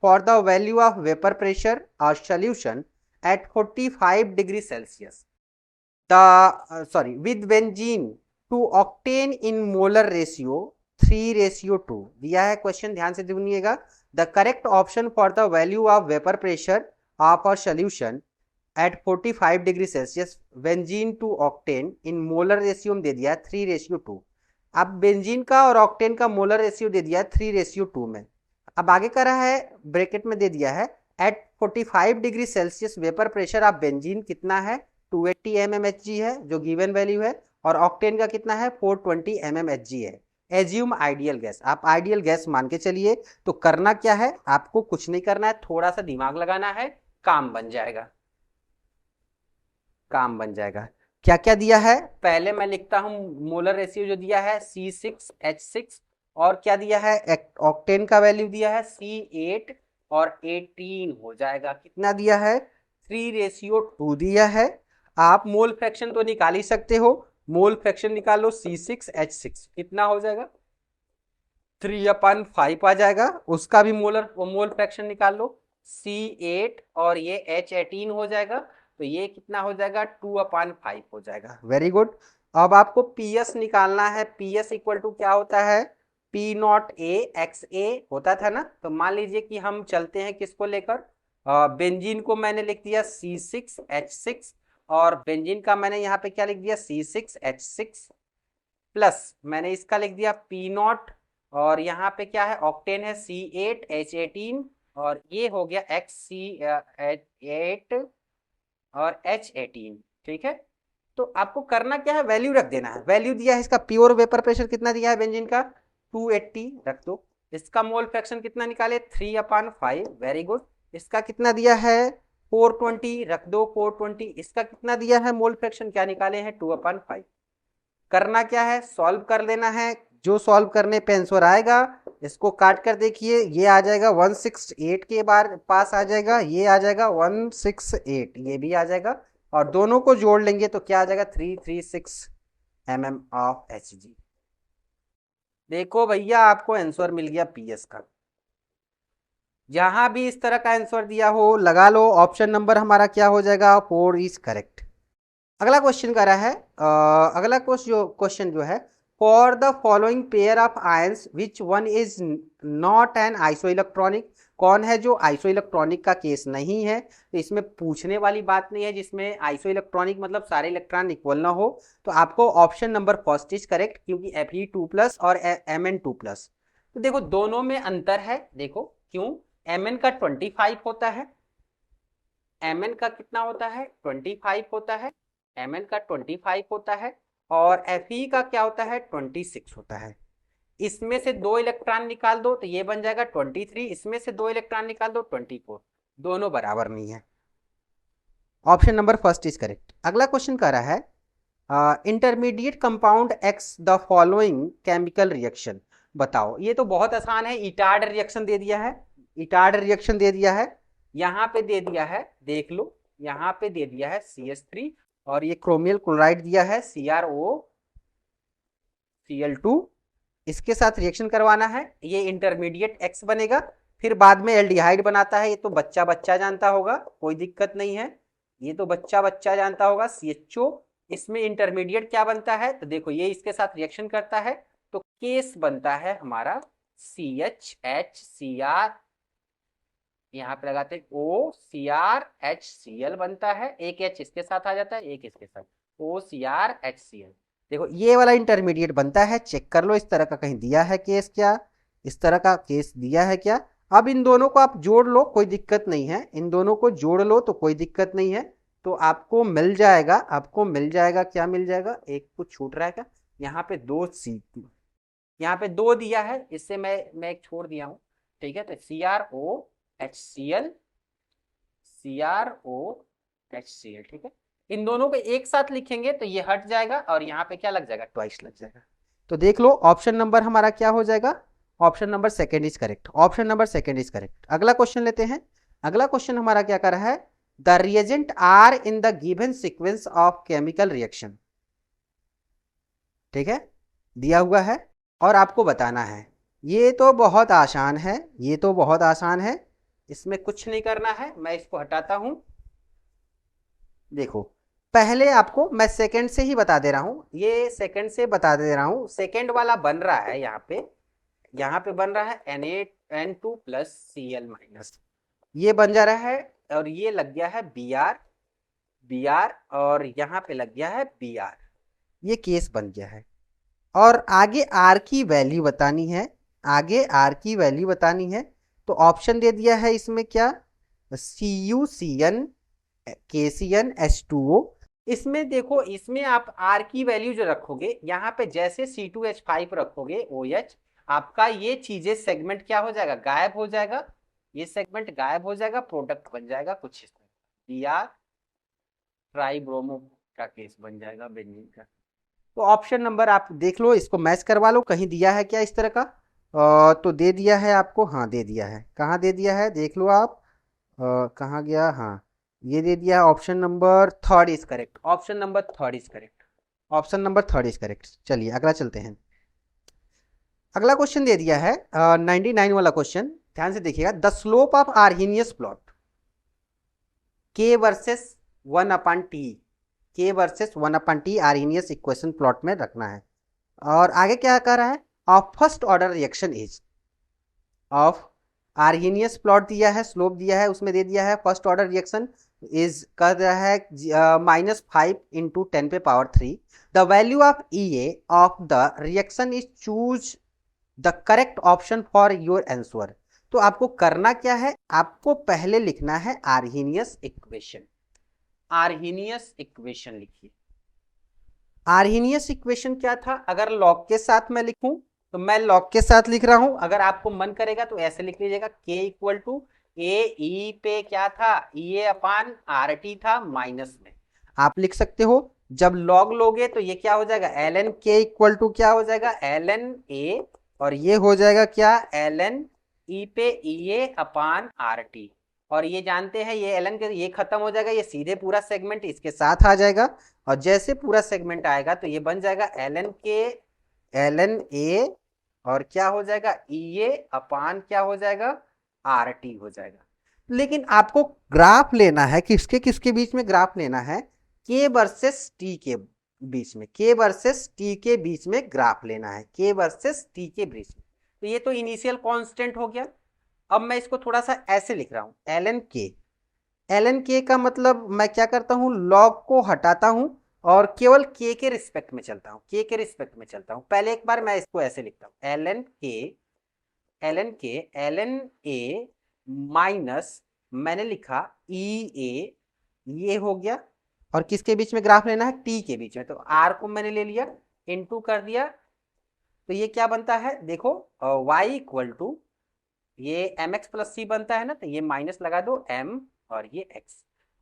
for the value of vapour pressure और solution at 45 degree Celsius the with benzene to octane in molar ratio 3:2 दिया है क्वेश्चन, ध्यान से सुनिएगा। The correct option for the value of vapour pressure of a solution at 45 degree Celsius benzene to octane in molar ratio में दे दिया 3:2। अब benzene का और ऑक्टेन का मोलर रेशियो दे दिया 3:2 में, अब आगे कर रहा है, ब्रैकेट में दे दिया है at 45 degree Celsius vapour pressure of benzene कितना है, 280 mmHg है जो गिवन वैल्यू है, और ऑक्टेन का कितना है, 420 mmHg है। एज्यूम आइडियल गैस, आप आइडियल गैस मान के चलिए। तो करना क्या है, आपको कुछ नहीं करना है, थोड़ा सा दिमाग लगाना है, काम बन जाएगा, काम बन जाएगा। क्या क्या दिया है, पहले मैं लिखता हूं मोलर रेशियो जो दिया है C6H6, और क्या दिया है, ऑक्टेन का वैल्यू दिया है C8 और 18 हो जाएगा। कितना दिया है, 3:2 दिया है। आप मोल फ्रैक्शन तो निकाल ही सकते हो, मोल फ्रैक्शन निकालो, C6H6 कितना हो जाएगा, 3/5 आ जाएगा। उसका भी मोल फ्रैक्शन निकाल लो, C8 और ये H18 हो जाएगा, तो ये कितना हो जाएगा, 2/5 हो जाएगा। Very good. अब आपको पीएस निकालना है, पीएस इक्वल टू क्या होता है, P0A/XA होता था ना। तो मान लीजिए कि हम चलते हैं किसको लेकर, बेंजीन को मैंने लिख दिया C6H6, और बेंजीन का मैंने यहाँ पे क्या लिख दिया, C6H6 प्लस मैंने इसका लिख दिया P0, और यहाँ पे क्या है, ऑक्टेन है C8H18, और ये हो गया XC8 और H18। ठीक है, तो आपको करना क्या है, वैल्यू रख देना है। वैल्यू दिया है इसका, प्योर वेपर प्रेशर कितना दिया है बेंजीन का, 280 रख दो। इसका मोल फ्रैक्शन कितना निकाले, 3/5, वेरी गुड। इसका कितना दिया है, 420 रख दो, 420। इसका कितना दिया है मोल फ्रैक्शन, क्या निकाले हैं, 2/5। करना क्या है, सॉल्व कर लेना है, जो सॉल्व करने पे आंसर आएगा इसको काट कर देखिए, ये आ जाएगा 168 के बार पास आ जाएगा, ये आ जाएगा 168, ये भी आ जाएगा, और दोनों को जोड़ लेंगे तो क्या आ जाएगा, 336 mm ऑफ Hg। देखो भैया आपको आंसर मिल गया पीएस का। जहां भी इस तरह का आंसर दिया हो लगा लो, ऑप्शन नंबर हमारा क्या हो जाएगा, 4 इज करेक्ट। अगला क्वेश्चन कर रहा है, अगला क्वेश्चन जो है, for the following pair of ions which one is not an iso electronic, कौन है जो आइसो इलेक्ट्रॉनिक का केस नहीं है। तो इसमें पूछने वाली बात नहीं है, जिसमें आइसो इलेक्ट्रॉनिक मतलब सारे इलेक्ट्रॉन इक्वल ना हो। तो आपको option number first is correct, क्योंकि Fe2+ और Mn2+। तो देखो दोनों में अंतर है, देखो क्यों, Mn का 25 होता है, Mn का कितना होता है, 25 होता है, Mn का 25 होता है, और Fe का क्या होता है, 26 होता है। इसमें से 2 इलेक्ट्रॉन निकाल दो तो ये बन जाएगा 23, इसमें से 2 इलेक्ट्रॉन निकाल दो 24, दोनों बराबर नहीं है। Option number first is correct. अगला क्वेश्चन कह रहा है, intermediate compound x the following chemical reaction, बताओ। ये तो बहुत आसान है, इटार्ड रिएक्शन दे दिया है, इटार्ड रिएक्शन दे दिया है, यहाँ पे दे दिया है, देख लो यहाँ पे दे दिया है CH3, और ये क्रोमियल क्लोराइड दिया है CrOCl2, इसके साथ रिएक्शन करवाना है, ये इंटरमीडिएट X बनेगा, फिर बाद में एल्डिहाइड बनाता है। ये तो बच्चा बच्चा जानता होगा, कोई दिक्कत नहीं है, ये तो बच्चा बच्चा जानता होगा, CHO। इसमें इंटरमीडिएट क्या बनता है, तो देखो ये इसके साथ रिएक्शन करता है, तो केस बनता है हमारा CHHCr, यहाँ पे लगाते हैं OCrHCl बनता है, एक H इसके साथ आ जाता है, एक इसके साथ, OCrHCl। देखो ये वाला इंटरमीडिएट बनता है, चेक कर लो इस तरह का कहीं दिया है केस, क्या इस तरह का केस दिया है क्या। अब इन दोनों को आप जोड़ लो, कोई दिक्कत नहीं है, इन दोनों को जोड़ लो तो कोई दिक्कत नहीं है। तो आपको मिल जाएगा, आपको मिल जाएगा, क्या मिल जाएगा, एक कुछ छूट रहा है क्या, यहाँ पे 2 C, यहाँ पे 2 दिया है, इससे मैं एक छोड़ दिया हूँ। ठीक है, तो CrOHCl, CrOHCl, ठीक है। इन दोनों को एक साथ लिखेंगे तो ये हट जाएगा, और यहाँ पे क्या लग जाएगा, ट्वाइस लग जाएगा। तो देख लो ऑप्शन नंबर हमारा क्या हो जाएगा, option number second is correct, option number second is correct. अगला क्वेश्चन लेते हैं। अगला क्वेश्चन हमारा क्या कर रहा है, the reagent are in the given sequence of chemical reaction, ठीक है, दिया हुआ है और आपको बताना है। ये तो बहुत आसान है, ये तो बहुत आसान है, इसमें कुछ नहीं करना है, मैं इसको हटाता हूं। देखो पहले आपको मैं सेकंड से ही बता दे रहा हूं, ये सेकंड से बता दे रहा हूं, सेकंड वाला बन रहा है यहाँ पे बन रहा है Na2+Cl-, ये बन जा रहा है, और ये लग गया है Br, और यहाँ पे लग गया है Br, ये केस बन गया है। और आगे R की वैल्यू बतानी है, आगे R की वैल्यू बतानी है। तो ऑप्शन दे दिया है इसमें क्या, CuCN KCnH2O। इसमें देखो, इसमें आप R की वैल्यू जो रखोगे यहाँ पे, जैसे C2H5 रखोगे OH, आपका ये चीजें सेगमेंट क्या हो जाएगा, गायब हो जाएगा, ये सेगमेंट गायब हो जाएगा, प्रोडक्ट बन जाएगा कुछ इस तरह, Br ट्राइब्रोमो का केस बन जाएगा बेंजीन का। तो ऑप्शन नंबर आप देख लो, इसको मैच करवा लो, कहीं दिया है क्या इस तरह का, तो दे दिया है आपको, हाँ दे दिया है, कहाँ दे दिया है देख लो आप, कहाँ गया, हाँ ये दे दिया है, option number third is correct, option number third is correct, option number third is correct. चलिए अगला चलते हैं। अगला क्वेश्चन दे दिया है 99 वाला क्वेश्चन, ध्यान से देखिएगा। The slope of Arrhenius plot K versus 1/T, K versus 1/T Arrhenius equation plot में रखना है। और आगे क्या कह रहा है, of first order reaction is, of Arrhenius plot दिया है, स्लोप दिया है, उसमें दे दिया है फर्स्ट ऑर्डर रिएक्शन इज कर रहा है -5 × 10⁻³ the value of EA of the reaction is, choose the correct option for your answer. तो आपको करना क्या है, आपको पहले लिखना है आर्हीनियस इक्वेशन, आर्हीनियस इक्वेशन लिखिए। आर्हीनियस इक्वेशन क्या था, अगर लॉग के साथ मैं लिखूं तो मैं लॉग के साथ लिख रहा हूं, अगर आपको मन करेगा तो ऐसे लिख लीजिएगा, K = AE पे क्या था, EA/RT था, माइनस में आप लिख सकते हो। जब लॉग लोगे तो ये क्या हो जाएगा, ln K = क्या हो जाएगा, ln A, और ये हो जाएगा क्या, ln E पे EA/RT। और ये जानते हैं ये ln के ये खत्म हो जाएगा, ये सीधे पूरा सेगमेंट इसके साथ आ जाएगा, और जैसे पूरा सेगमेंट आएगा तो ये बन जाएगा ln A, और क्या हो जाएगा, EA/ क्या हो जाएगा, RT हो जाएगा। लेकिन आपको ग्राफ लेना है, किसके किसके बीच में ग्राफ लेना है, K वर्सेस T के बीच में, K वर्सेस T के बीच में ग्राफ लेना है, K वर्सेस T के बीच में। तो ये तो इनिशियल कांस्टेंट हो गया। अब मैं इसको थोड़ा सा ऐसे लिख रहा हूं, ln K का मतलब मैं क्या करता हूं, लॉग को हटाता हूं और केवल K के रिस्पेक्ट में चलता हूं, K के रिस्पेक्ट में चलता हूं। पहले एक बार मैं इसको ऐसे लिखता हूं, ln A माइनस मैंने लिखा EA, ये हो गया, और किसके बीच में ग्राफ लेना है, T के बीच में, तो R को मैंने ले लिया, इनटू कर दिया, तो ये क्या बनता है देखो, y = ये mx + c बनता है ना, तो ये माइनस लगा दो m और ये x,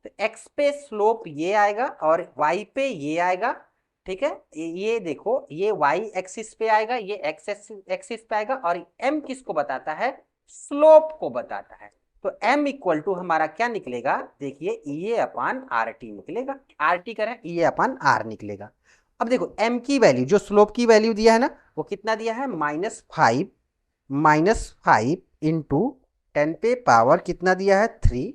तो x पे स्लोप ये आएगा और y पे ये आएगा, ठीक है। ये देखो, ये y एक्सिस पे आएगा, ये x एक्सिस पे आएगा, और m किसको बताता है, स्लोप को बताता है। तो m = हमारा क्या निकलेगा, देखिए EA/RT निकलेगा, RT करें EA/R निकलेगा। अब देखो m की वैल्यू, जो स्लोप की वैल्यू दिया है ना, वो कितना दिया है, -5 × 10⁻³ कितना दिया है, 3,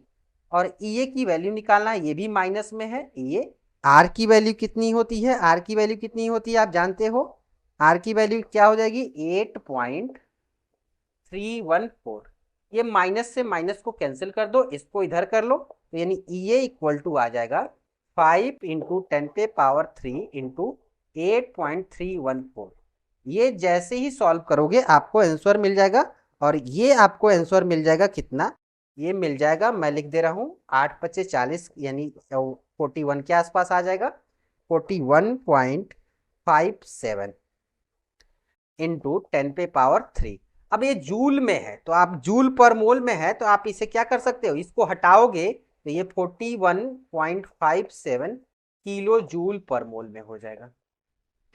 और EA की वैल्यू निकालना है, ये भी माइनस में है, EA। R की वैल्यू कितनी होती है, R की वैल्यू कितनी होती है आप जानते हो, R की वैल्यू क्या हो जाएगी, 8.314। ये माइनस से माइनस को कैंसिल कर दो, इसको इधर कर लो, तो यानी EA = आ जाएगा 5 × 10⁻³ × 8.314। ये जैसे ही सॉल्व करोगे आपको आंसर मिल जाएगा, और ये आपको आंसर मिल जाएगा कितना, ये मिल जाएगा, मैं लिख दे रहा हूं, 8×5 = 40, यानी 41 के आसपास आ जाएगा, 41.57 × 10⁻³। अब ये जूल में है, तो आप जूल पर मोल में है, तो आप इसे क्या कर सकते हो, इसको हटाओगे तो ये 41.57 किलो जूल पर मोल में हो जाएगा,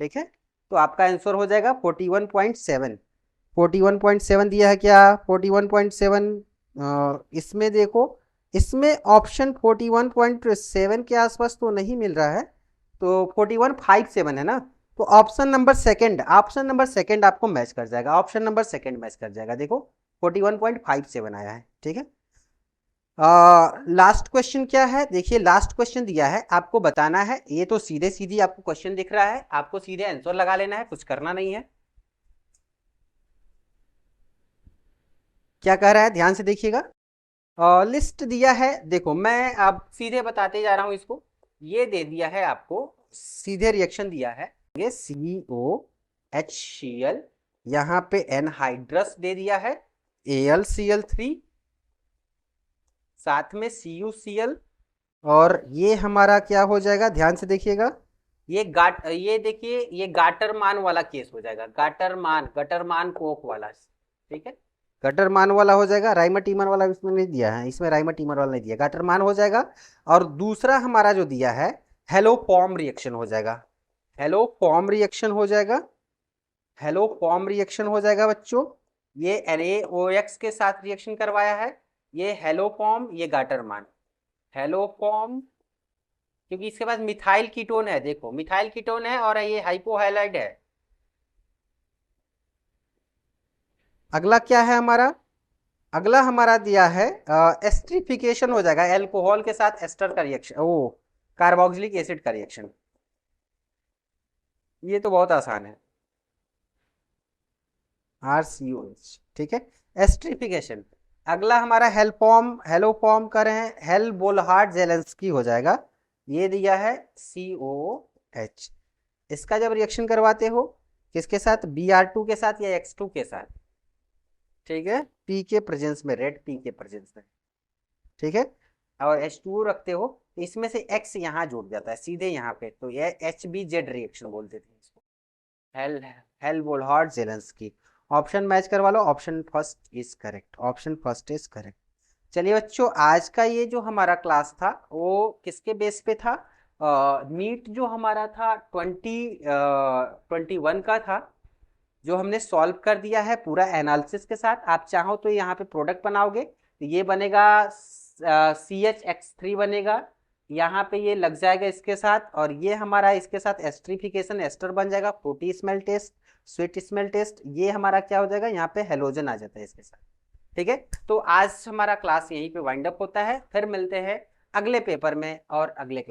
ठीक है। तो आपका आंसर हो जाएगा 41.7, 41.7 दिया है क्या, 41.7, इसमें देखो, इसमें ऑप्शन 41.7 के आसपास तो नहीं मिल रहा है, तो 41.57 है ना, तो ऑप्शन नंबर सेकंड आपको मैच कर जाएगा, ऑप्शन नंबर सेकंड मैच कर जाएगा, देखो 41.57 आया है, ठीक है। लास्ट क्वेश्चन क्या है, देखिए लास्ट क्वेश्चन दिया है, आपको बताना है, ये तो सीधे सीधी आपको क्वेश्चन दिख रहा है, आपको सीधे आंसर लगा लेना है, कुछ करना नहीं है। क्या कह रहा है, ध्यान से देखिएगा, लिस्ट दिया है, देखो मैं अब सीधे बताते जा रहा हूं इसको, ये दे दिया है आपको, सीधे रिएक्शन दिया है, ये COHCl, यहाँ पे एनहाइड्रस दे दिया है, AlCl3 साथ में CuCl, और ये हमारा क्या हो जाएगा, ध्यान से देखिएगा, ये देखिए ये गाटरमान वाला केस हो जाएगा, गटरमान कोक वाला, ठीक है, गटरमान वाला हो जाएगा। राइमाटीमर वाला इसमें नहीं दिया है, इसमें राइमाटीमर वाला नहीं दिया, गटरमान हो जाएगा। और दूसरा हमारा जो दिया है हेलोफॉर्म रिएक्शन हो जाएगा, हेलोफॉर्म रिएक्शन हो जाएगा, हेलोफॉर्म रिएक्शन हो जाएगा बच्चों। ये NaOH के साथ रिएक्शन करवाया है, ये हेलोफॉर्म, ये गाटरमान, हेलोफॉर्म, क्योंकि इसके पास मिथाइल कीटोन है, देखो मिथाइल कीटोन है और ये हाइपोहैलाइड है। अगला क्या है हमारा, अगला हमारा दिया है एस्ट्रिफिकेशन हो जाएगा, एल्कोहल के साथ एस्टर का रिएक्शन, ओ कार्बोक्सिलिक एसिड का रिएक्शन, ये तो बहुत आसान है, RCOH, ठीक है, एस्ट्रिफिकेशन। अगला हमारा हेलोफॉर्म कर रहे हैं, हेल बोलहार्ड जेलेंस्की हो जाएगा, ये दिया है COH। इसका जब रिएक्शन करवाते हो किसके साथ, Br2 के साथ या X2 के साथ, ठीक है, P के प्रेजेंस में, रेड P के प्रेजेंस में, ठीक है, और H2O रखते हो तो इसमें से X यहाँ जुड़ जाता है सीधे यहाँ पे, तो ये HBZ रिएक्शन बोलते थे इसको, Hell Hell Volhard Zelinsky. Option match करवा लो, option first is correct, option first is correct. चलिए बच्चों, आज का ये जो हमारा क्लास था वो किसके बेस पे था, नीट जो हमारा था 2021 का था, जो हमने सॉल्व कर दिया है पूरा एनालिसिस के साथ। आप चाहो तो यहाँ पे प्रोडक्ट बनाओगे तो ये बनेगा CHX3 बनेगा, यहाँ पे ये लग जाएगा इसके साथ, और ये हमारा इसके साथ एस्ट्रिफिकेशन एस्टर बन जाएगा, Frooti smell taste, sweet smell taste, ये हमारा क्या हो जाएगा, यहाँ पे हेलोजन आ जाता है इसके साथ, ठीक है। तो आज हमारा क्लास यहीं पे वाइंड अप होता है, फिर मिलते हैं अगले पेपर में और अगले क्लास।